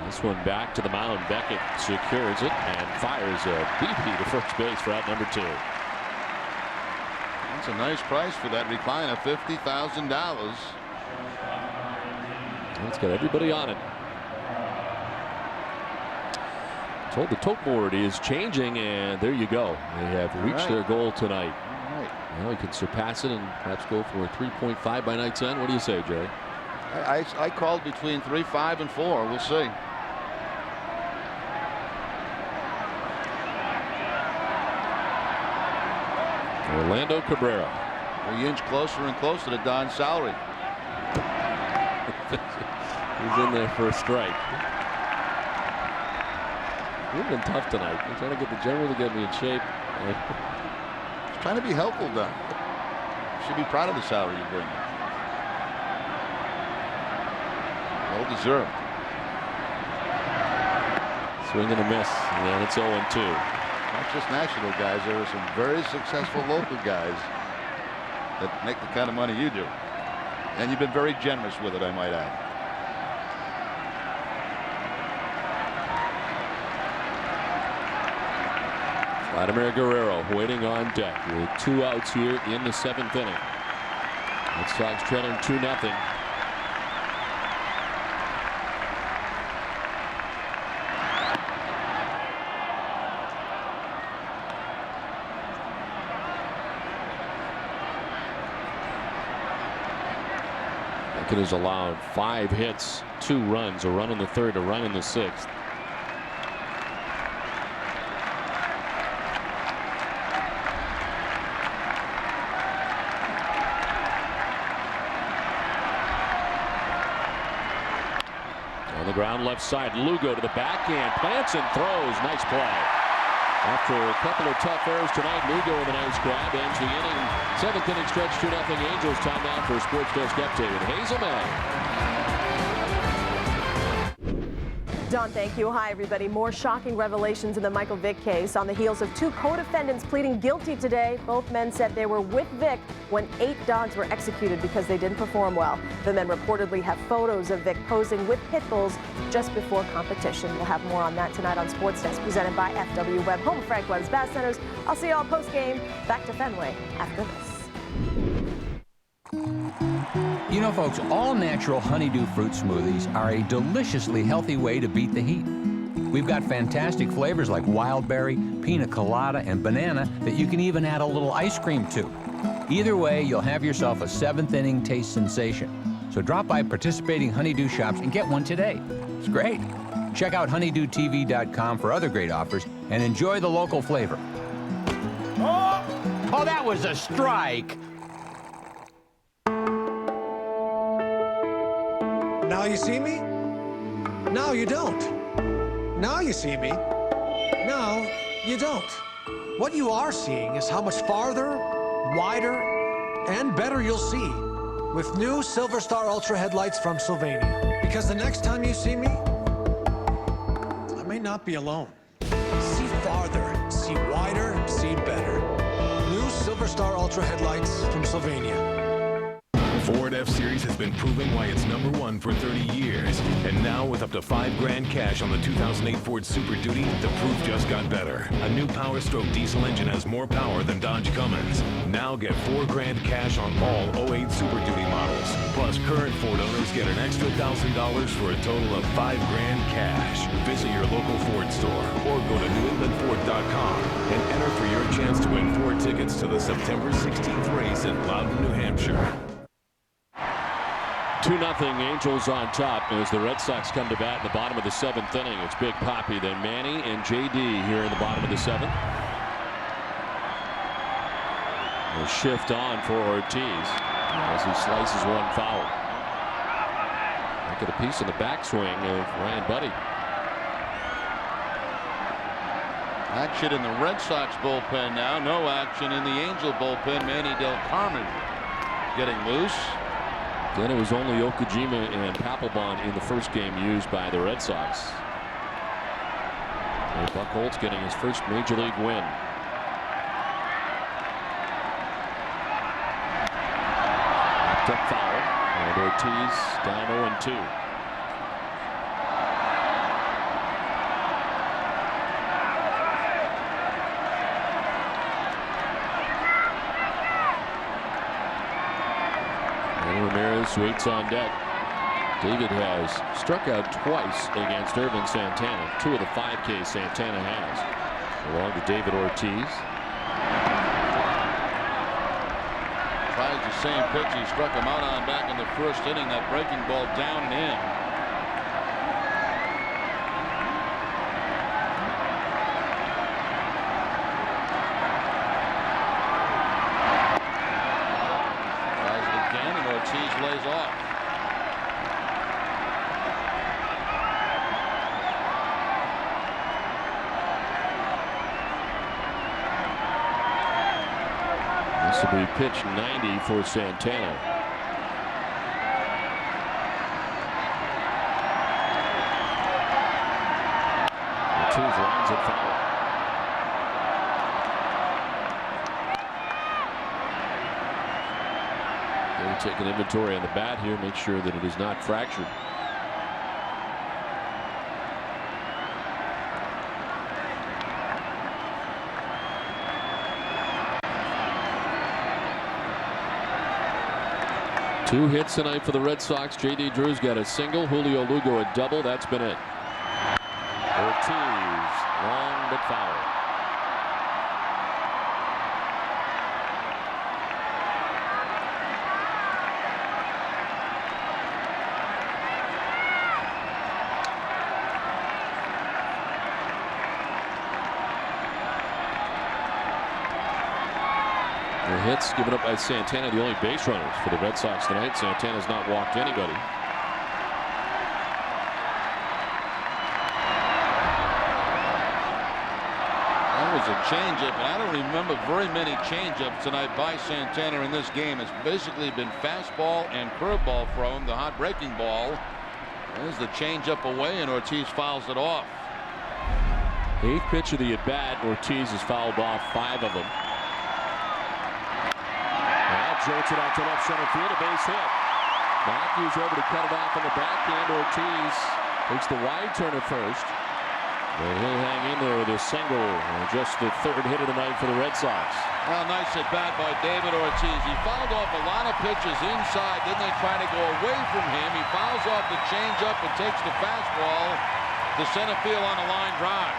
This one back to the mound. Beckett secures it and fires a BP to first base for out number 2. That's a nice price for that recliner, $50,000. It's got everybody on it. Told the tote board is changing, and there you go. They have reached their goal tonight. Now we can surpass it and perhaps go for a 3.5 by night's end. What do you say, Jerry? I called between 3, 5, and 4. We'll see. Orlando Cabrera. We inch closer and closer to Don's salary. He's in there for a strike. You've been tough tonight. You're trying to get the general to get me in shape. He's trying to be helpful, Don. Should be proud of the salary you bring. Well deserved. Swing and a miss, and then it's 0-2. Not just national guys, there are some very successful local guys that make the kind of money you do. And you've been very generous with it, I might add. Vladimir Guerrero waiting on deck with 2 outs here in the 7th inning. Red Sox trailing 2-0. Beckett has allowed 5 hits, 2 runs, a run in the 3rd, a run in the 6th. On the ground left side, Lugo to the backhand, plants and throws. Nice play. After a couple of tough errors tonight, Lugo with a nice grab ends the inning. 7th inning stretch, 2-0 Angels. Timeout for Sports Desk update with Hazelman. Don, thank you. Hi, everybody. More shocking revelations in the Michael Vick case on the heels of 2 co-defendants pleading guilty today. Both men said they were with Vick when 8 dogs were executed because they didn't perform well. The men reportedly have photos of Vick posing with pit bulls just before competition. We'll have more on that tonight on Sports Desk, presented by FW Webb, home of Frank Webb's Bass Centers. I'll see you all post-game. Back to Fenway after this. You know, folks, all-natural honeydew fruit smoothies are a deliciously healthy way to beat the heat. We've got fantastic flavors like wild berry, pina colada, and banana that you can even add a little ice cream to. Either way, you'll have yourself a 7th inning taste sensation. So drop by participating honeydew shops and get one today. It's great. Check out honeydewtv.com for other great offers and enjoy the local flavor. Oh, that was a strike! Now you see me? Now you don't. Now you see me. Now you don't. What you are seeing is how much farther, wider, and better you'll see with new Silver Star Ultra headlights from Sylvania. Because the next time you see me, I may not be alone. See farther, see wider, see better. New Silver Star Ultra headlights from Sylvania. Ford F-Series has been proving why it's #1 for 30 years. And now with up to $5 grand cash on the 2008 Ford Super Duty, the proof just got better. A new Power Stroke diesel engine has more power than Dodge Cummins. Now get $4 grand cash on all 08 Super Duty models. Plus, current Ford owners get an extra $1,000 for a total of $5 grand cash. Visit your local Ford store or go to newenglandford.com and enter for your chance to win Ford tickets to the September 16th race in Loudon, New Hampshire. 2-0 Angels on top as the Red Sox come to bat in the bottom of the 7th inning. It's Big Papi, then Manny, and JD here in the bottom of the 7th. A shift on for Ortiz as he slices one foul. Look at a piece of the backswing of Ryan Buddy. Action in the Red Sox bullpen now. No action in the Angel bullpen. Manny Del Carmen getting loose. Then it was only Okajima and Papelbon in the first game used by the Red Sox. And Buchholz getting his first major league win. Tough foul. And Ortiz down 0-2. Ramirez waits on deck. David has struck out twice against Ervin Santana. 2 of the 5Ks Santana has. Along to David Ortiz. Tries the same pitch he struck him out on back in the first inning. That breaking ball down and in. Lays off. This will be pitch 90 for Santana. Ortiz lines it foul. Take an inventory on the bat here, make sure that it is not fractured. Two hits tonight for the Red Sox. J.D. Drew's got a single, Julio Lugo a double. That's been it. Ortiz, long but foul. The hits given up by Santana, the only base runners for the Red Sox tonight. Santana's not walked anybody. changeup, and I don't remember very many changeups tonight by Santana in this game. It's basically been fastball and curveball from the hot breaking ball. There's the changeup away, and Ortiz fouls it off. 8th pitch of the at-bat. Ortiz has fouled off 5 of them. Now jolts it out to left center field, a base hit. Matthews over to cut it off on the backhand. Ortiz takes the wide turn at first. But he'll hang in there with a single. Just the 3rd hit of the night for the Red Sox. Well, nice at bat by David Ortiz. He fouled off a lot of pitches inside. Then they try to go away from him. He fouls off the changeup and takes the fastball to center field on a line drive.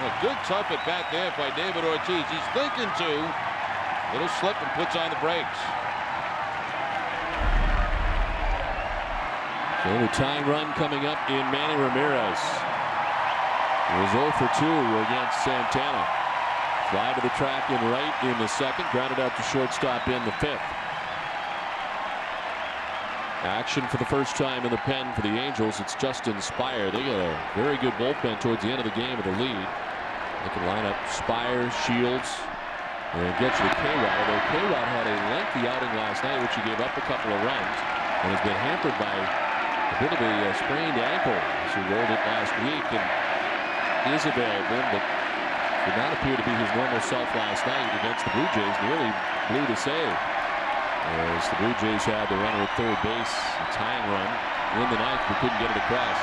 A good tough at bat there by David Ortiz. He's thinking to. Little slip and puts on the brakes. So the tying run coming up in Manny Ramirez. He was 0 for 2 against Santana. Fly to the track in right in the 2nd. Grounded out to shortstop in the 5th. Action for the first time in the pen for the Angels. It's Justin Spire. They got a very good bullpen towards the end of the game with a lead. They can line up Spire, Shields, and get you to K-Rod. Although K-Rod had a lengthy outing last night, which he gave up a couple of runs, and has been hampered by a bit of a sprained ankle as he rolled it last week, and he is available, but did not appear to be his normal self last night against the Blue Jays. Nearly blew the save. As the Blue Jays had the runner at 3rd base, a tying run in the 9th, but couldn't get it across.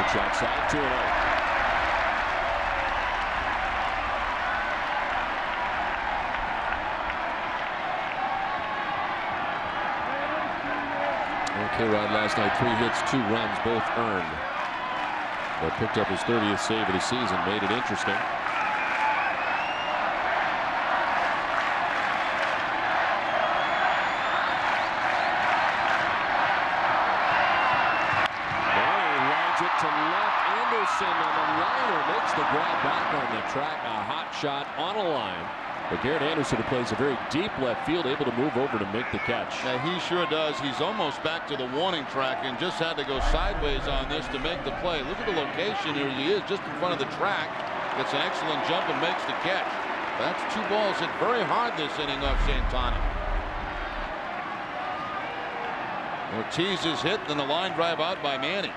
Pitch outside, 2-0. K-Rod last night, 3 hits, 2 runs, both earned. But picked up his 30th save of the season, made it interesting. To left, Anderson on the liner makes the grab back on the track. A hot shot on a line. But Garrett Anderson, who plays a very deep left field, able to move over to make the catch. Yeah, he sure does. He's almost back to the warning track and just had to go sideways on this to make the play. Look at the location here. He is just in front of the track. Gets an excellent jump and makes the catch. That's 2 balls hit very hard this inning off Santana. Ortiz is hit, then the line drive out by Manny.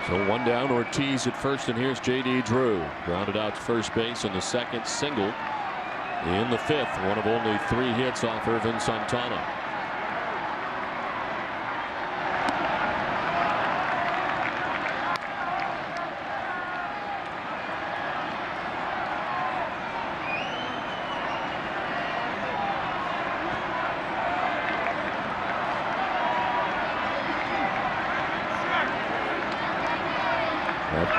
So 1 down, Ortiz at first, and here's J.D. Drew. Grounded out to first base on the 2nd single in the 5th. One of only 3 hits off Ervin Santana.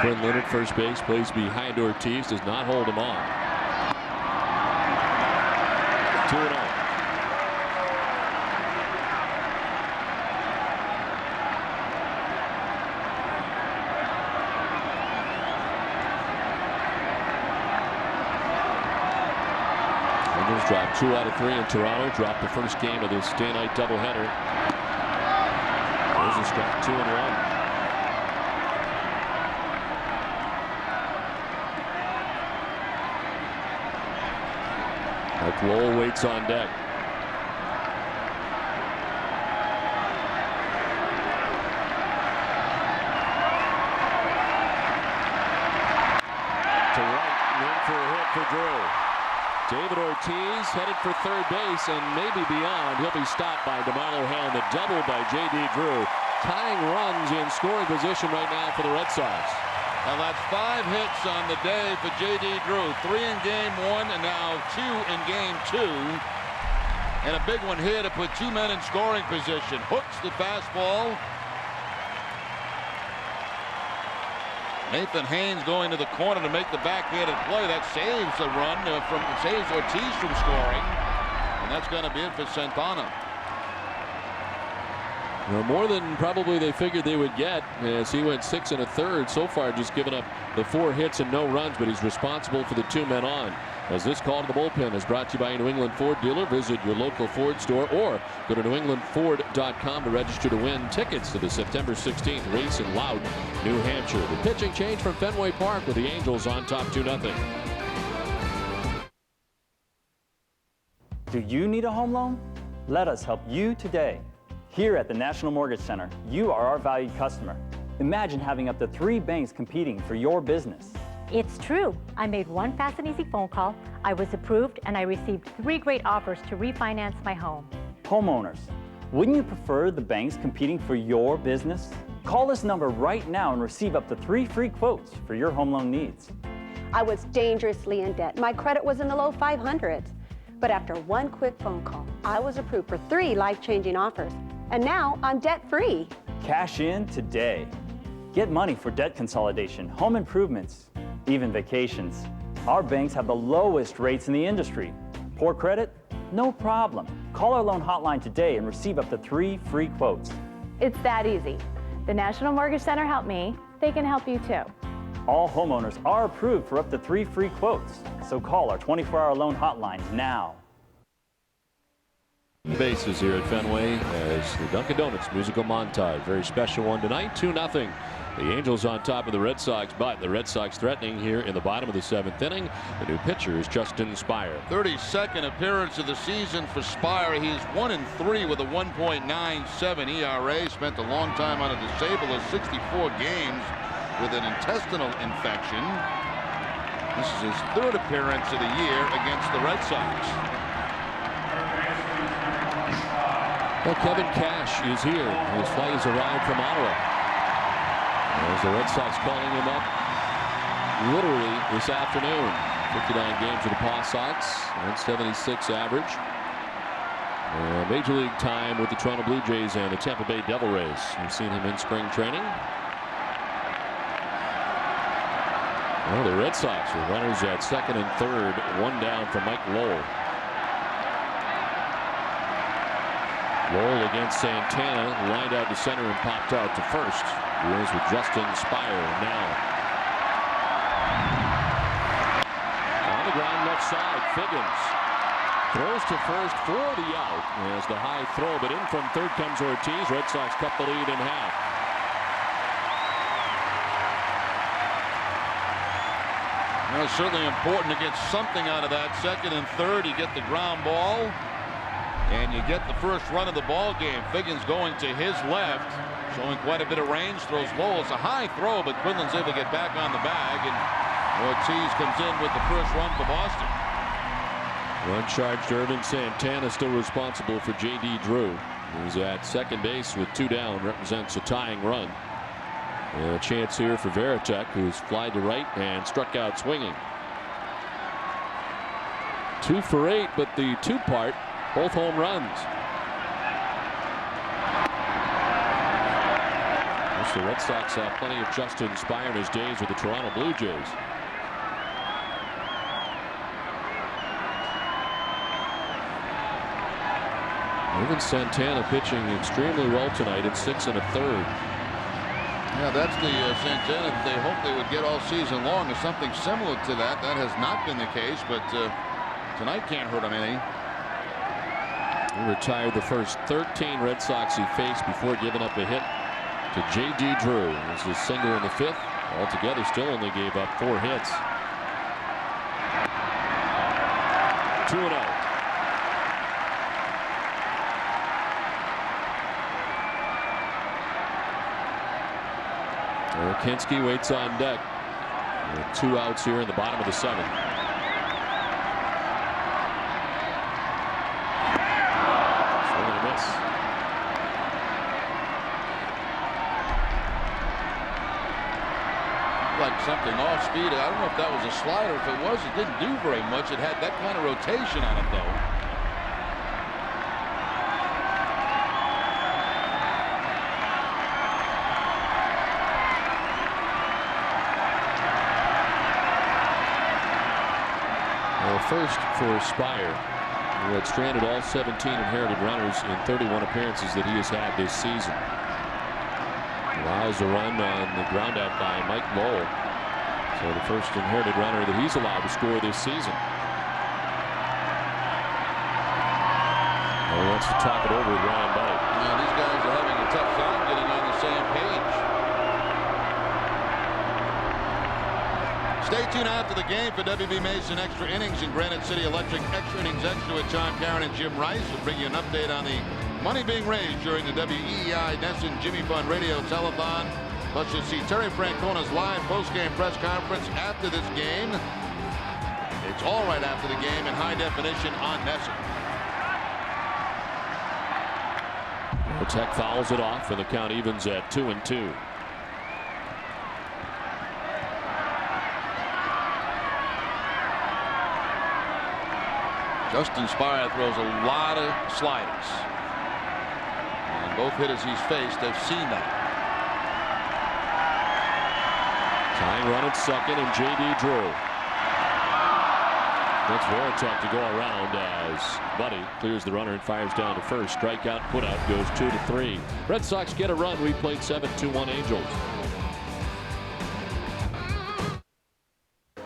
Quinn Leonard, first base, plays behind Ortiz, does not hold him on. 2-0. Angels dropped 2 out of 3 in Toronto, dropped the first game of this day-night doubleheader. There's a strike, 2-1. Lowell waits on deck. To right, and in for a hit for Drew. David Ortiz headed for 3rd base and maybe beyond. He'll be stopped by DeMarlo Hale. The double by J.D. Drew. Tying runs in scoring position right now for the Red Sox. Now that's 5 hits on the day for J.D. Drew. 3 in game 1 and now 2 in game 2. And a big one here to put 2 men in scoring position. Hooks the fastball. Nathan Haynes going to the corner to make the backhanded play. That saves a run saves Ortiz from scoring. And that's going to be it for Santana. Well, more than probably they figured they would get, as he went 6 1/3 so far, just giving up the 4 hits and no runs, but he's responsible for the 2 men on. as this call to the bullpen is brought to you by a New England Ford dealer. Visit your local Ford store or go to newenglandford.com to register to win tickets to the September 16th race in Loudon, New Hampshire. The pitching change from Fenway Park with the Angels on top 2-0. Do you need a home loan? Let us help you today. Here at the National Mortgage Center, you are our valued customer. Imagine having up to 3 banks competing for your business. It's true. I made one fast and easy phone call. I was approved and I received 3 great offers to refinance my home. Homeowners, wouldn't you prefer the banks competing for your business? Call this number right now and receive up to 3 free quotes for your home loan needs. I was dangerously in debt. My credit was in the low 500s. But after one quick phone call, I was approved for 3 life-changing offers. And now I'm debt-free. Cash in today. Get money for debt consolidation, home improvements, even vacations. Our banks have the lowest rates in the industry. Poor credit? No problem. Call our loan hotline today and receive up to 3 free quotes. It's that easy. The National Mortgage Center helped me. They can help you too. All homeowners are approved for up to 3 free quotes. So call our 24-hour loan hotline now. Bases here at Fenway as the Dunkin' Donuts musical montage. Very special one tonight, 2-0. The Angels on top of the Red Sox, but the Red Sox threatening here in the bottom of the 7th inning. The new pitcher is Justin Spire. 32nd appearance of the season for Spire. He's 1-3 with a 1.97 ERA. Spent a long time on a disabled of 64 games with an intestinal infection. This is his 3rd appearance of the year against the Red Sox. Well, Kevin Cash is here. His flight has arrived from Ottawa. As the Red Sox calling him up literally this afternoon. 59 games with the Paw Sox, 176 average. Major League time with the Toronto Blue Jays and the Tampa Bay Devil Rays. You've seen him in spring training. Well, the Red Sox with runners at 2nd and 3rd, 1 down from Mike Lowell. Lowell against Santana, lined out to center and popped out to first. He is with Justin Spire now. On the ground left side, Figgins throws to first for the out. As the high throw, but in from third comes Ortiz. Red Sox cut the lead in half. Well, it's certainly important to get something out of that. 2nd and 3rd, you get the ground ball. And you get the first run of the ball game. Figgins going to his left, showing quite a bit of range. Throws low. It's a high throw, but Quinlan's able to get back on the bag, and Ortiz comes in with the first run for Boston. Run charged Ervin. Santana still responsible for J.D. Drew. He's at second base with 2 down. Represents a tying run. And a chance here for Veritek, who's flied to right and struck out swinging. 2 for 8, but the 2-part. Both home runs. The Red Sox have plenty of Justin Spire in his days with the Toronto Blue Jays. Even Santana pitching extremely well tonight at 6 1/3. Yeah, that's the Santana they hope they would get all season long, or something similar to that. That has not been the case, but tonight can't hurt him any. He retired the first 13 Red Sox he faced before giving up a hit to J.D. Drew. This is a single in the 5th. Altogether, still only gave up 4 hits. 2-0. Kinski waits on deck. With 2 outs here in the bottom of the 7th. Like something off speed. I don't know if that was a slider. If it was, it didn't do very much. It had that kind of rotation on it, though. Well, first for Spire, who had stranded all 17 inherited runners in 31 appearances that he has had this season. Allows a run on the ground out by Mike Lowell. So the first inherited runner that he's allowed to score this season. He wants to talk it over with Ryan Buddy. Yeah, these guys are having a tough time getting on the same page. Stay tuned after the game for WB Mason Extra Innings and Granite City Electric Extra Innings Extra with John Caron and Jim Rice. We'll bring you an update on the money being raised during the WEEI Nesson Jimmy Fund Radio Telethon. Plus, you'll see Terry Francona's live post-game press conference after this game. It's all right after the game in high definition on Nesson. Tech fouls it off, and the count evens at 2-2. Justin Spire throws a lot of sliders. And both hitters he's faced have seen that. Tying run at second, and J.D. Drew. That's Voracek to go around as Buddy clears the runner and fires down to first. Strikeout, putout goes 2-3. Red Sox get a run. We played 7-2-1 Angels.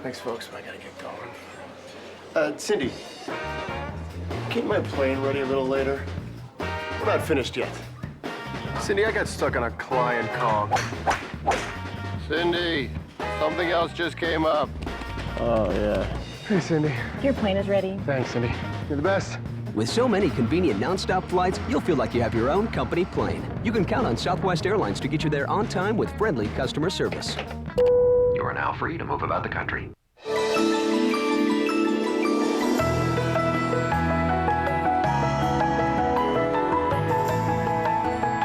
Thanks, folks. I gotta get going. Cindy, keep my plane ready a little later. We're not finished yet. Cindy, I got stuck on a client call. Cindy, something else just came up. Oh, yeah. Hey, Cindy. Your plane is ready. Thanks, Cindy. You're the best. With so many convenient nonstop flights, you'll feel like you have your own company plane. You can count on Southwest Airlines to get you there on time with friendly customer service. You are now free to move about the country.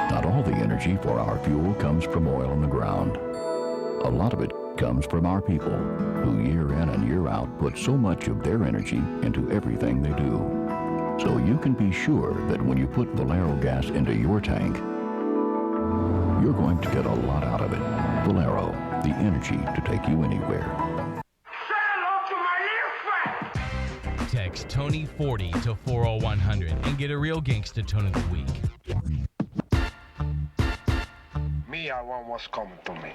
Not all the energy for our fuel comes from oil in the ground. A lot of it comes from our people, who year in and year out put so much of their energy into everything they do. So you can be sure that when you put Valero gas into your tank, you're going to get a lot out of it. Valero, the energy to take you anywhere. Text Tony40 to 40100 and get a real gangsta tone of the week. Me, I want what's coming to me.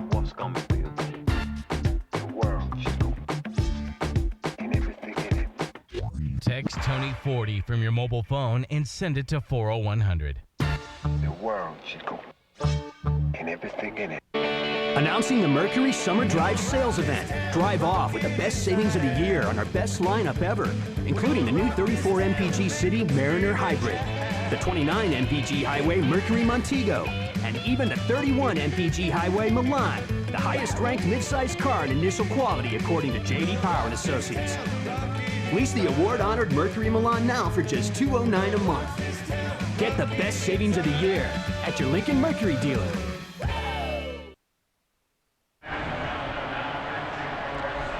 What's coming to you? The world, Chico. And everything in it. Text Tony40 from your mobile phone and send it to 40100. The world, Chico. And everything in it. Announcing the Mercury Summer Drive Sales Event. Drive off with the best savings of the year on our best lineup ever, including the new 34 MPG City Mariner Hybrid, the 29 MPG Highway Mercury Montego, and even the 31 MPG Highway Milan, the highest-ranked midsize car in initial quality according to J.D. Power & Associates. Lease the award-honored Mercury Milan now for just $209 a month. Get the best savings of the year at your Lincoln Mercury dealer.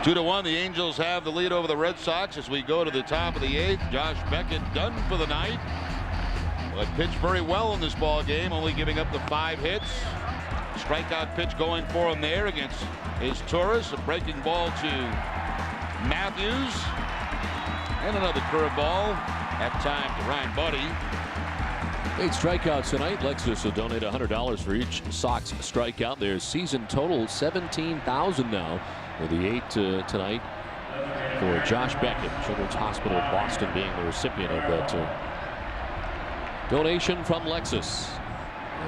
Two to 1, the Angels have the lead over the Red Sox as we go to the top of the 8th. Josh Beckett done for the night. But pitched very well in this ball game, only giving up the 5 hits. Strikeout pitch going for him there against his Taurus. A breaking ball to Matthews. And another curveball. At time to Ryan Buddy. 8 strikeouts tonight. Lexus will donate $100 for each Sox strikeout. Their season total $17,000 now for the 8 tonight for Josh Beckett. Children's Hospital of Boston being the recipient of that donation from Lexus.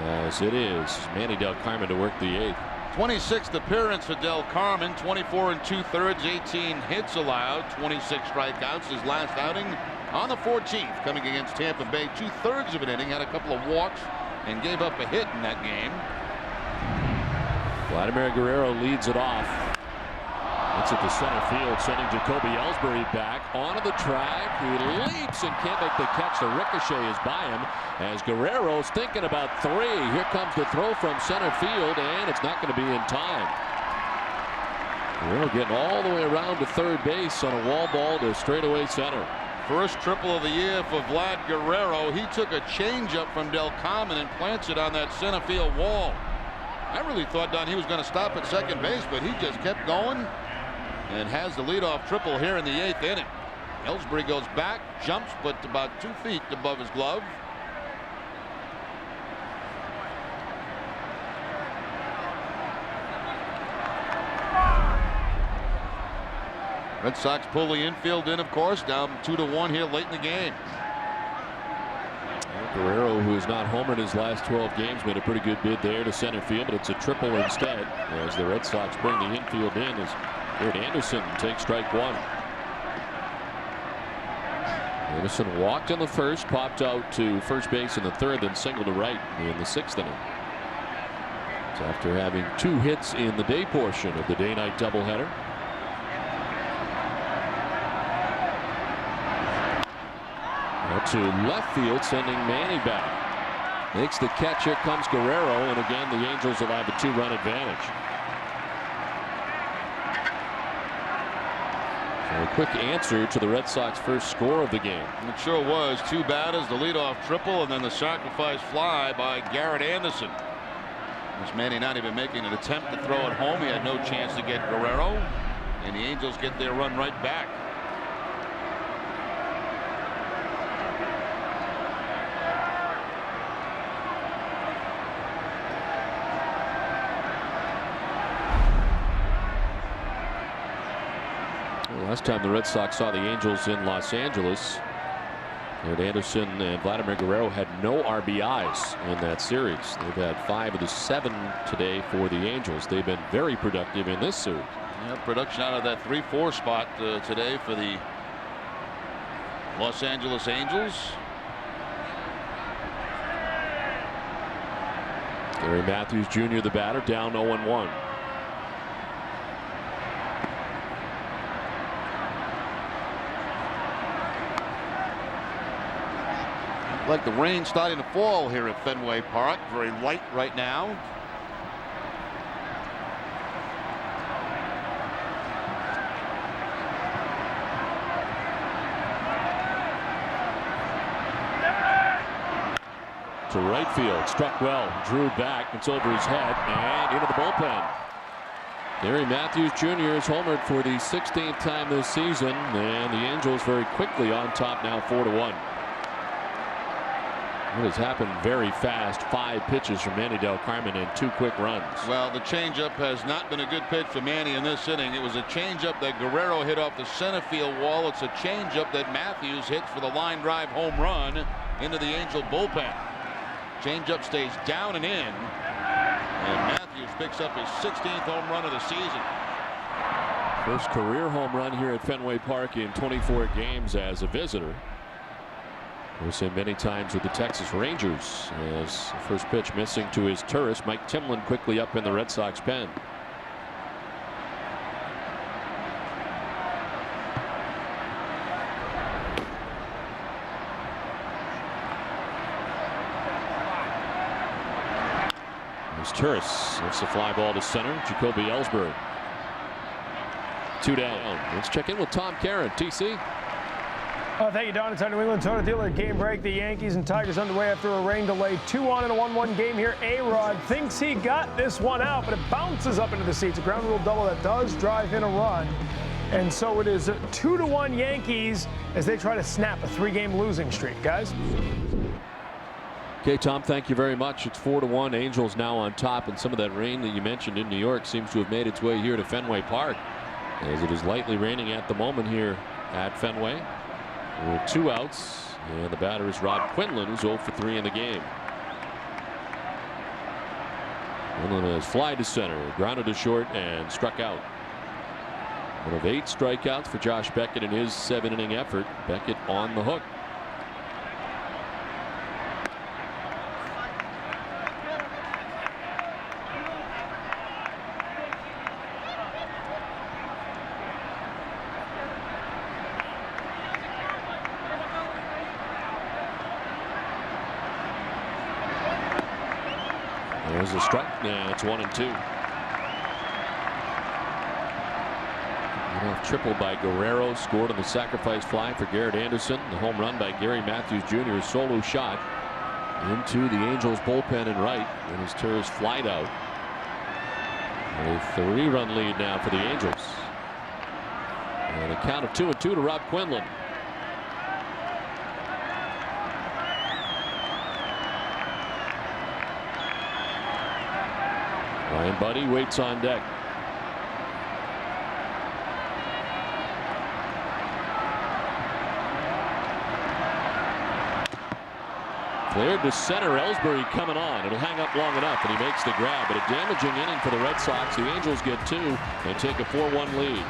As it is Manny Del Carmen to work the 8th. 26th appearance for Del Carmen. 24 2/3, 18 hits allowed, 26 strikeouts. His last outing on the 14th, coming against Tampa Bay. 2/3 of an inning, had a couple of walks and gave up a hit in that game. Vladimir Guerrero leads it off. It's at the center field, sending Jacoby Ellsbury back onto the track. He leaps and can't make the catch. The ricochet is by him as Guerrero's thinking about 3. Here comes the throw from center field, and it's not going to be in time. Guerrero getting all the way around to third base on a wall ball to straightaway center. First triple of the year for Vlad Guerrero. He took a changeup from Del Carmen and plants it on that center field wall. I really thought, Don, he was going to stop at second base, but he just kept going and has the leadoff triple here in the 8th inning. Ellsbury goes back, jumps, but about 2 feet above his glove. Red Sox pull the infield in, of course, down 2-1 here late in the game. Guerrero, who has not homered his last 12 games, made a pretty good bid there to center field, but it's a triple instead as the Red Sox bring the infield in as Garrett Anderson takes strike one. Anderson walked in the first, popped out to first base in the third, then singled to right in the 6th inning. So after having 2 hits in the day portion of the day-night doubleheader. To left field, sending Manny back. Makes the catch. Here comes Guerrero, and again the Angels will have a 2-run advantage. So a quick answer to the Red Sox first score of the game. It sure was. 2 batters, the leadoff triple, and then the sacrifice fly by Garrett Anderson. This Manny not even making an attempt to throw it home. He had no chance to get Guerrero, and the Angels get their run right back. Last time the Red Sox saw the Angels in Los Angeles, Garrett Anderson and Vladimir Guerrero had no RBIs in that series. They've had 5 of the 7 today for the Angels. They've been very productive in this series. Yeah, production out of that 3-4 spot today for the Los Angeles Angels. Gary Matthews Jr., the batter, down 0-1. Like the rain starting to fall here at Fenway Park. Very light right now. To right field, struck well, drew back, it's over his head and into the bullpen. Gary Matthews Jr. has homered for the 16th time this season, and the Angels very quickly on top now 4-1. It has happened very fast. 5 pitches from Manny Del Carmen and 2 quick runs. Well, the changeup has not been a good pitch for Manny in this inning. It was a changeup that Guerrero hit off the center field wall. It's a changeup that Matthews hits for the line drive home run into the Angel bullpen. Changeup stays down and in, and Matthews picks up his 16th home run of the season. First career home run here at Fenway Park in 24 games as a visitor. We've seen many times with the Texas Rangers as the first pitch missing to his tourist. Mike Timlin quickly up in the Red Sox pen. There's Turris. That's the fly ball to center. Jacoby Ellsbury. 2 down. Let's check in with Tom Caron. TC. Oh, thank you, Don. It's our New England Toyota dealer game break. The Yankees and Tigers underway after a rain delay. 2-1 in a 1-1 game here. A-Rod thinks he got this one out, but it bounces up into the seats. A ground rule double that does drive in a run. And so it is 2-1 Yankees as they try to snap a 3-game losing streak, guys. Okay, Tom, thank you very much. It's 4-1. Angels now on top, and some of that rain that you mentioned in New York seems to have made its way here to Fenway Park, as it is lightly raining at the moment here at Fenway. With 2 outs, and the batter is Rob Quinlan, who's 0 for 3 in the game. Quinlan has fly to center, grounded to short, and struck out. One of 8 strikeouts for Josh Beckett in his 7-inning effort. Beckett on the hook. There's a strike. Now it's 1-2. Triple by Guerrero, scored on the sacrifice fly for Garrett Anderson. The home run by Gary Matthews Jr. solo shot into the Angels bullpen and right, and his Turris flied out. A 3-run lead now for the Angels. And a count of 2-2 to Rob Quinlan. Ryan Buddy waits on deck. Flared to center. Ellsbury coming on. It'll hang up long enough, and he makes the grab. But a damaging inning for the Red Sox. The Angels get 2 and take a 4-1 lead.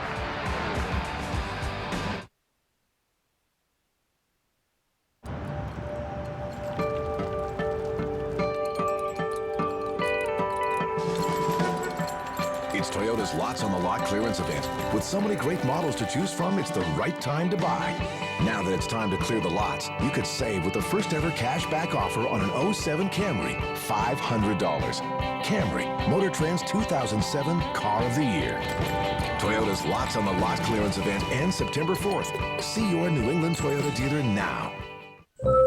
It's Toyota's Lots on the Lot clearance event. With so many great models to choose from, it's the right time to buy. Now that it's time to clear the lots, you could save with the first ever cash back offer on an 07 Camry, $500. Camry, Motor Trend's 2007 Car of the Year. Toyota's Lots on the Lot clearance event ends September 4th. See your New England Toyota dealer now.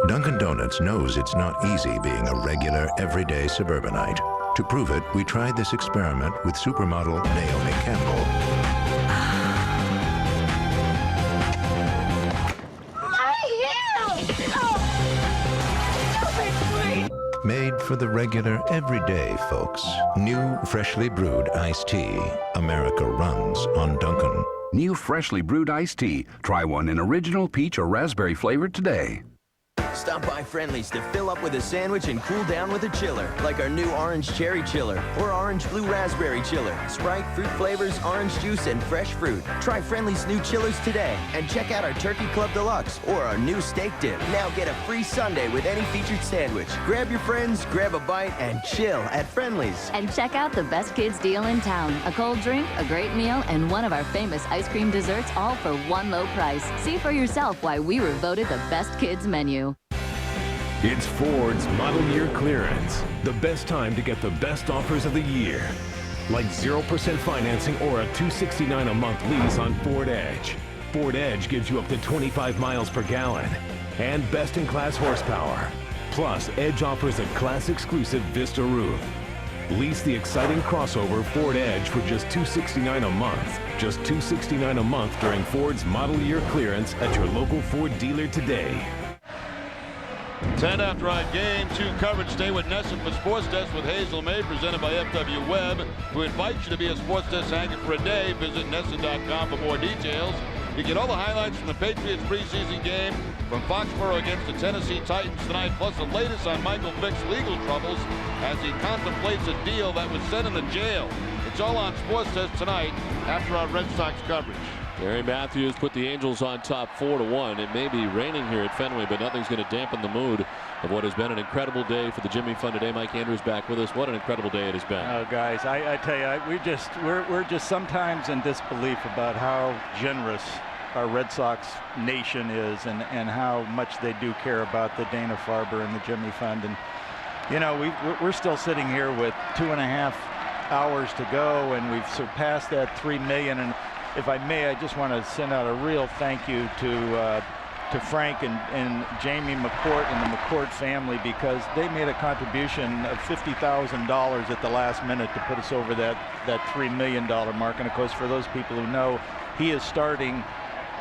Dunkin' Donuts knows it's not easy being a regular, everyday suburbanite. To prove it, we tried this experiment with supermodel Naomi Campbell. Made for the regular, everyday folks. New, freshly brewed iced tea. America runs on Dunkin'. New freshly brewed iced tea. Try one in original peach or raspberry flavor today. Stop by Friendly's to fill up with a sandwich and cool down with a chiller, like our new orange cherry chiller or orange blue raspberry chiller. Sprite, fruit flavors, orange juice, and fresh fruit. Try Friendly's new chillers today and check out our Turkey Club Deluxe or our new steak dip. Now get a free sundae with any featured sandwich. Grab your friends, grab a bite, and chill at Friendly's. And check out the best kids deal in town. A cold drink, a great meal, and one of our famous ice cream desserts, all for one low price. See for yourself why we were voted the best kids menu. It's Ford's Model Year Clearance. The best time to get the best offers of the year. Like 0% financing or a $269 a month lease on Ford Edge. Ford Edge gives you up to 25 miles per gallon and best-in-class horsepower. Plus, Edge offers a class-exclusive Vista roof. Lease the exciting crossover Ford Edge for just $269 a month. Just $269 a month during Ford's Model Year Clearance at your local Ford dealer today. 10 after our game 2 coverage. Stay with Nesson for Sports Desk with Hazel May, presented by FW Webb, who invites you to be a Sports Desk anchor for a day. Visit Nesson.com for more details. You get all the highlights from the Patriots preseason game from Foxborough against the Tennessee Titans tonight, plus the latest on Michael Vick's legal troubles as he contemplates a deal that would send him to jail. It's all on Sports Desk tonight after our Red Sox coverage. Gary Matthews put the Angels on top 4-1. It may be raining here at Fenway, but nothing's going to dampen the mood of what has been an incredible day for the Jimmy Fund today. Mike Andrews back with us. What an incredible day it has been. Oh, guys, I tell you, we're just sometimes in disbelief about how generous our Red Sox nation is and how much they do care about the Dana-Farber and the Jimmy Fund. And you know, we're still sitting here with 2.5 hours to go, and we've surpassed that 3 million. And if I may, I just want to send out a real thank you to Frank and Jamie McCourt and the McCourt family, because they made a contribution of $50,000 at the last minute to put us over that $3 million mark. And of course, for those people who know, he is starting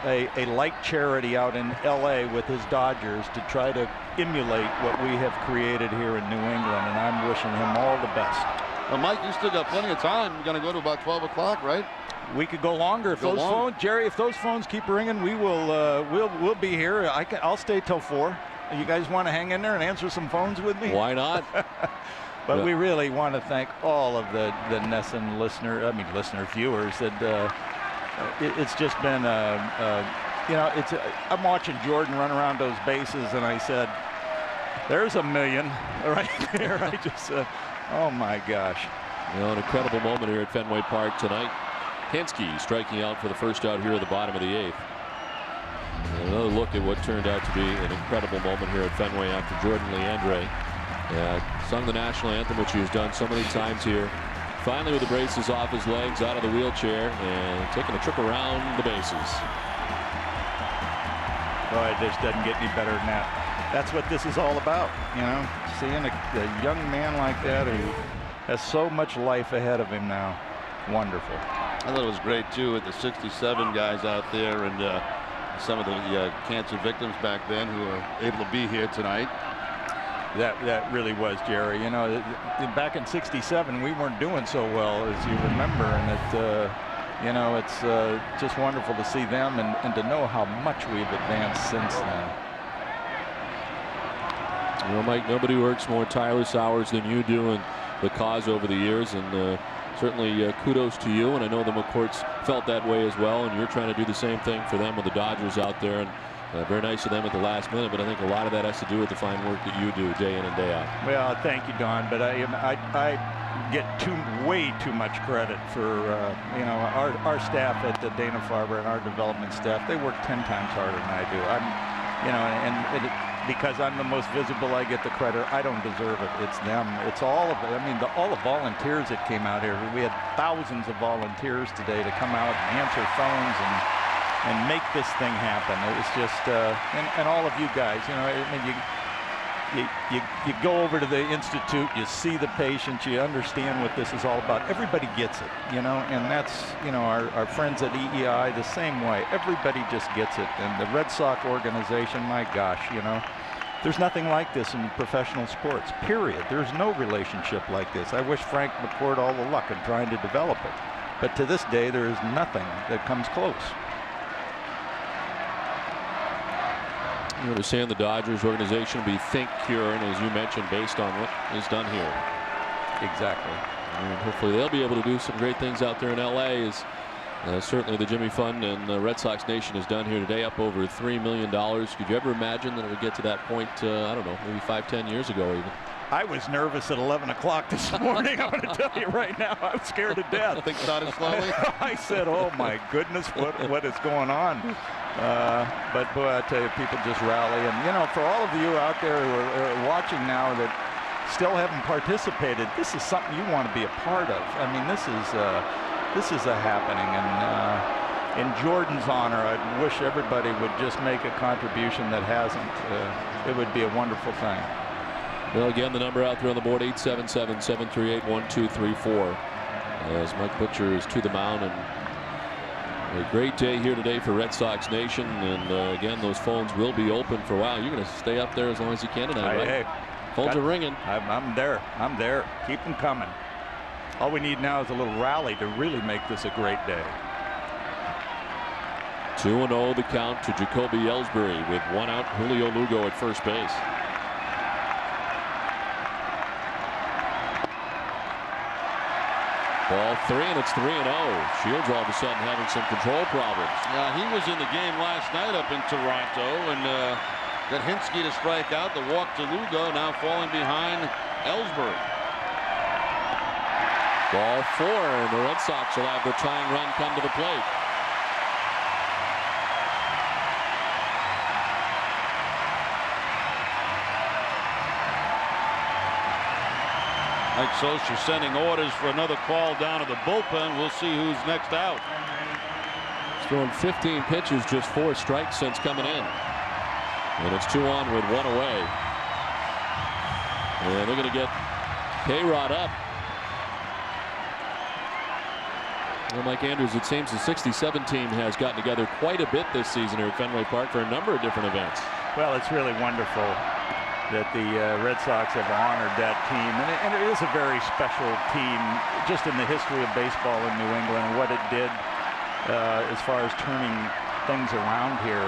a like charity out in LA with his Dodgers to try to emulate what we have created here in New England, and I'm wishing him all the best. Well, Mike, you still got plenty of time. You're going to go to about 12 o'clock, right? We could go longer if those phones, Jerry. If those phones keep ringing, we will. We'll be here. I'll stay till 4. You guys want to hang in there and answer some phones with me? Why not? But we really want to thank all of the Nesson viewers. That it's just been I'm watching Jordan run around those bases, and I said, "There's $1 million right there." I just oh my gosh. You know, an incredible moment here at Fenway Park tonight. Hinske striking out for the first out here at the bottom of the 8th. And another look at what turned out to be an incredible moment here at Fenway after Jordan Leandre sung the national anthem, which he has done so many times here. Finally, with the braces off his legs, out of the wheelchair, and taking a trip around the bases. Oh, it just doesn't get any better than that. That's what this is all about, you know, seeing a young man like that who has so much life ahead of him now. Wonderful. I thought it was great too with the 67 guys out there, and some of the cancer victims back then who are able to be here tonight. That really was, Jerry. You know, back in '67 we weren't doing so well, as you remember, and you know, it's just wonderful to see them and to know how much we've advanced since then. You know, Mike, nobody works more tireless hours than you do in the cause over the years, and certainly kudos to you. And I know the McCourts felt that way as well, and you're trying to do the same thing for them with the Dodgers out there. And very nice of them at the last minute, but I think a lot of that has to do with the fine work that you do day in and day out. Well, thank you, Don, but I get way too much credit for you know, our staff at the Dana-Farber and our development staff. They work 10 times harder than I do. Because I'm the most visible, I get the credit. I don't deserve it. It's them. It's all of it. I mean, all the volunteers that came out here. We had thousands of volunteers today to come out and answer phones and make this thing happen. It was just, and all of you guys, you know, I mean, you go over to the Institute, you see the patients, you understand what this is all about. Everybody gets it, you know, and that's, you know, our friends at EEI the same way. Everybody just gets it. And the Red Sox organization, my gosh, you know, there's nothing like this in professional sports, period. There's no relationship like this. I wish Frank McCourt all the luck in trying to develop it. But to this day, there is nothing that comes close. You understand the Dodgers organization will be think, cure, and as you mentioned, based on what is done here. Exactly. And hopefully they'll be able to do some great things out there in LA. As certainly the Jimmy Fund and the Red Sox Nation has done here today, up over $3 million. Could you ever imagine that it would get to that point, I don't know, maybe 5-10 years ago even? I was nervous at 11 o'clock this morning. I'm going to tell you right now, I'm scared to death. Things started slowly. I said, oh my goodness, what is going on? But boy, I tell you, people just rally. And you know, for all of you out there who are watching now that still haven't participated, this is something you want to be a part of. I mean, this is a happening. And in Jordan's honor, I wish everybody would just make a contribution that hasn't. It would be a wonderful thing. Well, again, the number out there on the board, 877-738-1234. As Mike Butcher is to the mound, and a great day here today for Red Sox Nation. And again, those phones will be open for a while. You're going to stay up there as long as you can tonight, right? Hey, phones are ringing. I'm there. I'm there. Keep them coming. All we need now is a little rally to really make this a great day. 2-0 the count to Jacoby Ellsbury with one out. Julio Lugo at first base. Ball 3, and it's 3-0. Shields all of a sudden having some control problems. Yeah, he was in the game last night up in Toronto and got Hinske to strike out. The walk to Lugo, now falling behind Ellsbury. Ball 4, and the Red Sox will have the tying run come to the plate. Mike Socha sending orders for another call down to the bullpen. We'll see who's next out. He's thrown 15 pitches, just 4 strikes since coming in. And it's 2 on with 1 away. And they're going to get Payrod up. Well, Mike Andrews, it seems the 67 team has gotten together quite a bit this season here at Fenway Park for a number of different events. Well, it's really wonderful that the Red Sox have honored that team. And it is a very special team just in the history of baseball in New England and what it did as far as turning things around here.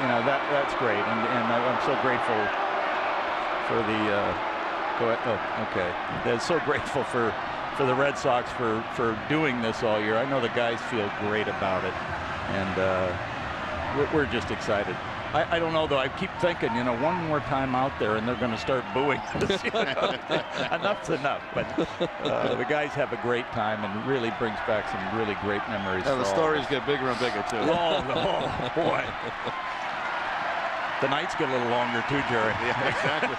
You know, that's great. And I'm so grateful for the go ahead. Oh, okay. I'm so grateful for the Red Sox for doing this all year. I know the guys feel great about it. And we're just excited. I don't know, though. I keep thinking, you know, one more time out there and they're going to start booing us. You know? Enough's enough. But the guys have a great time and really brings back some really great memories. Yeah, the stories get bigger and bigger, too. Oh, boy. The nights get a little longer, too, Jerry. Yeah, exactly.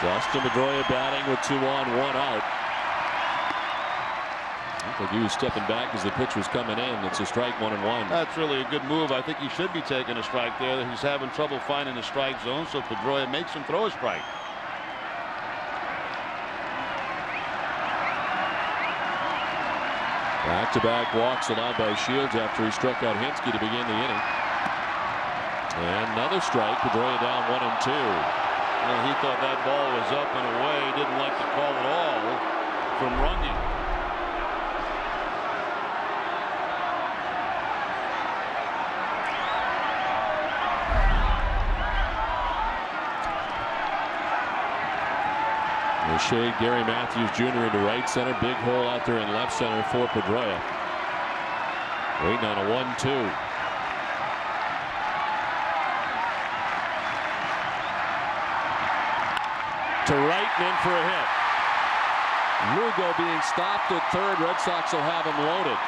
Dustin Pedroia batting with 2 on, 1 out. I think he was stepping back as the pitch was coming in. It's a strike, 1-1. That's really a good move. I think he should be taking a strike there. He's having trouble finding the strike zone, so Pedroia makes him throw a strike. Back-to-back walks allowed by Shields after he struck out Hinske to begin the inning. And another strike. Pedroia down 1-2. Well, he thought that ball was up and away. He didn't like the call at all from Runyon. The shade Gary Matthews Jr. into right center. Big hole out there in left center for Pedroia. Waiting on a 1-2. To right and in for a hit. Lugo being stopped at third. Red Sox will have him loaded.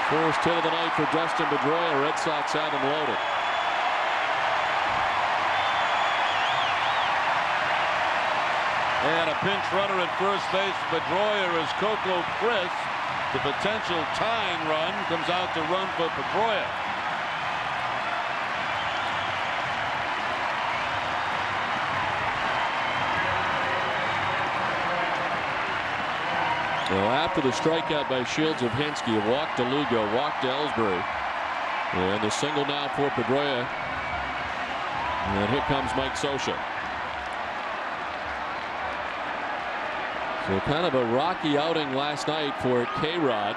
First hit of the night for Dustin Pedroia. Red Sox have him loaded. And a pinch runner at first base. Pedroia is Coco Chris. The potential tying run comes out to run for Pedroia. Well, after the strikeout by Shields of Hensky, a walk to Lugo, walk to Ellsbury. And the single now for Pedroia. And here comes Mike Scioscia. So kind of a rocky outing last night for K-Rod.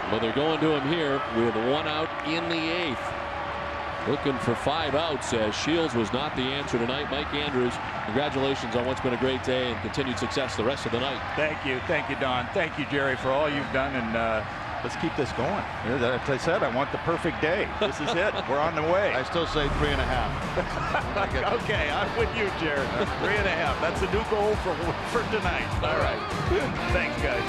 But they're going to him here with 1 out in the 8th. Looking for 5 outs as Shields was not the answer tonight. Mike Andrews, congratulations on what's been a great day and continued success the rest of the night. Thank you, Don. Thank you, Jerry, for all you've done, and let's keep this going. As I said, I want the perfect day. This is it. We're on the way. I still say 3.5. Okay, I'm with you, Jerry. 3.5. That's a new goal for tonight. All right. Thanks, guys.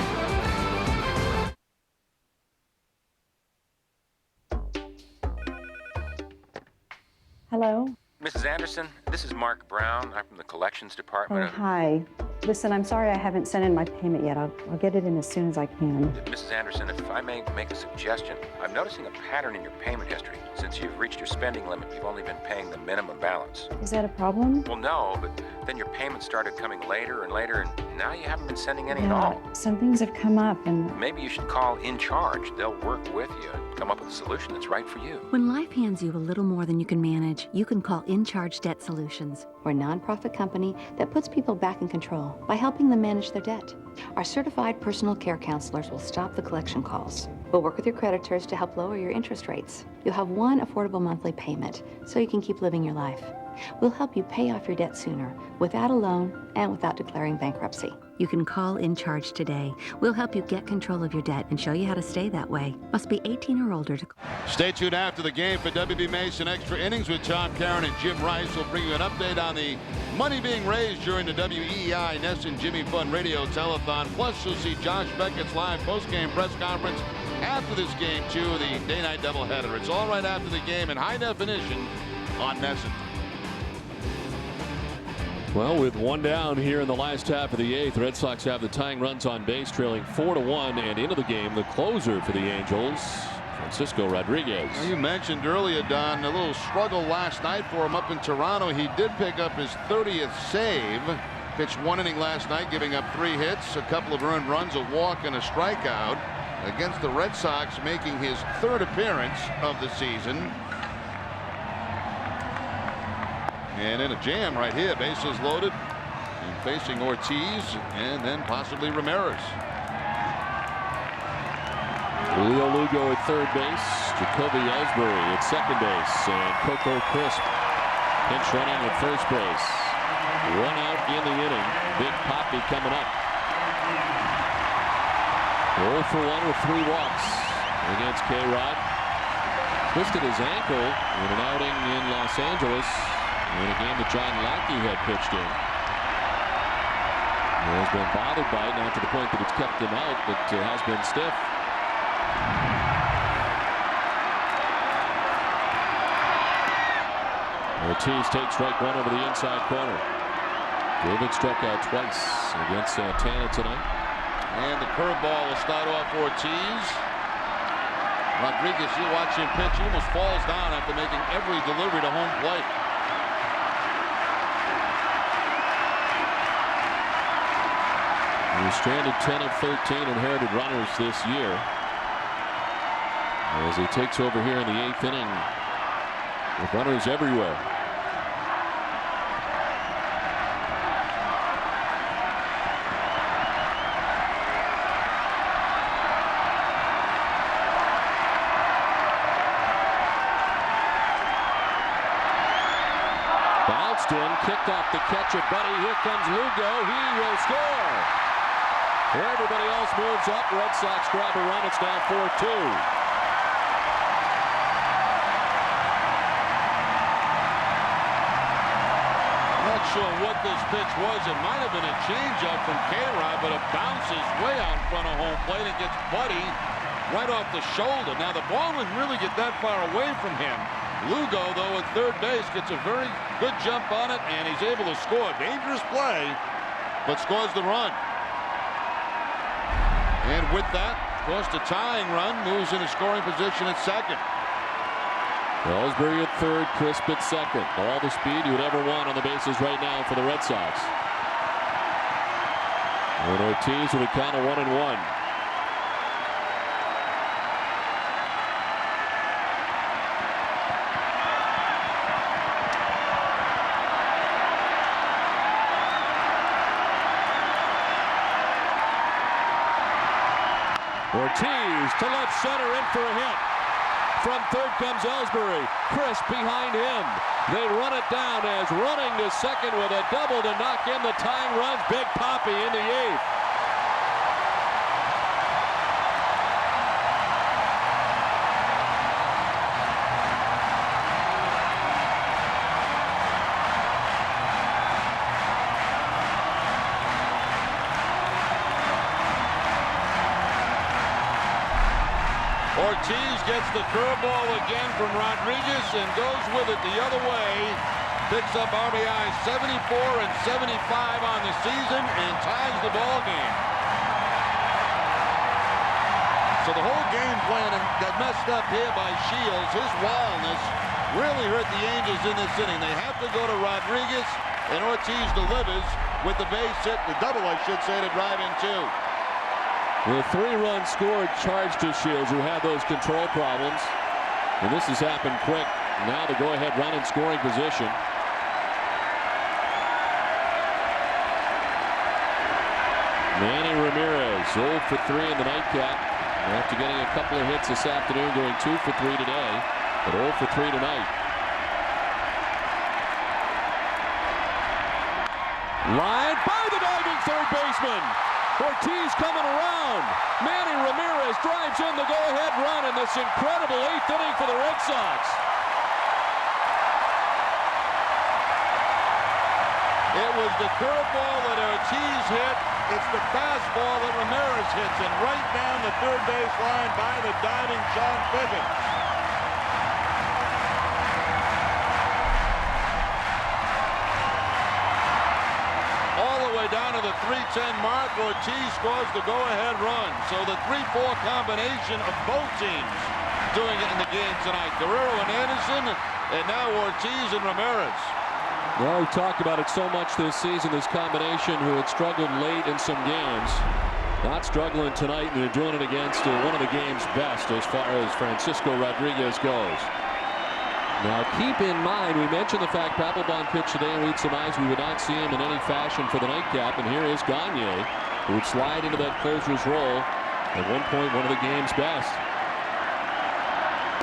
Hello? Mrs. Anderson, this is Mark Brown. I'm from the collections department. Oh, hi. Listen, I'm sorry I haven't sent in my payment yet. I'll get it in as soon as I can. Mrs. Anderson, if I may make a suggestion, I'm noticing a pattern in your payment history. Since you've reached your spending limit, you've only been paying the minimum balance. Is that a problem? Well, no, but then your payments started coming later and later, and now you haven't been sending any at all. Some things have come up, and Maybe you should call In Charge. They'll work with you and come up with a solution that's right for you. When life hands you a little more than you can manage, you can call In Charge Debt Solutions. We're a nonprofit company that puts people back in control by helping them manage their debt. Our certified personal care counselors will stop the collection calls. We'll work with your creditors to help lower your interest rates. You'll have one affordable monthly payment so you can keep living your life. We'll help you pay off your debt sooner, without a loan and without declaring bankruptcy. You can call In Charge today. We'll help you get control of your debt and show you how to stay that way. Must be 18 or older to call. Stay tuned after the game for WB Mason Extra Innings with Tom Caron and Jim Rice. Will bring you an update on the money being raised during the WEEI Ness and Jimmy Fun Radio Telethon. Plus, you'll see Josh Beckett's live post-game press conference after this game, too, the day-night doubleheader. It's all right after the game in high definition on Nesson. Well, with 1 down here in the last half of the 8th, Red Sox have the tying runs on base, trailing 4-1, and into the game, the closer for the Angels, Francisco Rodriguez. You mentioned earlier, Don, a little struggle last night for him up in Toronto. He did pick up his 30th save. Pitched 1 inning last night, giving up 3 hits, a couple of earned runs, a walk, and a strikeout against the Red Sox, making his 3rd appearance of the season. And in a jam right here, bases loaded, and facing Ortiz and then possibly Ramirez. Leo Lugo at third base, Jacoby Ellsbury at second base, and Coco Crisp pinch running at first base. 1 out in the inning. Big Poppy coming up. 0 for 1 with 3 walks against K-Rod. Twisted his ankle in an outing in Los Angeles in a game that John Lackey had pitched in. He has been bothered by it, not to the point that it's kept him out, but has been stiff. Ortiz takes strike 1 over the inside corner. David struck out twice against Santana tonight. And the curveball will start off Ortiz. Rodriguez, you watch him pitch, he almost falls down after making every delivery to home plate. He was stranded 10 of 13 inherited runners this year. As he takes over here in the 8th inning with runners everywhere. Bounced in, kicked off the catcher, Buddy. Here comes Lugo. He will score. Everybody else moves up. Red Sox grab a run. It's now 4-2. Not sure what this pitch was. It might have been a changeup from K-Rod, but it bounces way out in front of home plate and gets Buddy right off the shoulder. Now, the ball wouldn't really get that far away from him. Lugo, though, at third base, gets a very good jump on it, and he's able to score. Dangerous play, but scores the run. And with that, of course, the tying run moves into scoring position at second. Ellsbury at third, Crisp at second. All the speed you would ever want on the bases right now for the Red Sox. And Ortiz with a count of 1-1. Ortiz to left center, in for a hit. From third comes Ellsbury. Crisp behind him. They run it down as running to second with a double to knock in the tying runs. Big Papi in the eighth. Ortiz gets the curveball again from Rodriguez and goes with it the other way. Picks up RBI 74 and 75 on the season and ties the ball game. So the whole game plan got messed up here by Shields. His wildness really hurt the Angels in this inning. They have to go to Rodriguez, and Ortiz delivers with the base hit, the double, I should say, to drive in two. The 3-run score charged to Shields, who had those control problems. And this has happened quick. Now the go-ahead run in scoring position. Manny Ramirez, 0 for 3 in the nightcap. After getting a couple of hits this afternoon, going 2 for 3 today, but 0 for 3 tonight. Line by the diving third baseman. Ortiz coming around. Manny Ramirez drives in the go-ahead run in this incredible 8th inning for the Red Sox. It was the curveball that Ortiz hit. It's the fastball that Ramirez hits, and right down the third base line by the diving Sean Beckett. Down to the 310 mark, Ortiz scores the go-ahead run. So the 3-4 combination of both teams doing it in the game tonight. Guerrero and Anderson, and now Ortiz and Ramirez. Well, we've talked about it so much this season, this combination who had struggled late in some games. Not struggling tonight, and they're doing it against one of the game's best as far as Francisco Rodriguez goes. Now, keep in mind, we mentioned the fact Papelbon pitched today, and we'd surmise we would not see him in any fashion for the nightcap. And here is Gagne, who would slide into that closer's role. At one point, one of the game's best.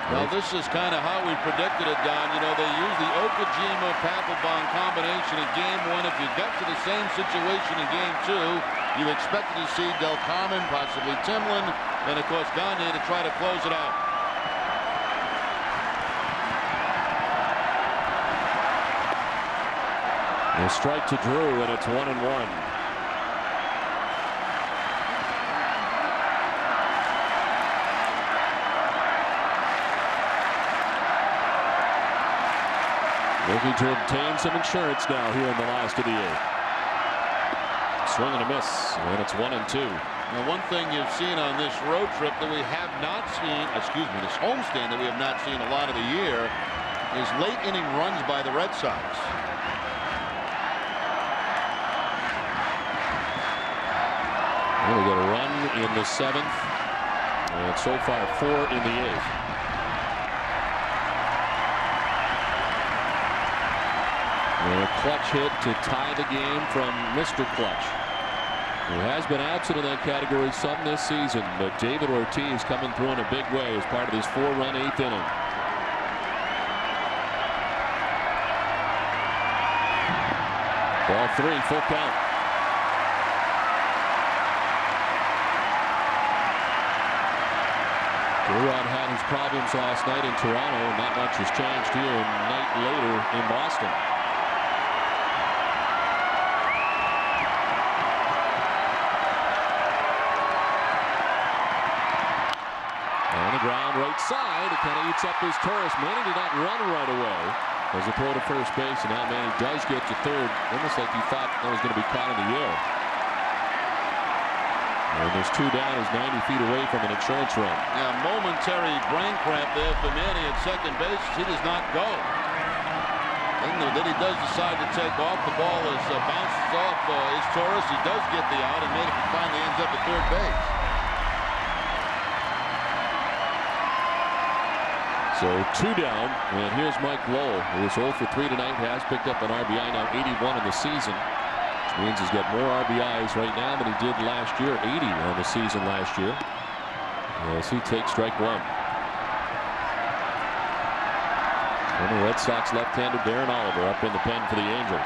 Well, this is kind of how we predicted it, Don. You know, they used the Okajima-Papelbon combination in Game 1. If you got to the same situation in Game 2, you expected to see Del Carmen, possibly Timlin, and, of course, Gagne to try to close it out. A strike to Drew, and it's 1-1. Looking to obtain some insurance now here in the last of the 8th. Swing and a miss, and it's 1-2. Now, one thing you've seen on this road trip that we have not seen, this homestand that we have not seen a lot of the year, is late inning runs by the Red Sox. We got a run in the 7th, and so far 4 in the 8th. And a clutch hit to tie the game from Mr. Clutch, who has been absent in that category some this season, but David Ortiz coming through in a big way as part of this 4-run 8th inning. Ball 3, full count. A-Rod had his problems last night in Toronto, and not much has changed here a night later in Boston. On the ground, right side, it kind of eats up his Taurus. Manny did not run right away as a throw to first base, and now Manny does get to third, almost like he thought that was going to be caught in the air. And there's 2 down, is 90 feet away from an insurance run. Yeah, momentary brain cramp there for Manny at second base. He does not go. Then he does decide to take off. The ball is bounces off his Taurus. He does get the out, and Manny finally ends up at third base. So 2 down, and here's Mike Lowell, who was 0 for 3 tonight, has picked up an RBI, now 81 in the season, which means he's got more RBIs right now than he did last year, 80 on the season last year, as he takes strike 1. And the Red Sox left-hander Darren Oliver up in the pen for the Angels.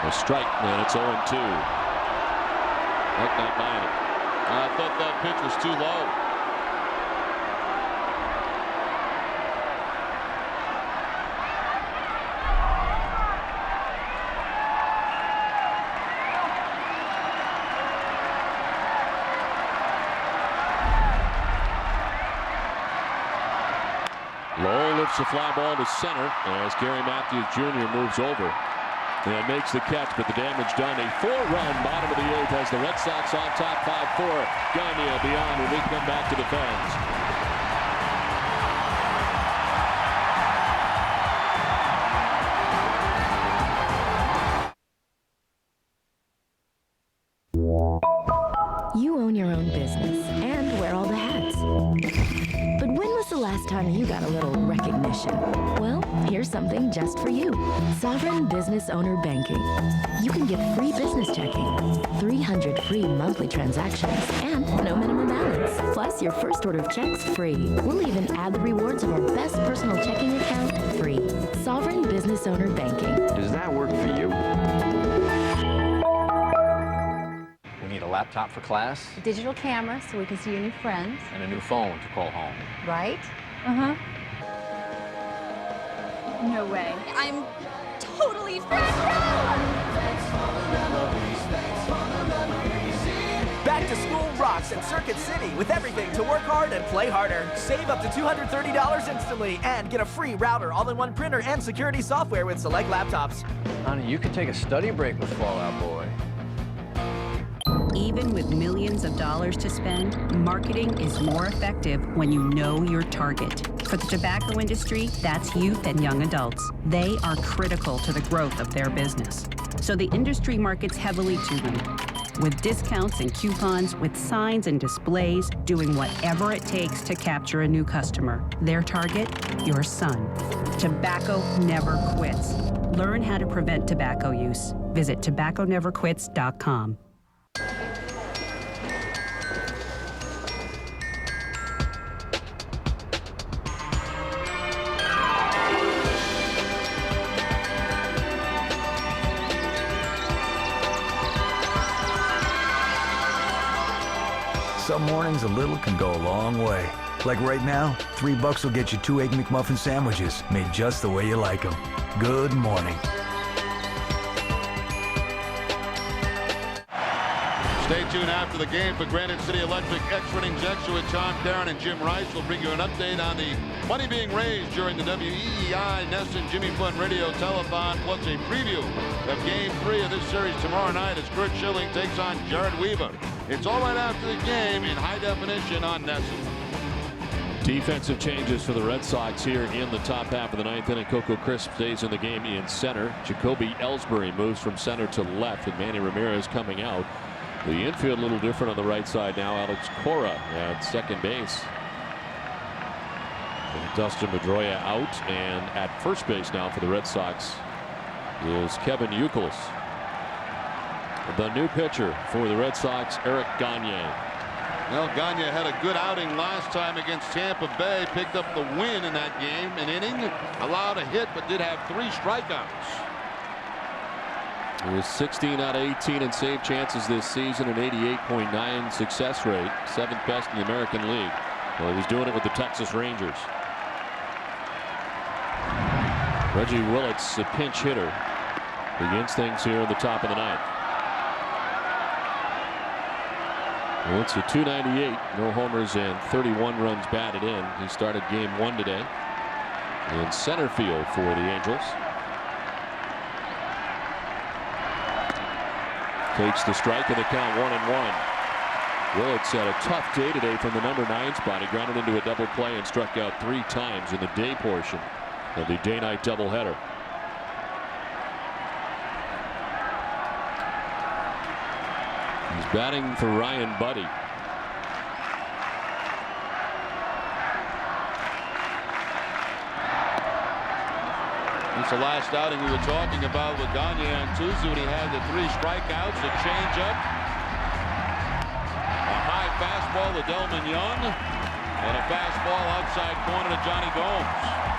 A strike, and it's 0-2. Mike not buying it. I thought that pitch was too low. Lowell lifts the fly ball to center as Gary Matthews Jr. moves over and makes the catch, but the damage done. A 4-run bottom of the 8th as the Red Sox on top 5-4. Gagne beyond when we come back to the fans. You own your own business and wear all the hats. But when was the last time you got a little recognition? Well, here's something just for you. Sovereign Business Owner Banking. You can get free business checking, 300 free monthly transactions, and no minimum balance. Plus, your first order of checks free. We'll even add the rewards of our best personal checking account free. Sovereign Business Owner Banking. Does that work for you? We need a laptop for class. A digital camera so we can see your new friends. And a new phone to call home. Right? Uh-huh. No way. I'm totally front Back to school rocks at Circuit City with everything to work hard and play harder. Save up to $230 instantly and get a free router, all-in-one printer, and security software with select laptops. Honey, you could take a study break with Fallout Boy. Even with millions of dollars to spend, marketing is more effective when you know your target. For the tobacco industry, that's youth and young adults. They are critical to the growth of their business. So the industry markets heavily to them, with discounts and coupons, with signs and displays, doing whatever it takes to capture a new customer. Their target, your son. Tobacco never quits. Learn how to prevent tobacco use. Visit tobacconeverquits.com. Some mornings a little can go a long way. Like right now, $3 will get you 2 Egg McMuffin sandwiches, made just the way you like them. Good morning. Stay tuned after the game for Granite City Electric Extra Innings Extra with Tom Caron and Jim Rice. We'll bring you an update on the money being raised during the WEEI Nesson Jimmy Fund Radio Telethon, plus a preview of Game 3 of this series tomorrow night as Kurt Schilling takes on Jared Weaver. It's all right after the game in high definition on Nesson. Defensive changes for the Red Sox here in the top half of the 9th inning. Coco Crisp stays in the game in center. Jacoby Ellsbury moves from center to left, and Manny Ramirez coming out. The infield a little different on the right side now. Alex Cora at second base. And Dustin Pedroia out, and at first base now for the Red Sox is Kevin Youkilis. The new pitcher for the Red Sox, Eric Gagne. Well, Gagne had a good outing last time against Tampa Bay. Picked up the win in that game. An inning, allowed a hit, but did have 3 strikeouts. He was 16 out of 18 in save chances this season, an 88.9 success rate, 7th best in the American League. Well, he was doing it with the Texas Rangers. Reggie Willits, a pinch hitter, begins things here in the top of the 9th. Willits at .298, no homers and 31 runs batted in. He started game 1 today in center field for the Angels. Takes the strike and the count 1-1. Willits had a tough day today from the number 9 spot. He grounded into a double play and struck out 3 times in the day portion of the day-night doubleheader. He's batting for Ryan Buddy. It's the last outing we were talking about with Gagne on Tuesday when he had the 3 strikeouts, a changeup, a high fastball to Delman Young, and a fastball outside corner to Johnny Gomes.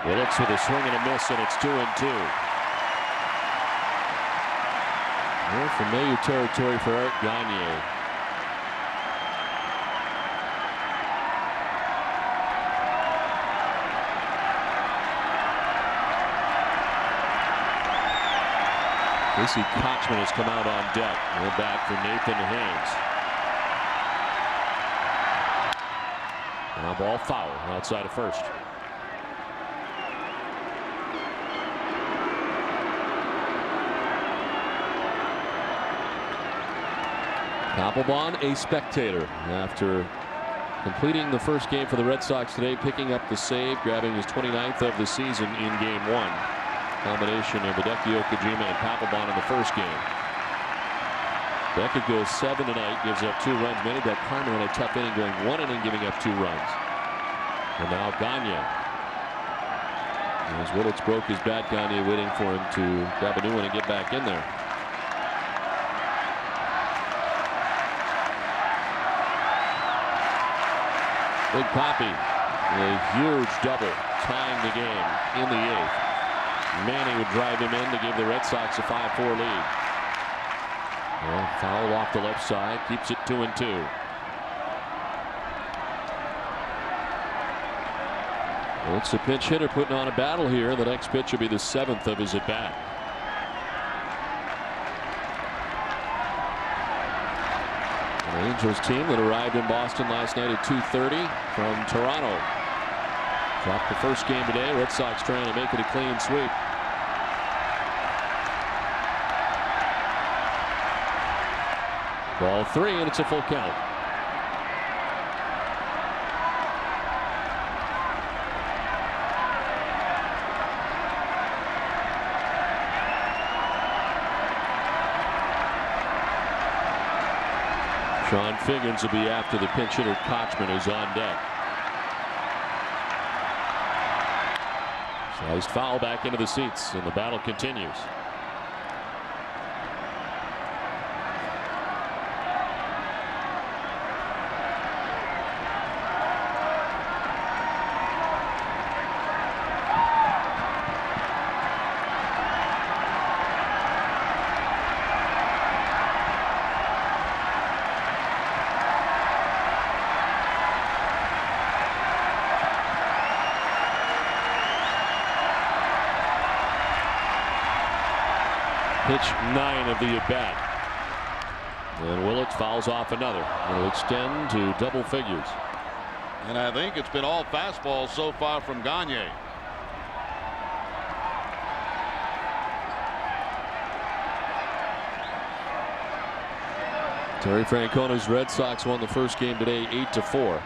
Willits with a swing and a miss, and it's 2-2. More familiar territory for Eric Gagne. Casey Kochman has come out on deck. We're back for Nathan Haynes. Now ball foul outside of first. Papelbon, a spectator after completing the first game for the Red Sox today, picking up the save, grabbing his 29th of the season in game 1. Combination of Hideki Okajima and Papelbon in the first game. Beckett goes 7 tonight, gives up 2 runs. Manny Del Carmen had a tough inning, going 1 inning, giving up 2 runs. And now Gagne. As Willits broke his bat, Gagne waiting for him to grab a new one and get back in there. Big Papi, a huge double, tying the game in the 8th. Manny would drive him in to give the Red Sox a 5-4 lead. Well, foul off the left side, keeps it 2-2. Well, it's a pinch hitter putting on a battle here. The next pitch will be the 7th of his at bat. The Angels team that arrived in Boston last night at 2:30 from Toronto. Dropped the first game today. Red Sox trying to make it a clean sweep. Ball 3, and it's a full count. Sean Figgins will be after the pinch hitter Kochman, who's on deck. Sliced foul back into the seats, and the battle continues. Pitch 9 of the at-bat. And Willits fouls off another. It'll extend to double figures. And I think it's been all fastballs so far from Gagne. Terry Francona's Red Sox won the first game today 8-4.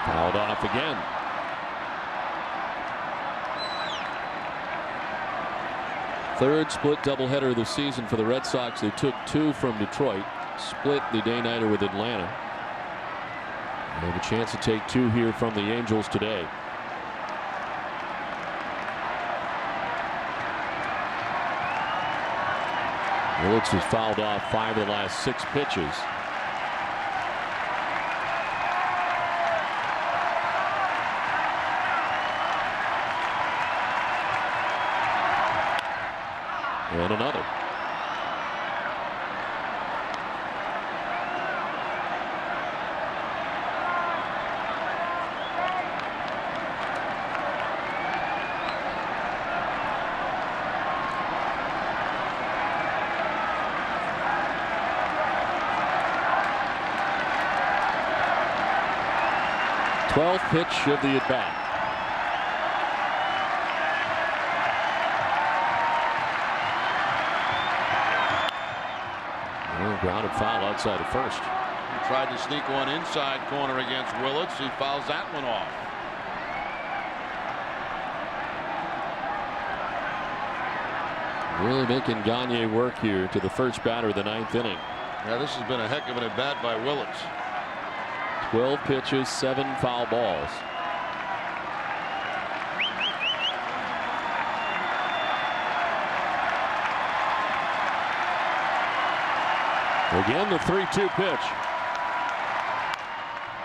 Fouled off again. Third split doubleheader of the season for the Red Sox. They took 2 from Detroit, split the day-nighter with Atlanta. They have a chance to take 2 here from the Angels today. Willits has fouled off 5 of the last 6 pitches. And another. Twelfth pitch of the at-bat. Grounded foul outside of first. He tried to sneak one inside corner against Willits. He fouls that one off. Really making Gagne work here to the first batter of the 9th inning. Yeah, this has been a heck of an at-bat by Willits. 12 pitches, 7 foul balls. Again, the 3-2 pitch.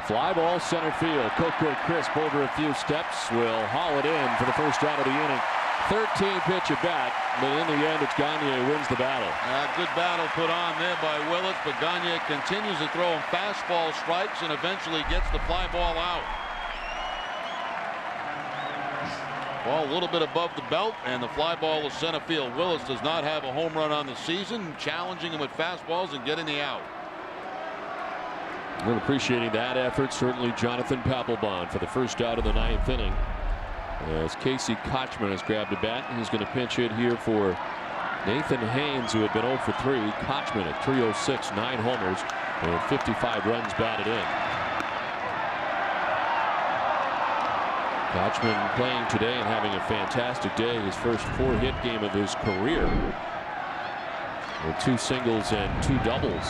Fly ball center field. Coco Crisp over a few steps will haul it in for the first out of the inning. 13 pitch at bat, but in the end, it's Gagne who wins the battle. Good battle put on there by Willits, but Gagne continues to throw him fastball strikes and eventually gets the fly ball out. Ball a little bit above the belt, and the fly ball is center field. Willits does not have a home run on the season, challenging him with fastballs and getting the out. Well, appreciating that effort, certainly Jonathan Papelbon for the first out of the 9th inning. As Casey Kochman has grabbed a bat, he's going to pinch hit here for Nathan Haynes, who had been 0 for 3. Kochman at 306, 9 homers, and 55 runs batted in. Kochman playing today and having a fantastic day. His first 4-hit game of his career, with 2 singles and 2 doubles.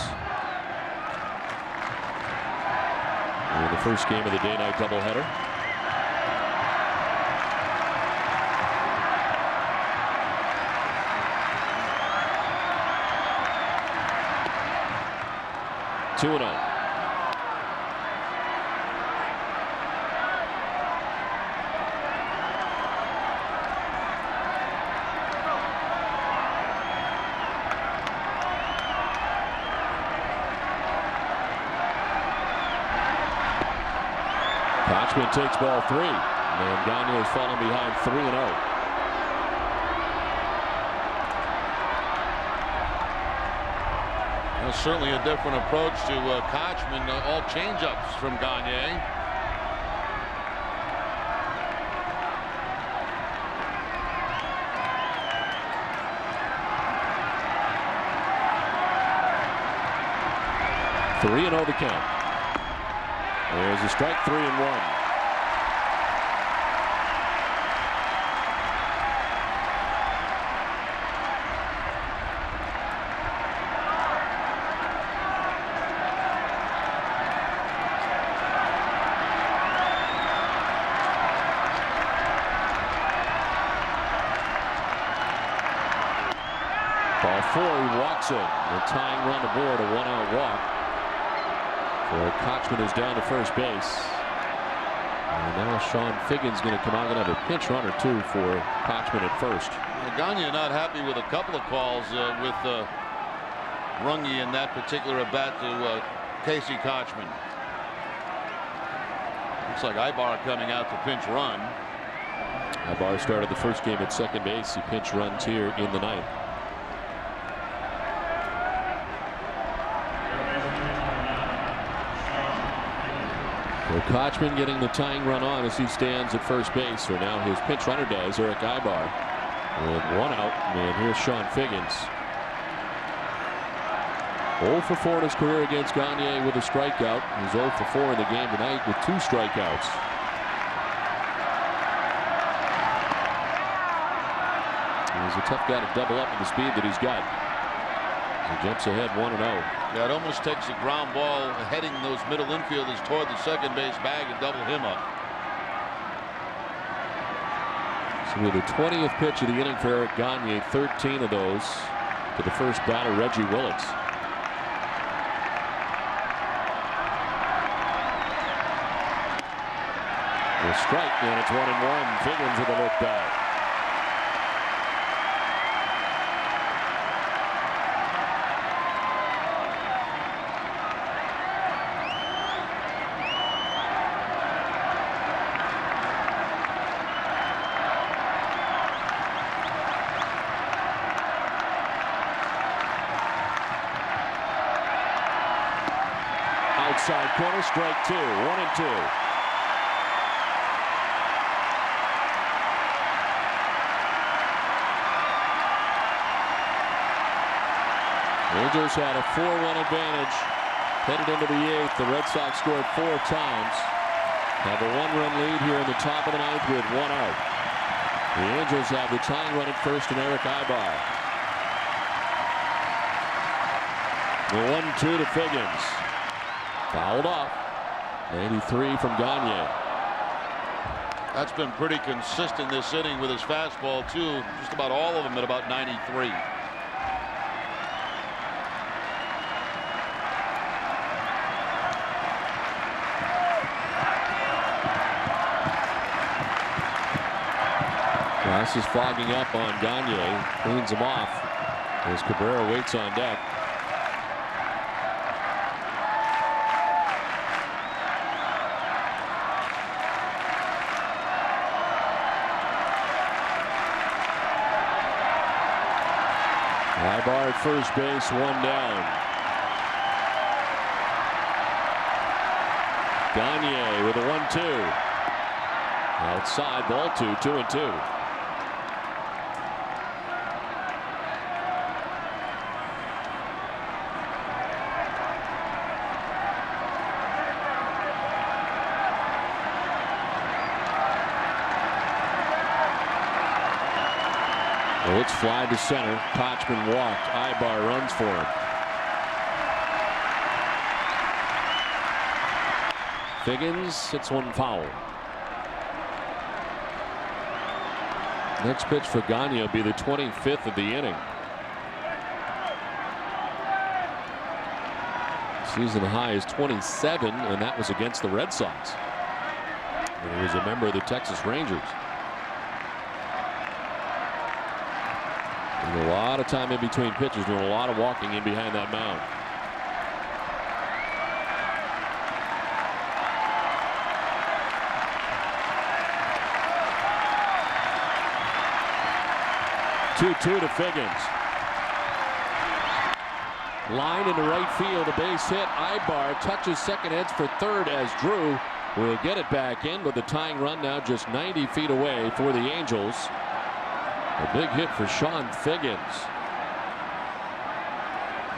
In the first game of the day-night doubleheader. Two and 0. Kochman takes ball 3, and Gagne has fallen behind 3-0. Certainly a different approach to Kochman. All changeups from Gagne. Three and 0 the count. There's a strike, 3-1. Ball 4, he walks in. The tying run aboard, a 1-out walk. For Kochman is down to first base. And now Sean Figgins going to come out and have a pinch run or 2 for Kochman at first. Gagne not happy with a couple of calls with Runge in that particular at bat to Casey Kochman. Looks like Ibar coming out to pinch run. Ibar started the first game at second base. He pinch runs here in the 9th. Well, Kochman getting the tying run on as he stands at first base, or now his pinch runner does, Eric Ibar. With 1 out, and here's Sean Figgins. 0 for 4 in his career against Gagne with a strikeout. He's 0 for 4 in the game tonight with 2 strikeouts. He's a tough guy to double up with the speed that he's got. He jumps ahead 1-0. Yeah, it almost takes a ground ball heading those middle infielders toward the second base bag and double him up. So with the 20th pitch of the inning for Eric Gagne, 13 of those to the first batter, Reggie Willits. A strike, and it's 1-1. Figgins with a look back. Outside corner, strike 2, 1-2. Angels had a 4-1 advantage headed into the 8th. The Red Sox scored 4 times. Have a 1-run lead here in the top of the 9th with 1 out. The Angels have the tying run at first and Eric Ibar. The 1-2 to Figgins. Fouled off. 93 from Gagne. That's been pretty consistent this inning with his fastball too. Just about all of them at about 93. Glass is fogging up on Gagne. Cleans him off as Cabrera waits on deck. Ibar at first base, 1 down. Gagne with a 1-2. Outside, ball 2, 2-2. It's fly to center. Kochman walked. Ibar runs for him. Figgins hits one foul. Next pitch for Gagne will be the 25th of the inning. Season high is 27, and that was against the Red Sox. And he was a member of the Texas Rangers. A lot of time in between pitches, doing a lot of walking in behind that mound. Two to Figgins. Line into right field, a base hit. Ibar touches second, heads for third as Drew will get it back in, with the tying run now just 90 feet away for the Angels. A big hit for Sean Figgins.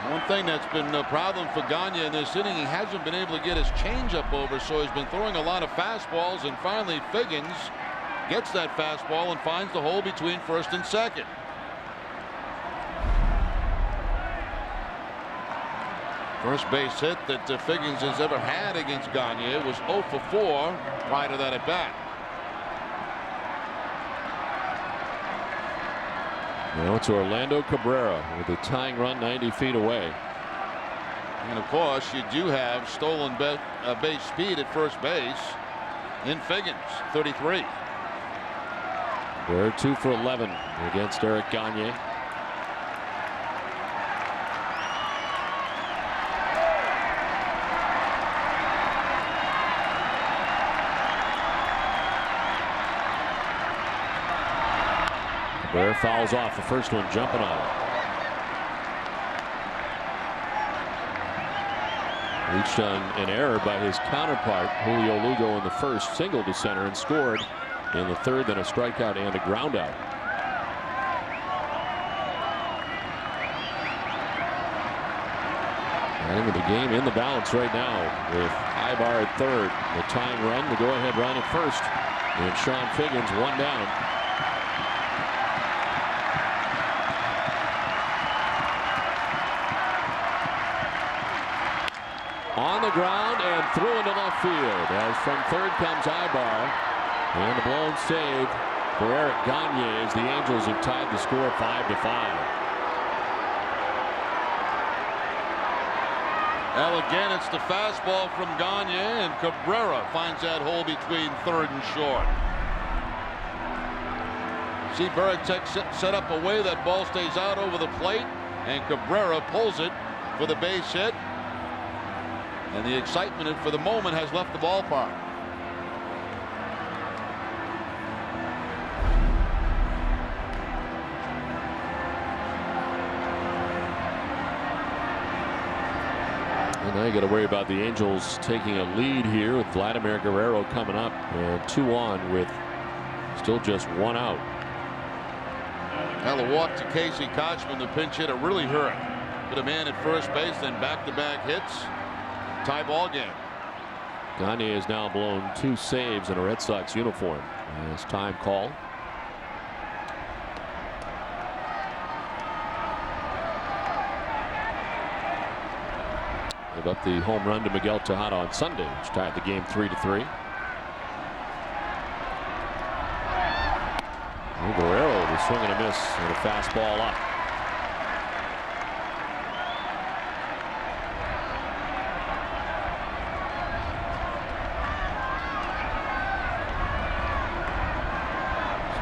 One thing that's been a problem for Gagne in this inning, he hasn't been able to get his changeup over, so he's been throwing a lot of fastballs, and finally Figgins gets that fastball and finds the hole between first and second. First base hit that Figgins has ever had against Gagne was 0 for 4 prior to that at bat. Now it's Orlando Cabrera with a tying run 90 feet away. And of course, you do have stolen base speed at first base in Figgins, 33. They're 2 for 11 against Eric Gagne. Cabrera fouls off the first one, jumping on it. Reached on an error by his counterpart, Julio Lugo, in the first, single to center and scored in the third, then a strikeout and a ground out. And with the game in the balance right now with Ibar at third, the tying run, the go-ahead run at first, and Sean Figgins 1 down. on the ground and through into left field. As from third comes Ibar. And a blown save for Eric Gagne as the Angels have tied the score 5-5. Well, again, it's the fastball from Gagne, and Cabrera finds that hole between third and short. See Veritek set up a way that ball stays out over the plate, and Cabrera pulls it for the base hit. And the excitement for the moment has left the ballpark. And now you got to worry about the Angels taking a lead here with Vladimir Guerrero coming up, and 2 on with still just 1 out. Now the walk to Casey Kochman, the pinch hitter, really hurt. Put a man at first base, then back-to-back hits. Tie ball game. Gagne has now blown 2 saves in a Red Sox uniform. As time call. Gave up the home run to Miguel Tejada on Sunday, which tied the game 3-3. Guerrero, the swing and a miss, and a fastball up.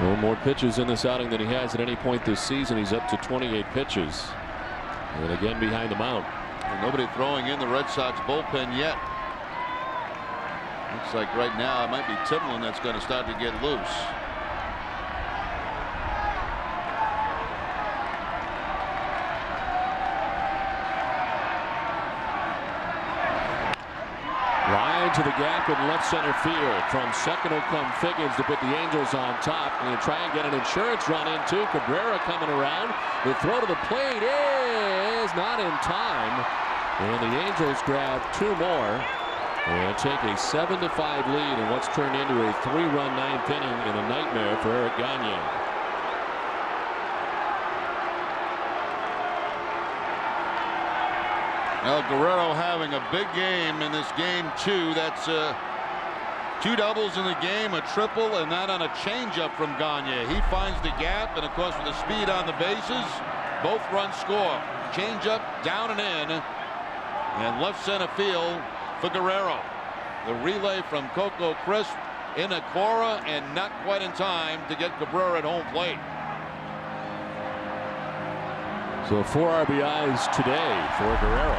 So more pitches in this outing than he has at any point this season. He's up to 28 pitches. And again behind the mound. And nobody throwing in the Red Sox bullpen yet. Looks like right now it might be Timlin that's going to start to get loose. To the gap in left center field. From second will come Figgins to put the Angels on top and try and get an insurance run into. Cabrera coming around. The throw to the plate is not in time, and the Angels grab 2 more and take a 7-5 lead in what's turned into a 3-run 9th inning in a nightmare for Eric Gagne. Well, Guerrero having a big game in this game 2. That's 2 doubles in the game, a triple, and that on a changeup from Gagne. He finds the gap, and of course with the speed on the bases, both runs score. Changeup down and in, and left center field for Guerrero. The relay from Coco Crisp in Cora, and not quite in time to get Cabrera at home plate. So 4 RBIs today for Guerrero.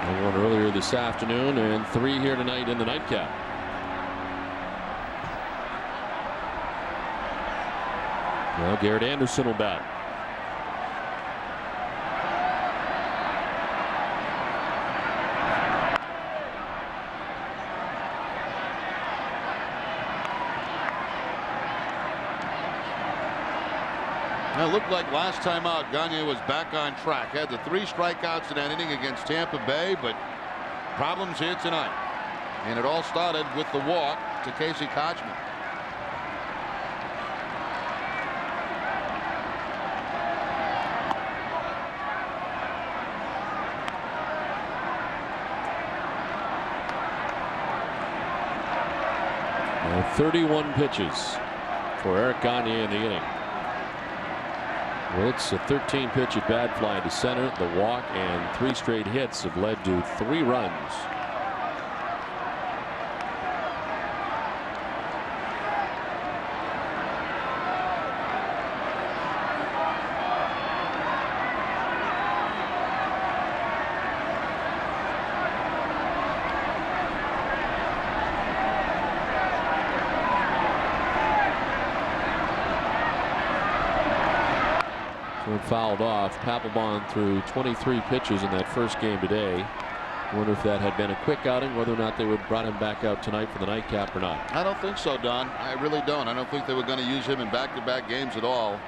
And 1 earlier this afternoon, and 3 here tonight in the nightcap. Now Garrett Anderson will bat. It looked like last time out Gagne was back on track. Had the 3 strikeouts in that inning against Tampa Bay, but problems here tonight. And it all started with the walk to Casey Kochman. Now 31 pitches for Eric Gagne in the inning. Well, it's a 13-pitch at bad fly to center. The walk and 3 straight hits have led to 3 runs. Fouled off. Papelbon threw 23 pitches in that first game today. Wonder if that had been a quick outing, whether or not they would brought him back out tonight for the nightcap or not. I don't think so, Don. I really don't. I don't think they were going to use him in back-to-back games at all.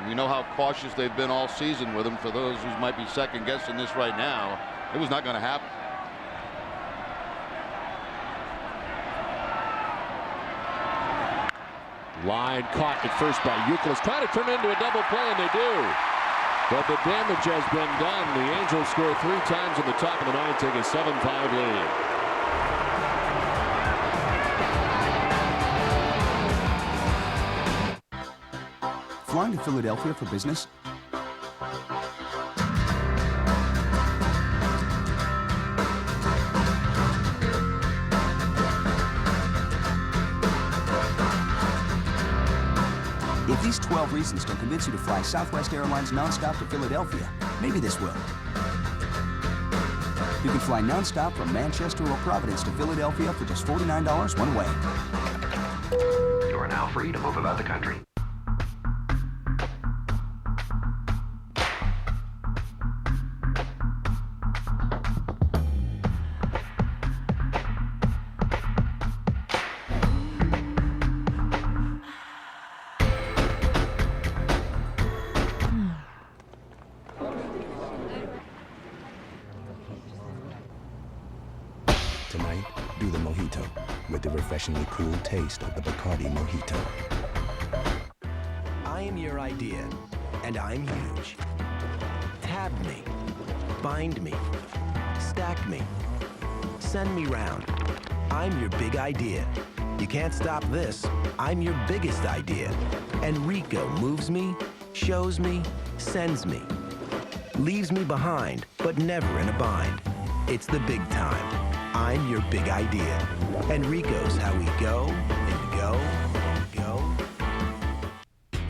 We know how cautious they've been all season with him. For those who might be second-guessing this right now, it was not going to happen. Line caught at first by Euclid. Trying to turn it into a double play, and they do. But the damage has been done. The Angels score 3 times in the top of the 9th, take a 7-5 lead. Flying to Philadelphia for business? If these 12 reasons don't convince you to fly Southwest Airlines nonstop to Philadelphia, maybe this will. You can fly nonstop from Manchester or Providence to Philadelphia for just $49 one way. You are now free to move about the country. Tonight, do the mojito with the refreshingly cool taste of the Bacardi Mojito. I am your idea, and I'm huge. Tab me, bind me, stack me, send me round. I'm your big idea. You can't stop this. I'm your biggest idea. And Rico moves me, shows me, sends me. Leaves me behind, but never in a bind. It's the big time. I'm your big idea. And Rico's how we go and go and go.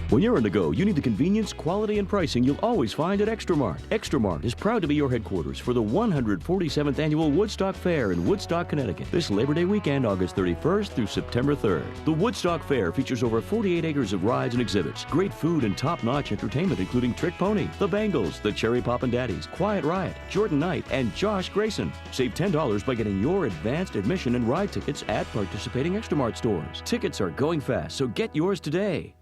When you're on the go, you need the convenience, quality, and pricing you'll always find at Extra Mart. Extra Mart is proud to be your headquarters for the 147th Annual Woodstock Fair in Woodstock, Connecticut, this Labor Day weekend, August 31st through September 3rd. The Woodstock Fair features over 48 acres of rides and exhibits, great food, and top-notch entertainment, including Trick Pony, The Bangles, The Cherry Poppin' Daddies, Quiet Riot, Jordan Knight, and Josh Grayson. Save $10 by getting your advanced admission and ride tickets at participating Extra Mart stores. Tickets are going fast, so get yours today.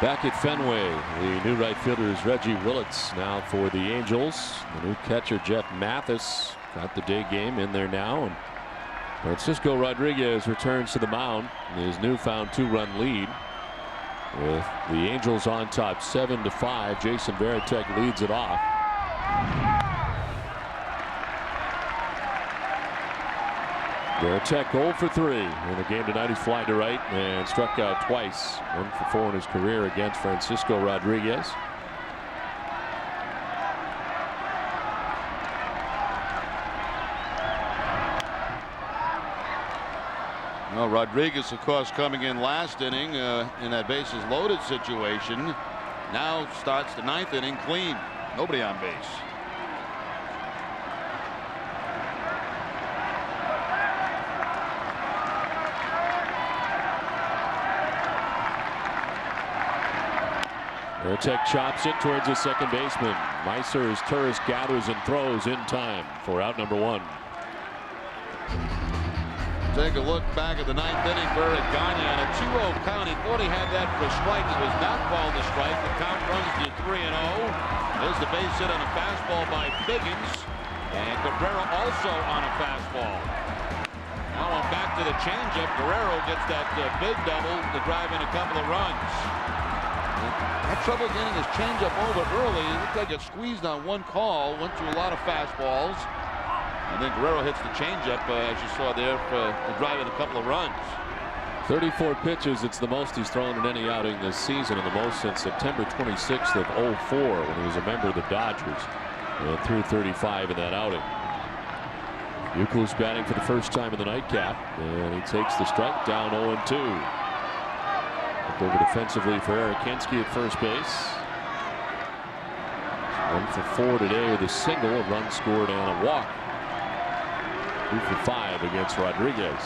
Back at Fenway, the new right fielder is Reggie Willits now for the Angels. The new catcher, Jeff Mathis, got the day game in there now. And Francisco Rodriguez returns to the mound in his newfound 2-run lead. With the Angels on top 7-5, Jason Varitek leads it off. Varitek 0 for 3 in the game tonight. He flied to right and struck out twice. 1 for 4 in his career against Francisco Rodriguez. Well, Rodriguez, of course, coming in last inning in that bases loaded situation. Now starts the 9th inning clean. Nobody on base. Varitek chops it towards the second baseman. Meiser's Turris gathers and throws in time for out number 1. Take a look back at the 9th inning. Burritt Gagne on a 2-0 count. He thought he had that for a strike. It was not called a strike. The count runs to 3-0. There's the base hit on a fastball by Biggins. And Cabrera also on a fastball. Now on back to the changeup. Guerrero gets that big double to drive in a couple of runs. Had trouble getting his changeup over early. It looked like it squeezed on one call. Went through a lot of fastballs. And then Guerrero hits the changeup, as you saw there, to drive in a couple of runs. 34 pitches. It's the most he's thrown in any outing this season, and the most since September 26th of 2004 when he was a member of the Dodgers. And threw 35 in that outing. Euclid's batting for the first time in the nightcap, and he takes the strike down 0-2. Looked over defensively for Eric Hensky at first base. 1 for 4 today with a single, a run scored, and a walk. 2 for 5 against Rodriguez.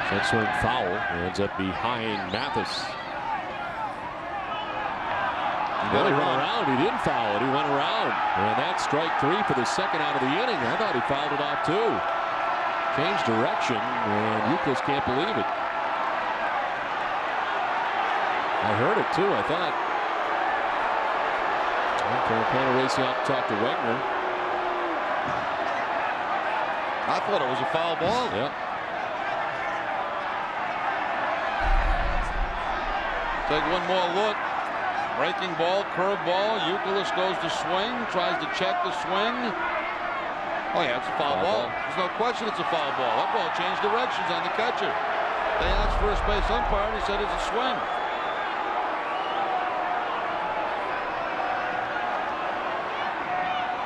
That swing foul, ends up behind Mathis. He went around. He didn't foul it. He went around. And that's strike 3 for the second out of the inning. I thought he fouled it off too. Change direction, and Euclid can't believe it. I heard it too, I thought. Santana racing out to talk to Wegner. I thought it was a foul ball. Yep. Take one more look. Breaking ball, curve ball. Euclid goes to swing, tries to check the swing. Oh yeah, it's a foul ball. There's no question it's a foul ball. That ball changed directions on the catcher. They asked first base umpire and he said it's a swing.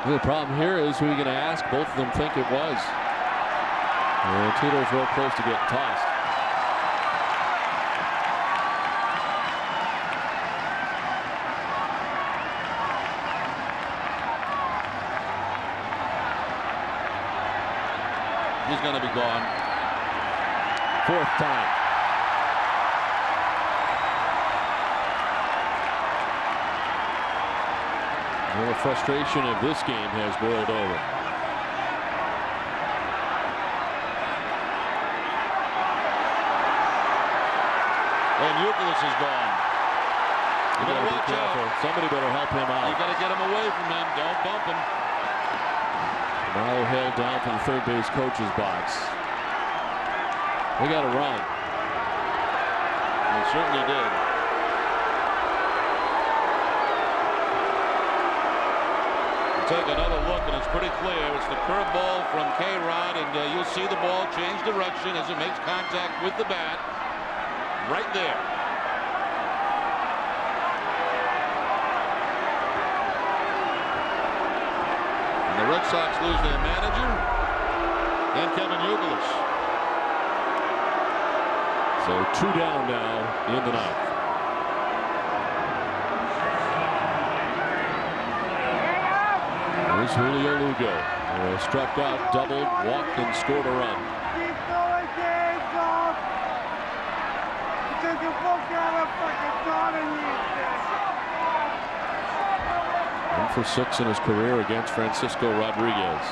The problem here is who you're going to ask. Both of them think it was. And Tito's real close to getting tossed. He's going to be gone. Fourth time. Well, the frustration of this game has boiled over. And Euclid is gone. You better watch out. Somebody better help him out. You got to get him away from him. Don't bump him. Now held down from the third base coach's box. They got to run. They certainly did. Take another look, and it's pretty clear. It's the curveball from K-Rod, and you'll see the ball change direction as it makes contact with the bat. Right there. And the Red Sox lose their manager and Kevin Euclid. So 2 down now in the ninth. Here's Julio Lugo. Struck out, doubled, walked, and scored a run. Keep going, James. Take your book out of fucking God and you. 1 for 6 in his career against Francisco Rodriguez.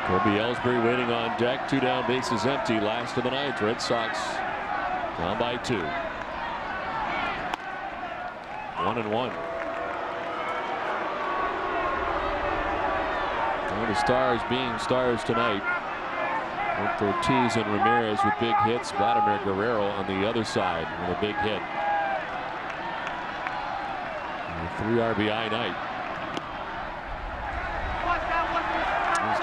Kobe Ellsbury waiting on deck. 2 down, bases empty. Last of the ninth. Red Sox down by 2. 1-1. And the Stars being Stars tonight. With Ortiz and Ramirez with big hits. Vladimir Guerrero on the other side with a big hit. A 3 RBI night.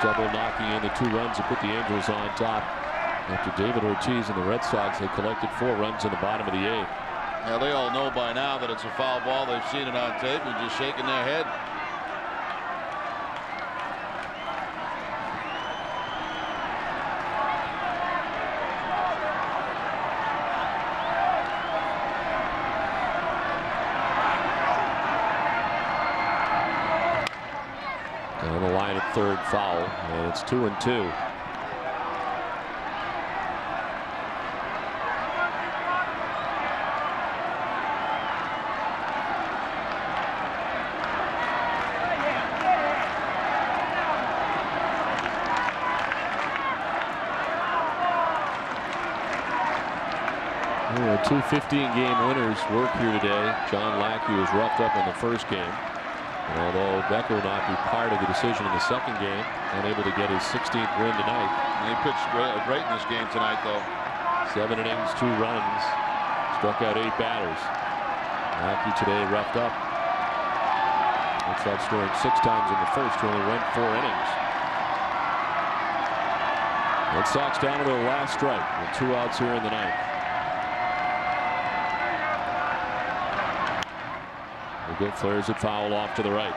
Double knocking in the 2 runs to put the Angels on top. After David Ortiz and the Red Sox, they collected 4 runs in the bottom of the 8th. Now they all know by now that it's a foul ball. They've seen it on tape and just shaking their head. Down the line at third, foul, and it's 2-2. Yeah, 2 15-game winners work here today. John Lackey was roughed up in the first game. And although Beckett will not be part of the decision in the second game, unable to get his 16th win tonight. And he pitched great in this game tonight, though. 7 innings, 2 runs, struck out 8 batters. Lackey today roughed up. Looks like scoring 6 times in the first, he only went 4 innings. Red Sox down to the last strike with 2 outs here in the ninth. Good flares it foul off to the right.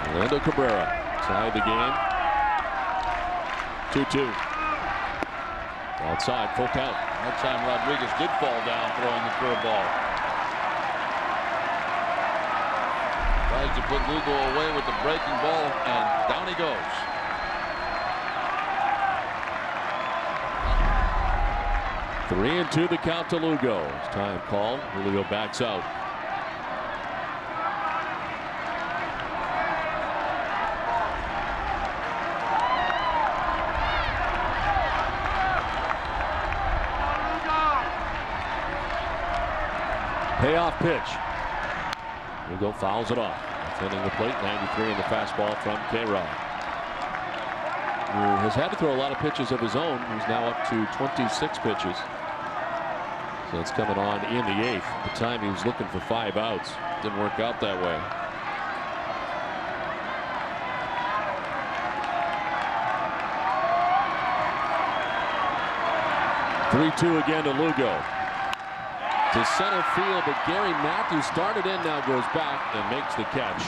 Orlando Cabrera tied the game. 2-2. Outside, full count. That time Rodriguez did fall down throwing the curveball. Tries to put Lugo away with the breaking ball, and down he goes. Three and two the count to Lugo. It's time called. Julio backs out. Payoff pitch. Lugo fouls it off. Defending the plate, 93 in the fastball from K-Rod. Who has had to throw a lot of pitches of his own. He's now up to 26 pitches. So it's coming on in the eighth. At the time he was looking for 5 outs. Didn't work out that way. (3-2) again to Lugo. To center field, but Gary Matthews started in, now goes back and makes the catch.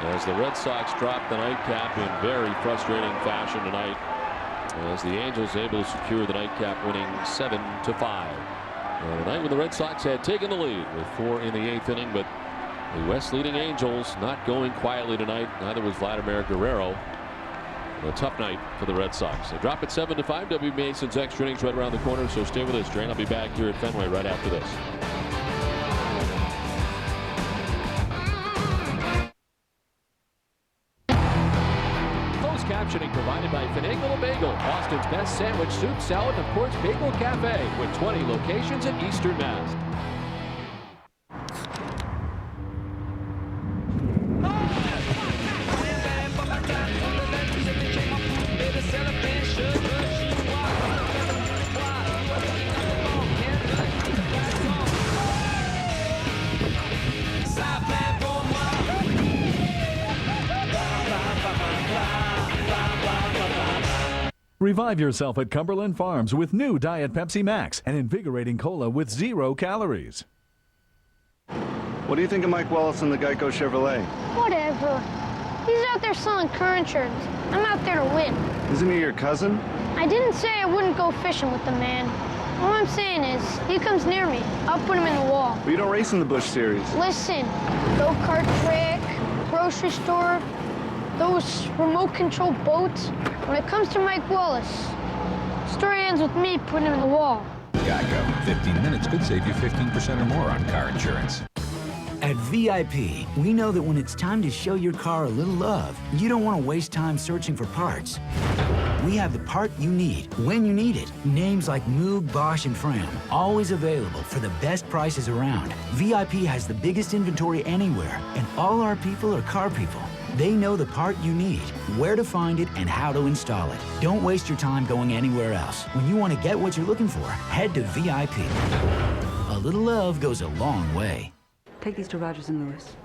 As the Red Sox drop the nightcap in very frustrating fashion tonight. As the Angels able to secure the nightcap, winning 7-5. A night when the Red Sox had taken the lead with 4 in the 8th inning, but the West leading Angels not going quietly tonight. Neither was Vladimir Guerrero. A tough night for the Red Sox. They drop at 7-5. W. Mason's extra innings right around the corner, so stay with us, Drain. I'll be back here at Fenway right after this. Closed captioning provided by Finagle Bagel, Boston's best sandwich, soup, salad, and of course Bagel Cafe, with 20 locations in Eastern Mass. Revive yourself at Cumberland Farms with new Diet Pepsi Max, an invigorating cola with 0 calories. What do you think of Mike Wallace and the Geico Chevrolet? Whatever. He's out there selling car insurance. I'm out there to win. Isn't he your cousin? I didn't say I wouldn't go fishing with the man. All I'm saying is, he comes near me, I'll put him in the wall. Well, you don't race in the Busch Series. Listen, go-kart track, grocery store, those remote-controlled boats. When it comes to Mike Wallace, story ends with me putting him in the wall. Geico. 15 minutes could save you 15% or more on car insurance. At VIP, we know that when it's time to show your car a little love, you don't want to waste time searching for parts. We have the part you need when you need it. Names like Moog, Bosch, and Fram, always available for the best prices around. VIP has the biggest inventory anywhere, and all our people are car people. They know the part you need, where to find it, and how to install it. Don't waste your time going anywhere else. When you want to get what you're looking for, head to VIP. A little love goes a long way. Take these to Rogers and Lewis.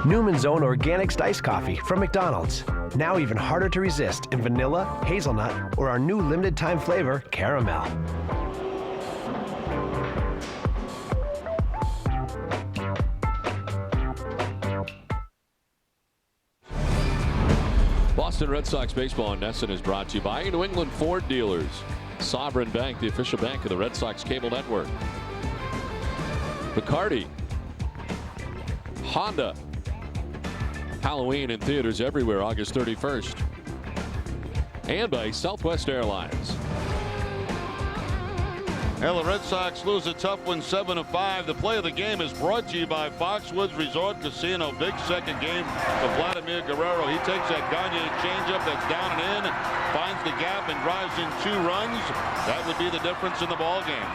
Newman's Own Organic Iced Coffee from McDonald's. Now even harder to resist in vanilla, hazelnut, or our new limited time flavor, caramel. Boston Red Sox baseball in Nesson is brought to you by New England Ford Dealers, Sovereign Bank, the official bank of the Red Sox cable network, Bacardi, Honda, Halloween in theaters everywhere August 31st, and by Southwest Airlines. Well, the Red Sox lose a tough one, 7-5. The play of the game is brought to you by Foxwoods Resort Casino. Big second game for Vladimir Guerrero. He takes that Gagne changeup that's down and in, finds the gap and drives in 2 runs. That would be the difference in the ball game.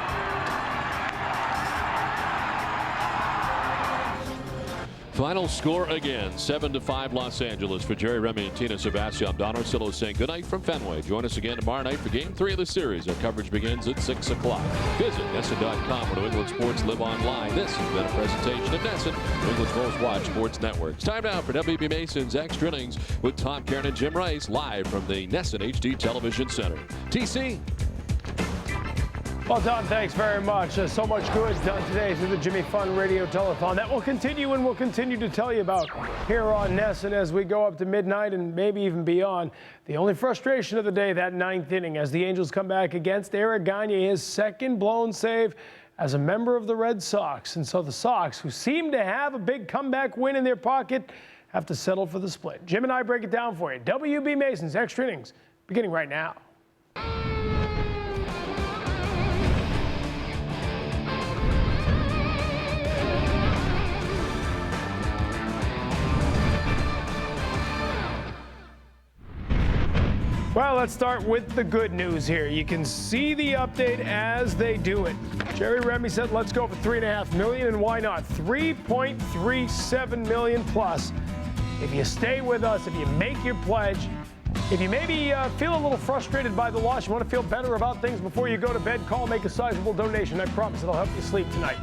Final score again, 7-5 Los Angeles. For Jerry Remy and Tina Sebastian, I'm Don Orsillo saying goodnight from Fenway. Join us again tomorrow night for Game 3 of the series. Our coverage begins at 6 o'clock. Visit NESN.com where New England sports live online. This has been a presentation of NESN, New England's most watched sports network. It's time now for WB Mason's Extra Innings with Tom Karen and Jim Rice, live from the NESN HD Television Center. TC. Well, Don, thanks very much. So much good done today through the Jimmy Fun Radio Telethon. That will continue, and we'll continue to tell you about here on Nesson as we go up to midnight and maybe even beyond. The only frustration of the day, that ninth inning, as the Angels come back against Eric Gagne, his second blown save as a member of the Red Sox. And so the Sox, who seem to have a big comeback win in their pocket, have to settle for the split. Jim and I break it down for you. WB Mason's Extra Innings, beginning right now. Well, let's start with the good news here. You can see the update as they do it. Jerry Remy said, let's go for $3.5 million, and why not? $3.37 million plus. If you stay with us, if you make your pledge, if you maybe feel a little frustrated by the loss, you want to feel better about things before you go to bed, call, make a sizable donation. I promise it'll help you sleep tonight.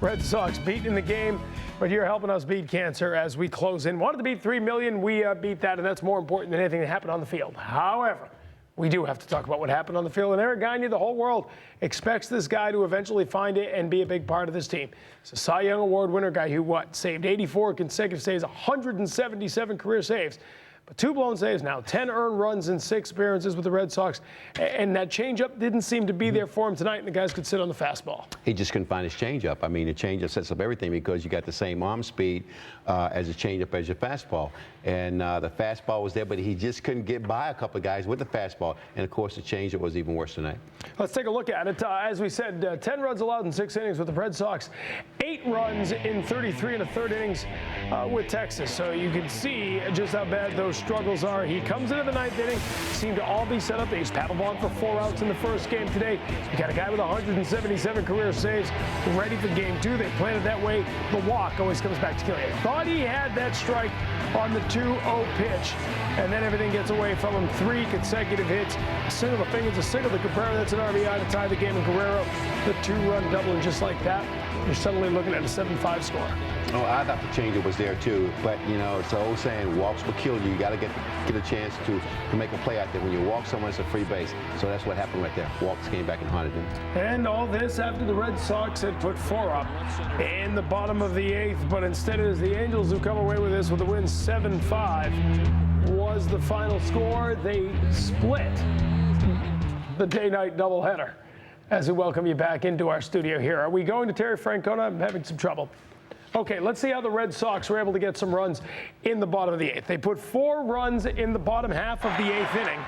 Red Sox beaten in the game, but you're helping us beat cancer as we close in. Wanted to beat $3 million, we beat that, and that's more important than anything that happened on the field. However, we do have to talk about what happened on the field, and Eric Gagne, the whole world expects this guy to eventually find it and be a big part of this team. He's a Cy Young Award winner guy who, saved 84 consecutive saves, 177 career saves. But 2 blown saves now, 10 earned runs in 6 appearances with the Red Sox. And that changeup didn't seem to be there for him tonight, and the guys could sit on the fastball. He just couldn't find his changeup. I mean, the changeup sets up everything because you got the same arm speed as a changeup as your fastball. And the fastball was there, but he just couldn't get by a couple of guys with the fastball. And, of course, the changeup was even worse tonight. Let's take a look at it. As we said, 10 runs allowed in 6 innings with the Red Sox, 8 runs in 33 1/3 innings with Texas. So you can see just how bad those struggles are. He comes into the 9th inning, seemed to all be set up. They used paddle ball for 4 outs in the first game today. You got a guy with 177 career saves ready for game 2. They planned it that way. The walk always comes back to kill you. Thought he had that strike on the 2-0 pitch, and then everything gets away from him. 3 consecutive hits, a single to Fingers, a single to Cabrera. That's an RBI to tie the game. And Guerrero, the 2-run double, and just like that, you're suddenly looking at a 7-5 score. Oh, I thought the changeup was there too, but you know, it's the old saying, walks will kill you. You got to get a chance to make a play out there. When you walk someone, it's a free base. So that's what happened right there. Walks came back and haunted him. And all this after the Red Sox had put 4 up in the bottom of the 8th, but instead it is the Angels who come away with this with a win. 7-5 was the final score. They split the day-night doubleheader. As we welcome you back into our studio here. Are we going to Terry Francona? I'm having some trouble. Okay, let's see how the Red Sox were able to get some runs in the bottom of the 8th. They put 4 runs in the bottom half of the 8th inning.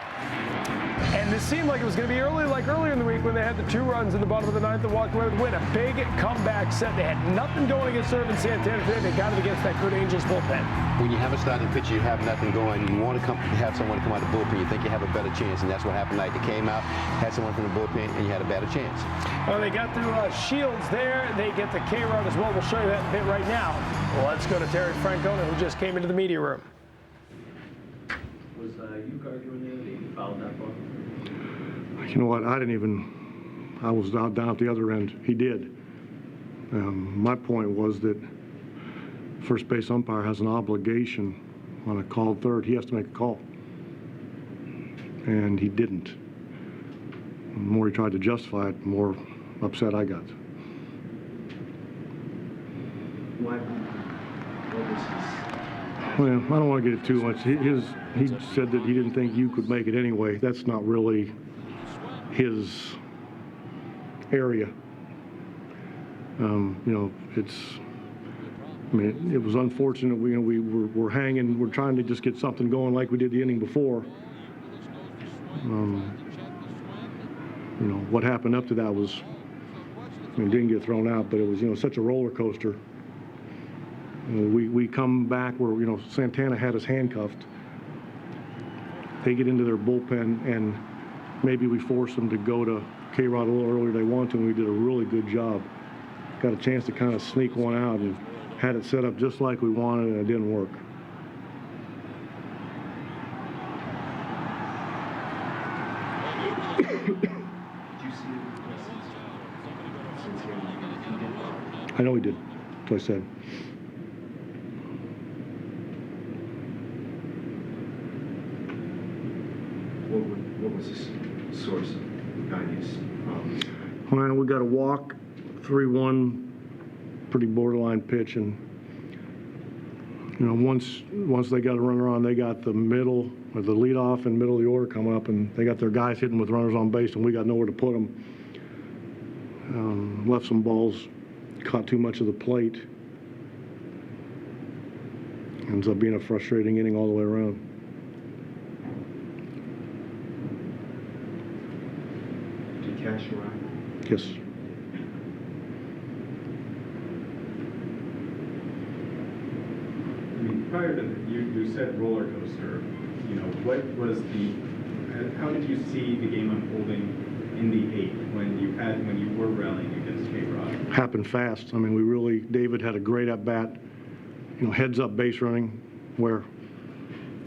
And this seemed like it was going to be earlier in the week when they had the 2 runs in the bottom of the 9th and walked away with the win. A big comeback set. They had nothing going against Ervin Santana today. They got it against that good Angels bullpen. When you have a starting pitcher, you have nothing going. You want to have someone come out of the bullpen. You think you have a better chance, and that's what happened tonight. They came out, had someone from the bullpen, and you had a better chance. Well, they got through Shields there. They get the K-Rod as well. We'll show you that in a bit right now. Well, let's go to Terry Francona, who just came into the media room. Was you arguing there that you fouled that ball? You know what? I was down at the other end. He did. My point was that first base umpire has an obligation on a called third. He has to make a call. And he didn't. The more he tried to justify it, the more upset I got. Why? What was his... Well, I don't want to get it too much. He said that he didn't think you could make it anyway. That's not really his area. You know, it was unfortunate. We're hanging. We're trying to just get something going like we did the inning before. You know, what happened up to that was, didn't get thrown out, but it was, such a roller coaster. We come back where, Santana had us handcuffed. They get into their bullpen, and maybe we force them to go to K-Rod a little earlier than they want to, and we did a really good job. Got a chance to kind of sneak one out and had it set up just like we wanted, and it didn't work. I know he did. That's what I said. What was the source of Gagne's problems? Well, we got a walk, 3-1, pretty borderline pitch, and you know, once they got a runner on, they got the middle or the leadoff and middle of the order coming up, and they got their guys hitting with runners on base, and we got nowhere to put them. Left some balls, caught too much of the plate. Ends up being a frustrating inning all the way around. Did you catch your eye? Yes. I mean, prior to that, you said roller coaster. You know, what was how did you see the game unfolding in the 8th when you were rallying against K-Rod? Happened fast. I mean, David had a great at bat. You know, heads up base running, where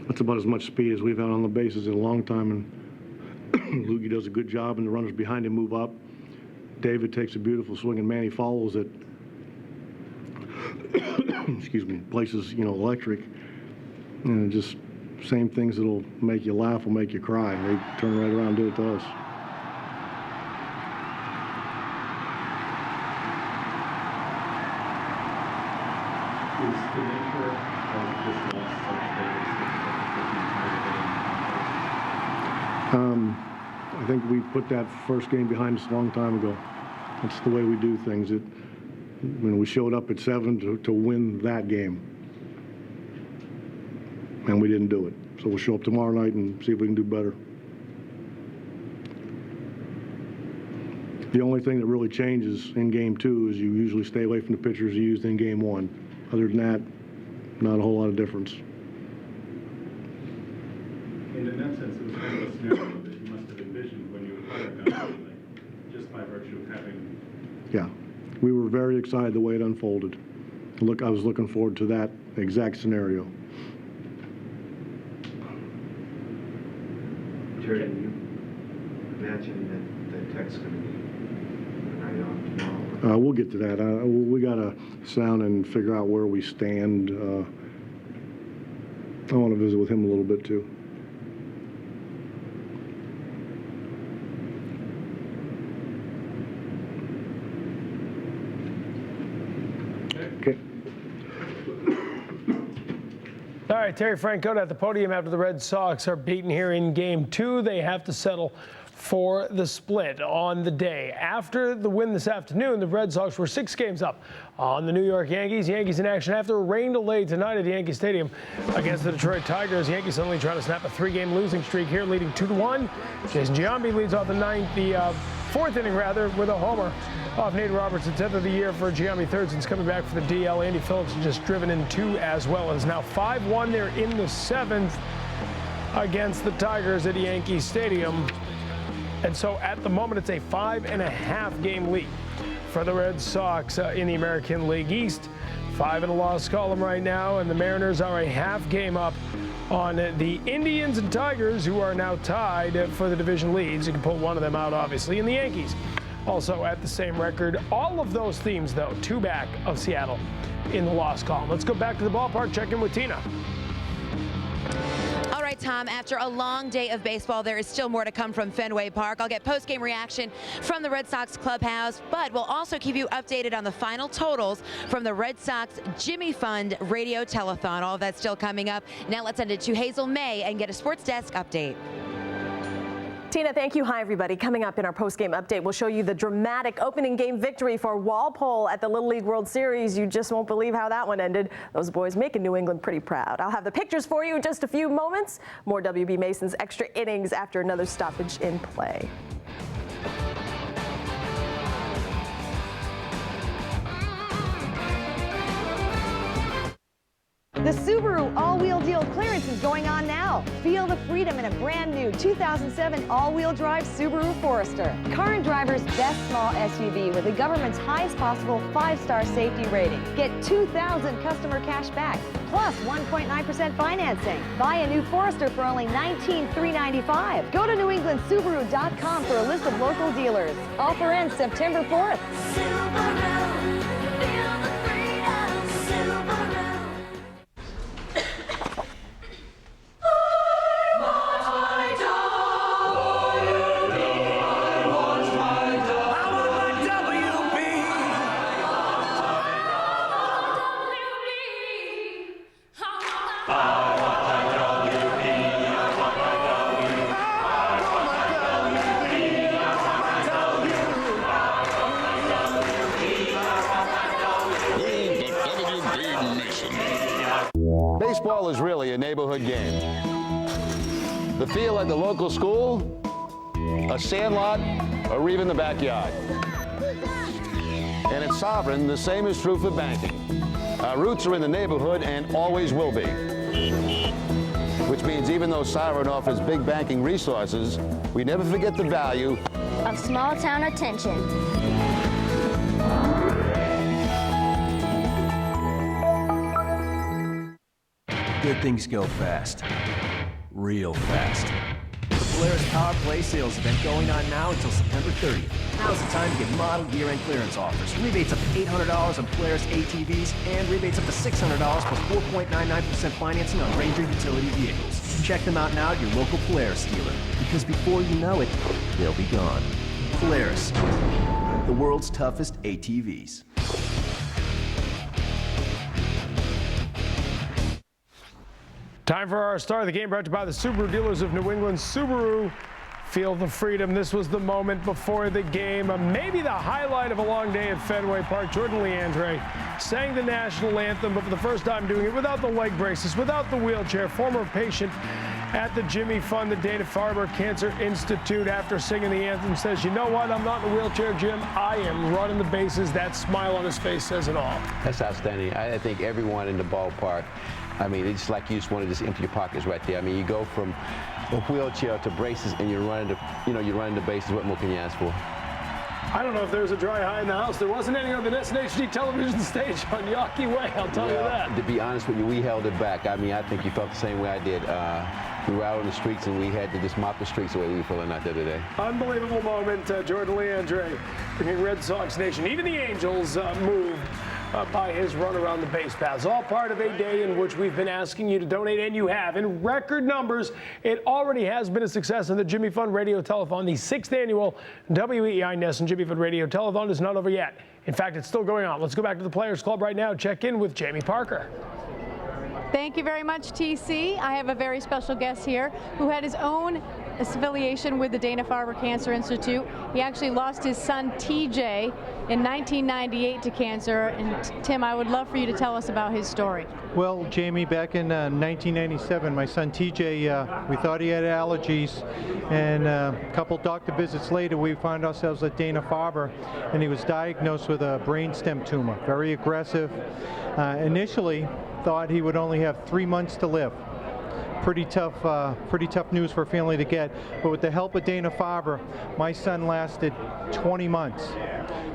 that's about as much speed as we've had on the bases in a long time. And Loogie does a good job, and the runners behind him move up. David takes a beautiful swing, and Manny follows it. Excuse me, places, you know, electric. And just same things that'll make you laugh will make you cry. They turn right around and do it to us. Is the nature of this loss such that I think we put that first game behind us a long time ago. That's the way we do things. When we showed up at 7 to win that game, and we didn't do it. So we'll show up tomorrow night and see if we can do better. The only thing that really changes in game 2 is you usually stay away from the pitchers you used in game 1. Other than that, not a whole lot of difference. And in that sense, it was kind of a scenario that you must have envisioned when you acquired them, like, just by virtue of having. Yeah, we were very excited the way it unfolded. I was looking forward to that exact scenario. Jerry, you imagine that Tech's going to be right on tomorrow? We'll get to that. We got to sit down and figure out where we stand. I want to visit with him a little bit too. Okay. All right, Terry Francona at the podium after the Red Sox are beaten here in game 2. They have to settle for the split on the day. After the win this afternoon, the Red Sox were 6 games up on the New York Yankees. Yankees in action after a rain delay tonight at Yankee Stadium against the Detroit Tigers. Yankees suddenly trying to snap a 3-game losing streak here, leading 2-1. Jason Giambi leads off the 4th inning with a homer off Nate Robertson, 10th of the year for Giambi. Third since coming back for the DL. Andy Phillips just driven in 2 as well. It is now 5-1 there in the 7th against the Tigers at Yankee Stadium. And so at the moment, it's a 5.5 game lead for the Red Sox in the American League East. 5 in a loss column right now, and the Mariners are a half game up on the Indians and Tigers, who are now tied for the division leads. You can pull one of them out, obviously, and the Yankees also at the same record. All of those teams, though, 2 back of Seattle in the loss column. Let's go back to the ballpark, check in with Tina. All right, Tom, after a long day of baseball, there is still more to come from Fenway Park. I'll get post-game reaction from the Red Sox clubhouse, but we'll also keep you updated on the final totals from the Red Sox Jimmy Fund Radio Telethon. All of that's still coming up. Now let's send it to Hazel May and get a Sports Desk update. Tina, thank you. Hi, everybody. Coming up in our post-game update, we'll show you the dramatic opening game victory for Walpole at the Little League World Series. You just won't believe how that one ended. Those boys making New England pretty proud. I'll have the pictures for you in just a few moments. More WB Mason's extra innings after another stoppage in play. The Subaru all-wheel deal clearance is going on now. Feel the freedom in a brand new 2007 all-wheel drive Subaru Forester. Current driver's best small SUV with the government's highest possible 5-star safety rating. Get $2,000 customer cash back, plus 1.9% financing. Buy a new Forester for only $19,395. Go to NewEnglandSubaru.com for a list of local dealers. Offer ends September 4th. Subaru, feel the freedom, Subaru. be a neighborhood game. The field at the local school, a sandlot, or even the backyard. And at Sovereign, the same is true for banking. Our roots are in the neighborhood and always will be. Which means even though Sovereign offers big banking resources, we never forget the value of small town attention. Good things go fast. Real fast. The Polaris Power Play sales event going on now until September 30th. Now's the time to get model year-end clearance offers. Rebates up to $800 on Polaris ATVs and rebates up to $600 plus 4.99% financing on Ranger utility vehicles. Check them out now at your local Polaris dealer, because before you know it, they'll be gone. Polaris, the world's toughest ATVs. Time for our star of the game, brought to you by the Subaru dealers of New England. Subaru, feel the freedom. This was the moment before the game, maybe the highlight of a long day at Fenway Park. Jordan Leandre sang the national anthem, but for the first time doing it without the leg braces, without the wheelchair. Former patient at the Jimmy Fund, the Dana-Farber Cancer Institute, after singing the anthem, says, you know what, I'm not in a wheelchair, Jim. I am running the bases. That smile on his face says it all. That's outstanding. I think everyone in the ballpark, I mean, it's like you just want to just empty your pockets right there. I mean, you go from a wheelchair to braces and you're running the bases. What more can you ask for? I don't know if there was a dry eye in the house. There wasn't any on the Nesson HD television stage on Yawkey Way, I'll tell you that. To be honest with you, we held it back. I mean, I think you felt the same way I did. We were out on the streets and we had to just mop the streets the way we were feeling out there today. Unbelievable moment, Jordan Leandre, bringing Red Sox Nation. Even the Angels moved by his run around the base paths. All part of a day in which we've been asking you to donate, and you have in record numbers. It already has been a success in the Jimmy Fund Radio Telethon. The 6th annual WEI Nesson Jimmy Fund Radio Telethon is not over yet. In fact, it's still going on. Let's go back to the Players Club right now. Check in with Jamie Parker. Thank you very much, TC. I have a very special guest here who had his own affiliation with the Dana-Farber Cancer Institute. He actually lost his son, TJ, in 1998 to cancer. And Tim, I would love for you to tell us about his story. Well, Jamie, back in 1997, my son TJ, we thought he had allergies, and a couple doctor visits later, we found ourselves at Dana-Farber, and he was diagnosed with a brainstem tumor, very aggressive. Initially, thought he would only have 3 months to live. Pretty tough news for a family to get. But with the help of Dana-Farber, my son lasted 20 months.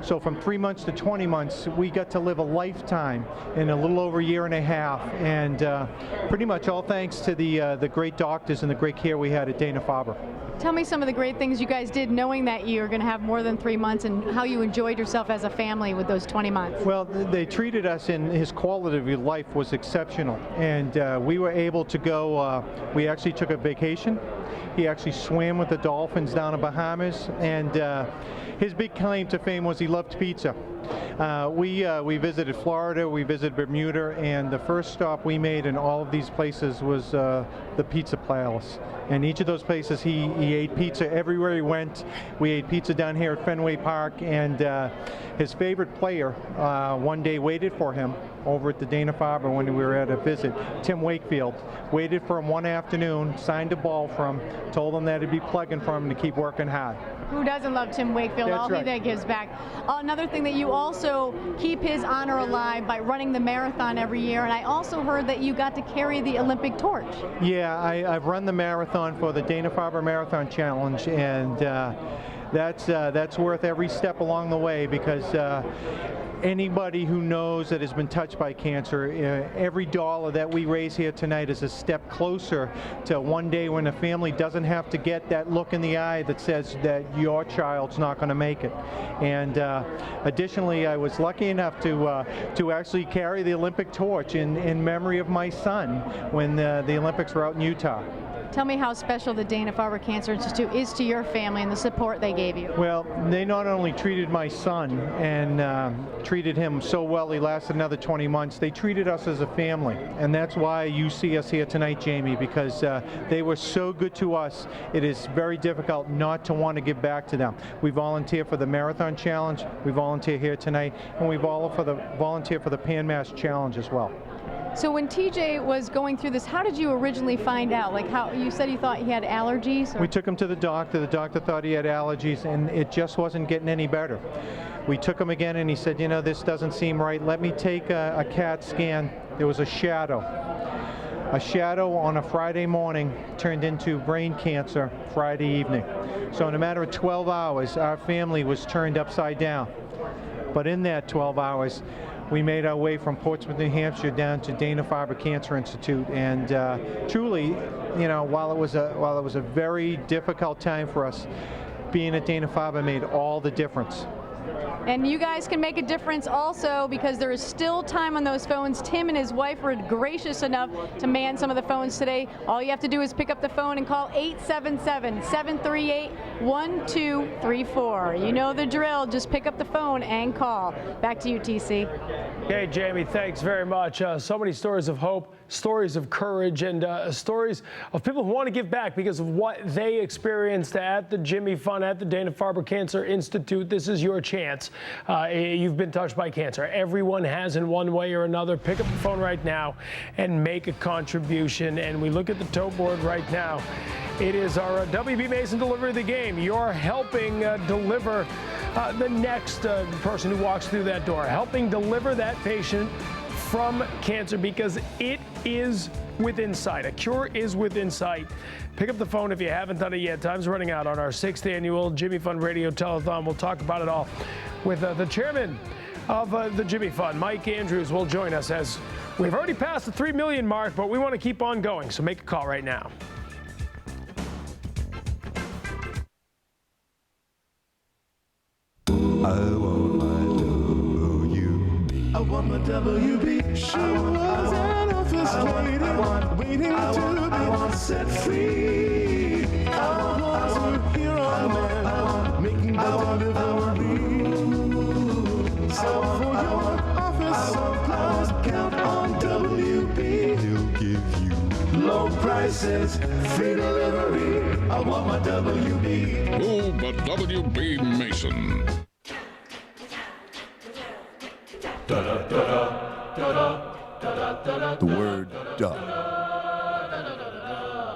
So from 3 months to 20 months, we got to live a lifetime in a little over a year and a half. And pretty much all thanks to the great doctors and the great care we had at Dana-Farber. Tell me some of the great things you guys did knowing that you were going to have more than 3 months, and how you enjoyed yourself as a family with those 20 months. Well, they treated us, and his quality of life was exceptional. And we were able to go, we actually took a vacation. He actually swam with the dolphins down in Bahamas, and his big claim to fame was he loved pizza. We visited Florida, we visited Bermuda, and the first stop we made in all of these places was the Pizza Palace. And each of those places, he ate pizza everywhere he went. We ate pizza down here at Fenway Park, and his favorite player one day waited for him over at the Dana-Farber when we were at a visit. Tim Wakefield waited for him one afternoon, signed a ball for him, told him that he'd be plugging for him to keep working hard. Who doesn't love Tim Wakefield? That's All right. he gives back. Another thing that you also keep his honor alive by running the marathon every year, and I also heard that you got to carry the Olympic torch. Yeah, I've run the marathon for the Dana-Farber Marathon Challenge, and that's worth every step along the way, because anybody who knows that has been touched by cancer, every dollar that we raise here tonight is a step closer to one day when a family doesn't have to get that look in the eye that says that your child's not going to make it. And additionally, I was lucky enough to actually carry the Olympic torch in memory of my son when the Olympics were out in Utah. Tell me how special the Dana-Farber Cancer Institute is to your family and the support they gave you. Well, they not only treated my son and treated him so well he lasted another 20 months, they treated us as a family. And that's why you see us here tonight, Jamie, because they were so good to us. It is very difficult not to want to give back to them. We volunteer for the Marathon Challenge, we volunteer here tonight, and we volunteer for the Pan Mass Challenge as well. So when TJ was going through this, how did you originally find out? Like, how you said you thought he had allergies? Or? We took him to the doctor. The doctor thought he had allergies, and it just wasn't getting any better. We took him again, and he said, you know, this doesn't seem right. Let me take a CAT scan. There was a shadow. A shadow on a Friday morning turned into brain cancer Friday evening. So in a matter of 12 hours, our family was turned upside down. But in that 12 hours, we made our way from Portsmouth, New Hampshire, down to Dana-Farber Cancer Institute, and truly, you know, while it was a very difficult time for us, being at Dana-Farber made all the difference. And you guys can make a difference also, because there is still time on those phones. Tim and his wife were gracious enough to man some of the phones today. All you have to do is pick up the phone and call 877-738-1234. You know the drill. Just pick up the phone and call. Back to you, TC. Hey, Jamie, thanks very much. So many stories of hope, stories of courage, and stories of people who want to give back because of what they experienced at the Jimmy Fund, at the Dana-Farber Cancer Institute. This is your chance. You've been touched by cancer. Everyone has in one way or another. Pick up the phone right now and make a contribution. And we look at the tote board right now. It is our WB Mason Delivery of the Game. You're helping deliver the next person who walks through that door, helping deliver that patient from cancer, because it is within sight. A cure is within sight. Pick up the phone if you haven't done it yet. Time's running out on our 6th annual Jimmy Fund Radio Telethon. We'll talk about it all with the chairman of the Jimmy Fund, Mike Andrews, will join us, as we've already passed the 3 million mark, but we want to keep on going. So make a call right now. I want my WB. I want my WB. She was an office waiting to be set free. I was her hero man, making the delivery. So for your office supplies, count on WB. They'll give you low prices, free delivery. I want my WB. Oh, but WB Mason. The word duh.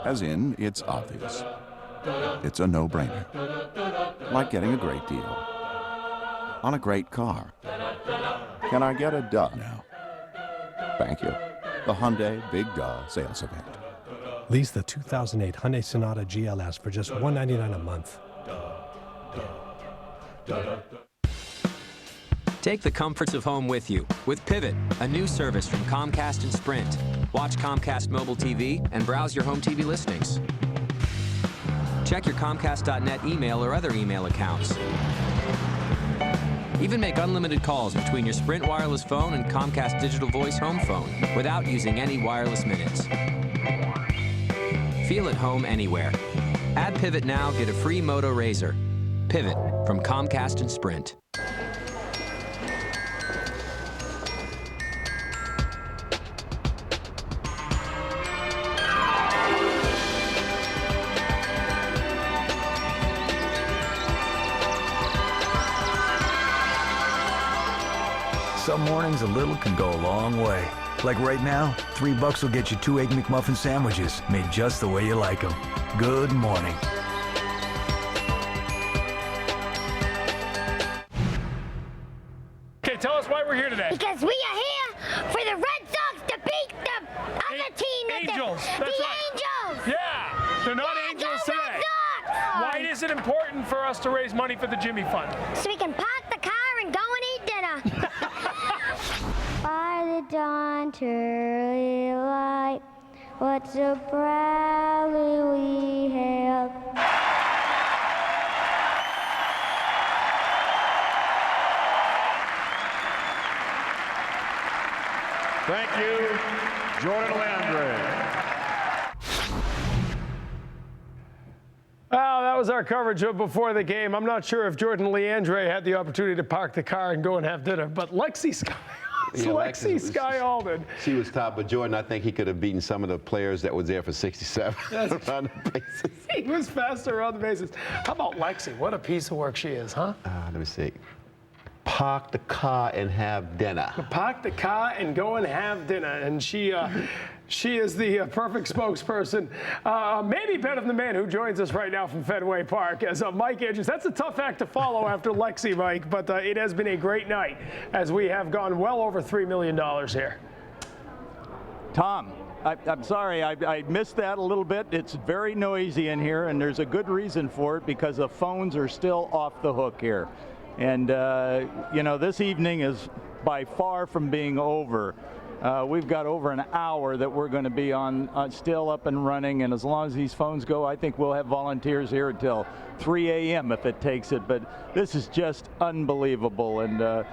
As in, it's obvious. It's a no-brainer. Like getting a great deal on a great car. Can I get a duh now? Thank you. The Hyundai Big Duh sales event. Lease the 2008 Hyundai Sonata GLS for just $199 a month. Take the comforts of home with you with Pivot, a new service from Comcast and Sprint. Watch Comcast Mobile TV and browse your home TV listings. Check your Comcast.net email or other email accounts. Even make unlimited calls between your Sprint wireless phone and Comcast Digital Voice home phone without using any wireless minutes. Feel at home anywhere. Add Pivot now, get a free Moto Razor. Pivot from Comcast and Sprint. Some mornings a little can go a long way. Like right now, $3 will get you 2 Egg McMuffin sandwiches, made just the way you like them. Good morning. Okay, tell us why we're here today. Because we are here for the Red Sox to beat the other team. Angels. The That's right. Angels. Yeah, they're not Angels today. Why is it important for us to raise money for the Jimmy Fund? So we can park the car and go and eat dinner. By the dawn's early light, what so proudly we hailed. Thank you, Jordan Leandre. Well, that was our coverage of before the game. I'm not sure if Jordan Leandre had the opportunity to park the car and go and have dinner, but Lexi Sky Alden. She was top, but Jordan, I think he could have beaten some of the players that was there for 67 around the bases. He was faster around the bases. How about Lexi? What a piece of work she is, huh? Let me see. park the car and have dinner. Park the car and go and have dinner. And she is the perfect spokesperson. Maybe better than the man who joins us right now from Fenway Park as Mike Andrews. That's a tough act to follow after Lexi, Mike, but it has been a great night as we have gone well over $3 million here. Tom, I'm sorry, I missed that a little bit. It's very noisy in here, and there's a good reason for it because the phones are still off the hook here. And, you know, this evening is by far from being over. We've got over an hour that we're going to be on still up and running, and as long as these phones go, I think we'll have volunteers here until 3 a.m. if it takes it. But this is just unbelievable. And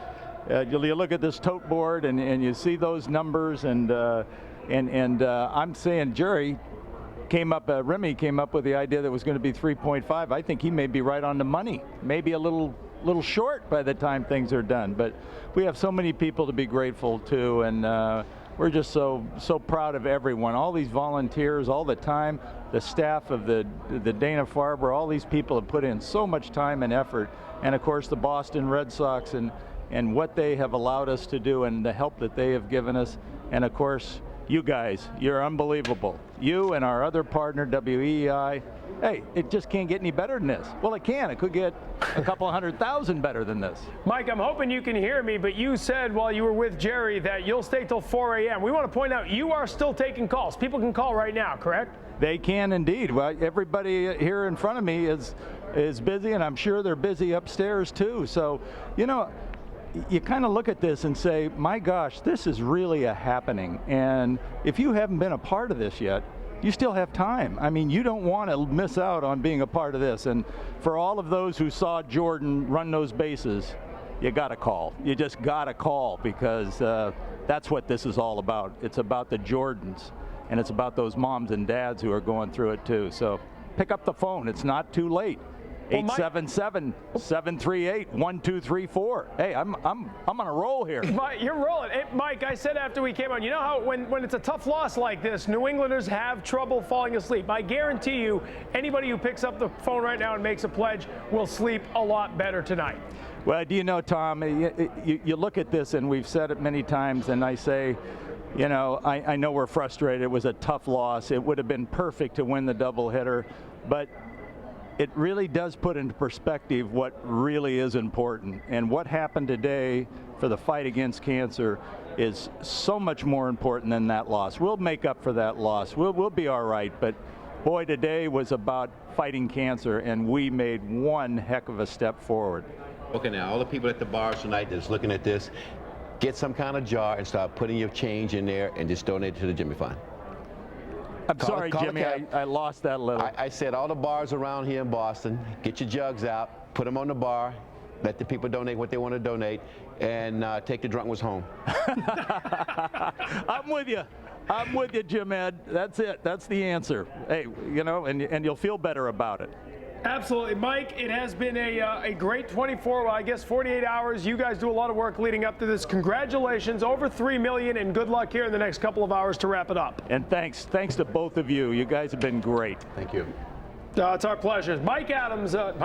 you look at this tote board, and you see those numbers, and I'm saying Jerry Remy came up with the idea that it was going to be 3.5. I think he may be right on the money, maybe a little short by the time things are done. But we have so many people to be grateful to, and we're just so proud of everyone, all these volunteers, all the time, the staff of the Dana-Farber, all these people have put in so much time and effort, and of course the Boston Red Sox and what they have allowed us to do and the help that they have given us, and of course you guys, you're unbelievable. You and our other partner, WEI. Hey, it just can't get any better than this. Well, it can. It could get a couple 100,000 better than this. Mike, I'm hoping you can hear me, but you said while you were with Jerry that you'll stay till 4 a.m. We want to point out you are still taking calls. People can call right now, correct? They can indeed. Well, everybody here in front of me is busy, and I'm sure they're busy upstairs too. So, you know, you kind of look at this and say, my gosh, this is really a happening. And if you haven't been a part of this yet, you still have time. I mean, you don't want to miss out on being a part of this. And for all of those who saw Jordan run those bases, you got to call. You just got to call, because that's what this is all about. It's about the Jordans, and it's about those moms and dads who are going through it too. So pick up the phone. It's not too late. 877-738-1234. Hey, I'm on a roll here. Mike, you're rolling. Hey, Mike, I said after we came on, you know how when it's a tough loss like this, New Englanders have trouble falling asleep. I guarantee you, anybody who picks up the phone right now and makes a pledge will sleep a lot better tonight. Well, do you know, Tom, you look at this, and we've said it many times, and I say, you know, I know we're frustrated. It was a tough loss. It would have been perfect to win the doubleheader, but it really does put into perspective what really is important. And what happened today for the fight against cancer is so much more important than that loss. We'll make up for that loss. We'll be all right. But boy, today was about fighting cancer, and we made one heck of a step forward. Okay, now all the people at the bars tonight that's looking at this, get some kind of jar and start putting your change in there and just donate it to the Jimmy Fund. I'm sorry, Jimmy, I lost that a little. I said all the bars around here in Boston, get your jugs out, put them on the bar, let the people donate what they want to donate, and take the drunk ones home. I'm with you. I'm with you, Jim Ed. That's it. That's the answer. Hey, you know, and you'll feel better about it. Absolutely. Mike, it has been a great 48 hours. You guys do a lot of work leading up to this. Congratulations, over $3 million, and good luck here in the next couple of hours to wrap it up. And thanks to both of you. You guys have been great. Thank you. It's our pleasure. Mike Andrews. I don't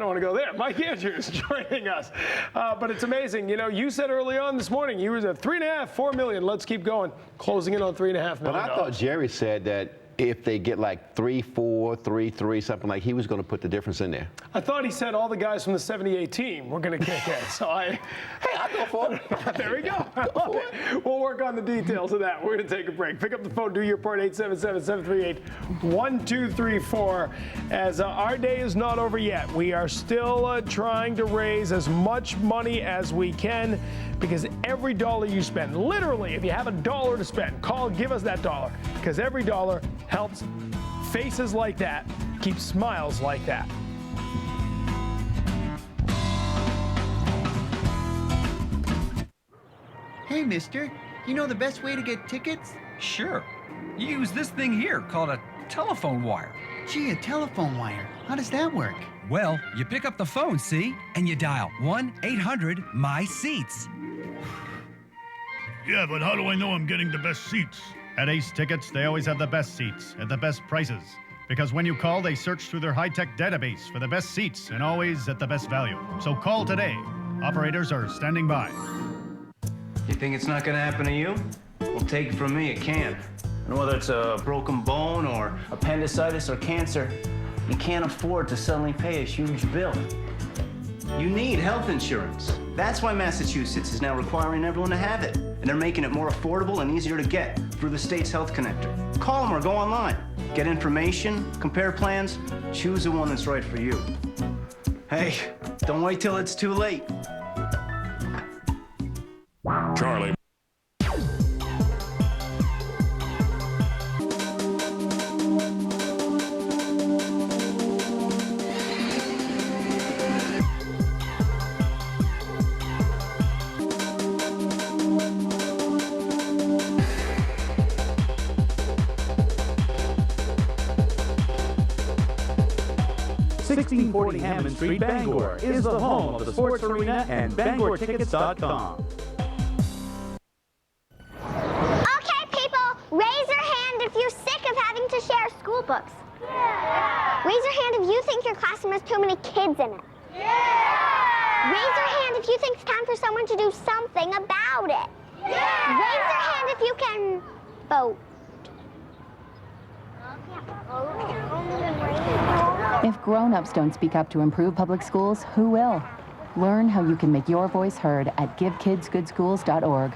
want to go there. Mike Andrews joining us. But it's amazing. You know, you said early on this morning you was at 3.5, 4 million. Let's keep going. Closing in on $3.5 million. But I thought Jerry said that if they get like 3-4, 3-3, something like, he was going to put the difference in there. I thought he said all the guys from the 78 team were going to kick in. So I'll go for it. There we go. We'll work on the details of that. We're going to take a break. Pick up the phone, do your part, 877-738-1234. As our day is not over yet. We are still trying to raise as much money as we can, because every dollar you spend, literally, if you have $1 to spend, call, give us that dollar, because every dollar helps faces like that keep smiles like that. Hey, mister, you know the best way to get tickets? Sure. You use this thing here called a telephone wire. Gee, a telephone wire. How does that work? Well, you pick up the phone, see? And you dial 1-800-MY-SEATS. Yeah, but how do I know I'm getting the best seats? At Ace Tickets, they always have the best seats at the best prices. Because when you call, they search through their high-tech database for the best seats and always at the best value. So call today. Operators are standing by. You think it's not gonna happen to you? Well, take it from me, it can. And whether it's a broken bone or appendicitis or cancer, you can't afford to suddenly pay a huge bill. You need health insurance. That's why Massachusetts is now requiring everyone to have it. And they're making it more affordable and easier to get through the state's health connector. Call them or go online. Get information, compare plans, choose the one that's right for you. Hey, don't wait till it's too late. Charlie. Hammond Street, Bangor is the home of the sports arena and BangorTickets.com. Okay, people, raise your hand if you're sick of having to share school books. Yeah. Raise your hand if you think your classroom has too many kids in it. Yeah. Raise your hand if you think it's time for someone to do something about it. Yeah. Raise your hand if you can vote. If grown-ups don't speak up to improve public schools, who will? Learn how you can make your voice heard at givekidsgoodschools.org.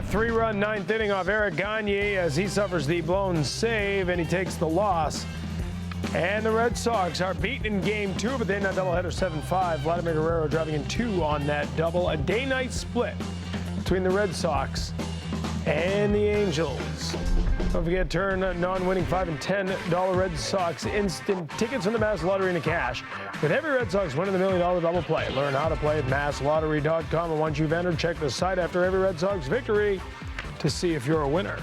Three-run ninth inning off Eric Gagne as he suffers the blown save and he takes the loss. And the Red Sox are beaten in game 2 of a day-night doubleheader 7-5. Vladimir Guerrero driving in 2 on that double. A day-night split between the Red Sox and the Angels. Don't forget, turn non-winning $5 and $10 Red Sox instant tickets from the Mass Lottery into cash with every Red Sox winning the $1 million double play. Learn how to play at masslottery.com, and once you've entered, check the site after every Red Sox victory to see if you're a winner.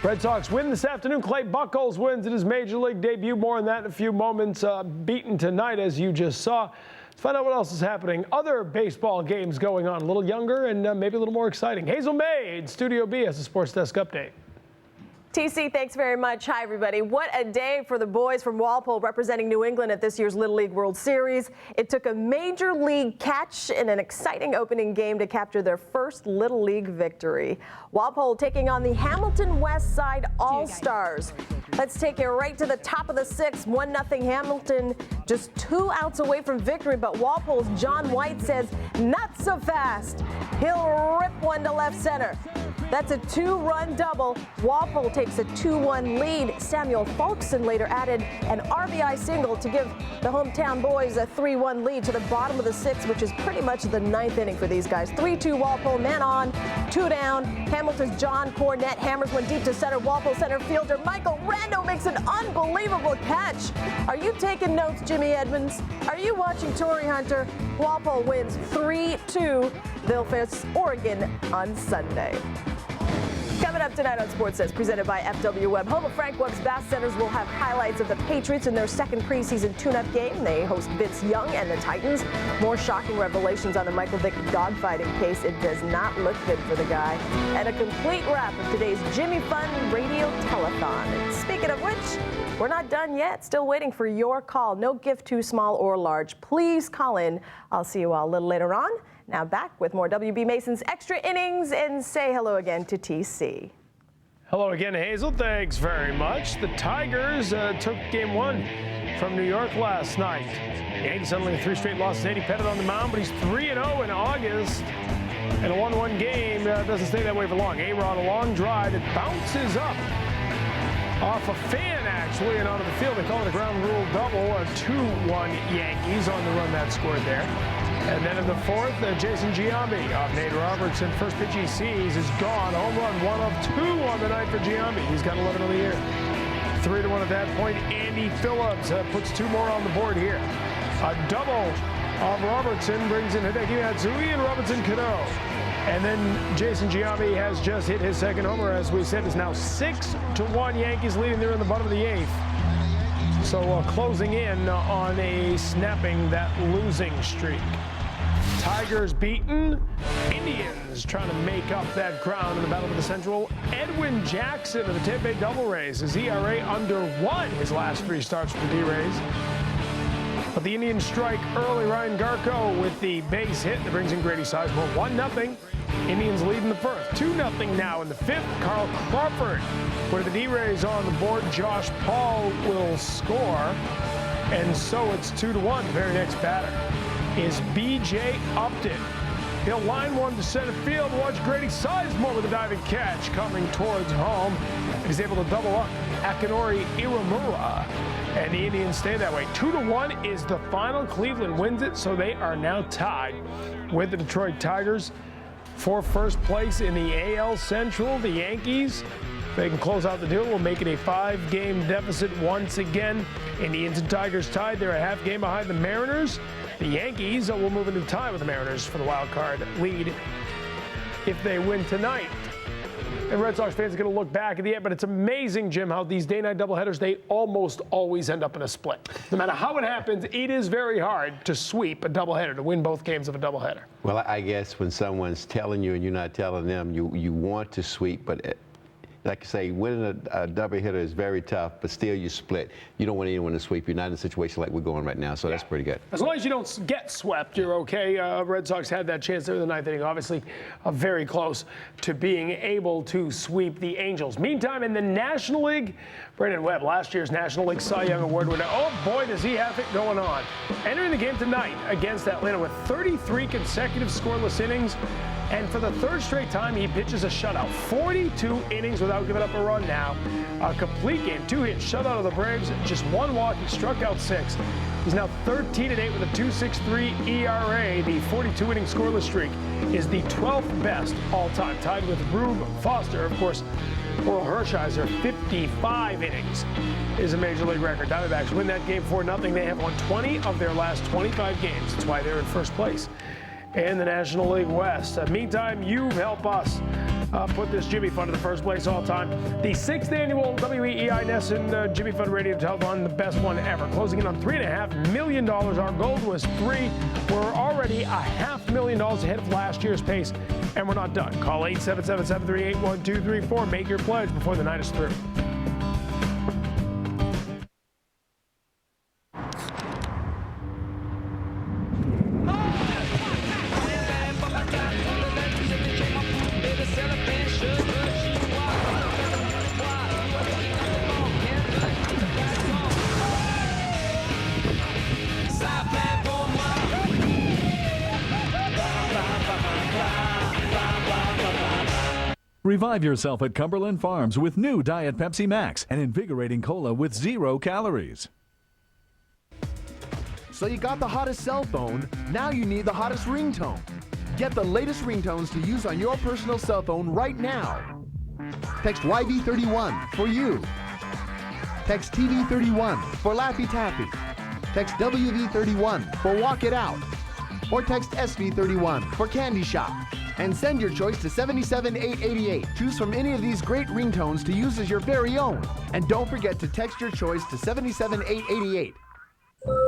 Red Sox win this afternoon. Clay Buchholz wins in his Major League debut. More on that in a few moments. Beaten tonight, as you just saw. Let's find out what else is happening. Other baseball games going on, a little younger and maybe a little more exciting. Hazel May in Studio B has a Sports Desk update. TC, thanks very much. Hi, everybody. What a day for the boys from Walpole representing New England at this year's Little League World Series. It took a major league catch in an exciting opening game to capture their first Little League victory. Walpole taking on the Hamilton West Side All-Stars. Let's take it right to the top of the 6th. 1-0 Hamilton, just 2 outs away from victory, but Walpole's John White says, not so fast. He'll rip one to left center. That's a 2-run double. Walpole takes a 2-1 lead. Samuel Folkson later added an RBI single to give the hometown boys a 3-1 lead to the bottom of the 6th, which is pretty much the 9th inning for these guys. 3-2 Walpole, man on, 2 down. Hamilton's John Cornett hammers one deep to center. Walpole center fielder Michael Rando makes an unbelievable catch. Are you taking notes, Jimmy Edmonds? Are you watching Torrey Hunter? Walpole wins 3-2. They'll face Oregon on Sunday. Coming up tonight on Sports Desk, presented by FW Webb. Home of Frank Webb's Bass Centers will have highlights of the Patriots in their second preseason tune-up game. They host Vince Young and the Titans. More shocking revelations on the Michael Vick dogfighting case. It does not look good for the guy. And a complete wrap of today's Jimmy Fun Radio Telethon. And speaking of which, we're not done yet. Still waiting for your call. No gift too small or large. Please call in. I'll see you all a little later on. Now back with more WB Mason's Extra Innings, and say hello again to TC. Hello again, Hazel. Thanks very much. The Tigers took game 1 from New York last night. Yankees suddenly 3 straight losses. Eddie Pettit on the mound, but he's 3-0 in August. And a 1-1 game doesn't stay that way for long. A-Rod, a long drive. It bounces up off a fan, actually, and onto the field. They call it a ground rule double. A 2-1 Yankees on the run that scored there. And then in the 4th, Jason Giambi off Nate Robertson. First pitch he sees is gone. Home run, 1 of 2 on the night for Giambi. He's got 11 on the year. 3-1 at that point. Andy Phillips puts 2 more on the board here. A double of Robertson brings in Hideki Matsui and Robinson Cano. And then Jason Giambi has just hit his second homer. As we said, it's now 6-1 Yankees leading there in the bottom of the 8th. So closing in on a snapping that losing streak. Tigers beaten. Indians trying to make up that ground in the battle for the Central. Edwin Jackson of the Tampa Bay Devil Rays, his ERA under 1 his last 3 starts for the D-Rays. But the Indians strike early. Ryan Garco with the base hit that brings in Grady Sizemore. 1-0. Indians lead in the first. 2-0 now in the 5th. Carl Crawford with the D-Rays on the board. Josh Paul will score. And so it's 2-1. Very next batter is B.J. Upton. He'll line one to center field. Watch Grady Sizemore with a diving catch coming towards home. And he's able to double up Akinori Iwamura. And the Indians stay that way. 2-1 is the final. Cleveland wins it, so they are now tied with the Detroit Tigers for first place in the AL Central. The Yankees, if they can close out the deal, will make it a 5-game deficit once again. Indians and Tigers tied. They're a half game behind the Mariners. The Yankees will move into tie with the Mariners for the wild card lead if they win tonight. And Red Sox fans are going to look back at the end, but it's amazing, Jim, how these day-night doubleheaders, they almost always end up in a split. No matter how it happens, it is very hard to sweep a doubleheader, to win both games of a doubleheader. Well, I guess when someone's telling you and you're not telling them, you want to sweep, but like I say, winning a doubleheader is very tough, but still you split. You don't want anyone to sweep. You're not in a situation like we're going right now, so that's pretty good. As long as you don't get swept, you're okay. Red Sox had that chance there in the 9th inning, obviously very close to being able to sweep the Angels. Meantime, in the National League, Brandon Webb, last year's National League Cy Young Award winner, oh boy, does he have it going on. Entering the game tonight against Atlanta with 33 consecutive scoreless innings. And for the 3rd straight time, he pitches a shutout. 42 innings without giving up a run now. A complete game, 2-hit shutout of the Braves, just 1 walk. He struck out 6. He's now 13-8 with a 2.63 ERA. The 42-inning scoreless streak is the 12th best all-time, tied with Rube Foster. Of course, Oral Hershiser, 55 innings is a Major League record. Diamondbacks win that game 4-0. They have won 20 of their last 25 games. That's why they're in first place in the National League West. Meantime, you help us put this Jimmy Fund in the first place all time. The 6th annual WEEI Nesson Jimmy Fund Radio Telethon, the best one ever. Closing in on $3.5 million. Our goal was $3 million. We're already $500,000 ahead of last year's pace, and we're not done. Call 877-738-1234. Make your pledge before the night is through. Revive yourself at Cumberland Farms with new Diet Pepsi Max, an invigorating cola with 0 calories. So you got the hottest cell phone, now you need the hottest ringtone. Get the latest ringtones to use on your personal cell phone right now. Text YB31 for you. Text TV31 for Laffy Taffy. Text WV31 for Walk It Out. Or text SV31 for Candy Shop. And send your choice to 77888. Choose from any of these great ringtones to use as your very own. And don't forget to text your choice to 77888.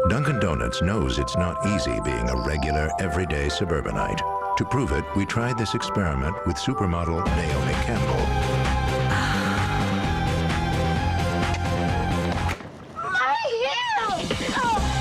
Dunkin' Donuts knows it's not easy being a regular, everyday suburbanite. To prove it, we tried this experiment with supermodel Naomi Campbell.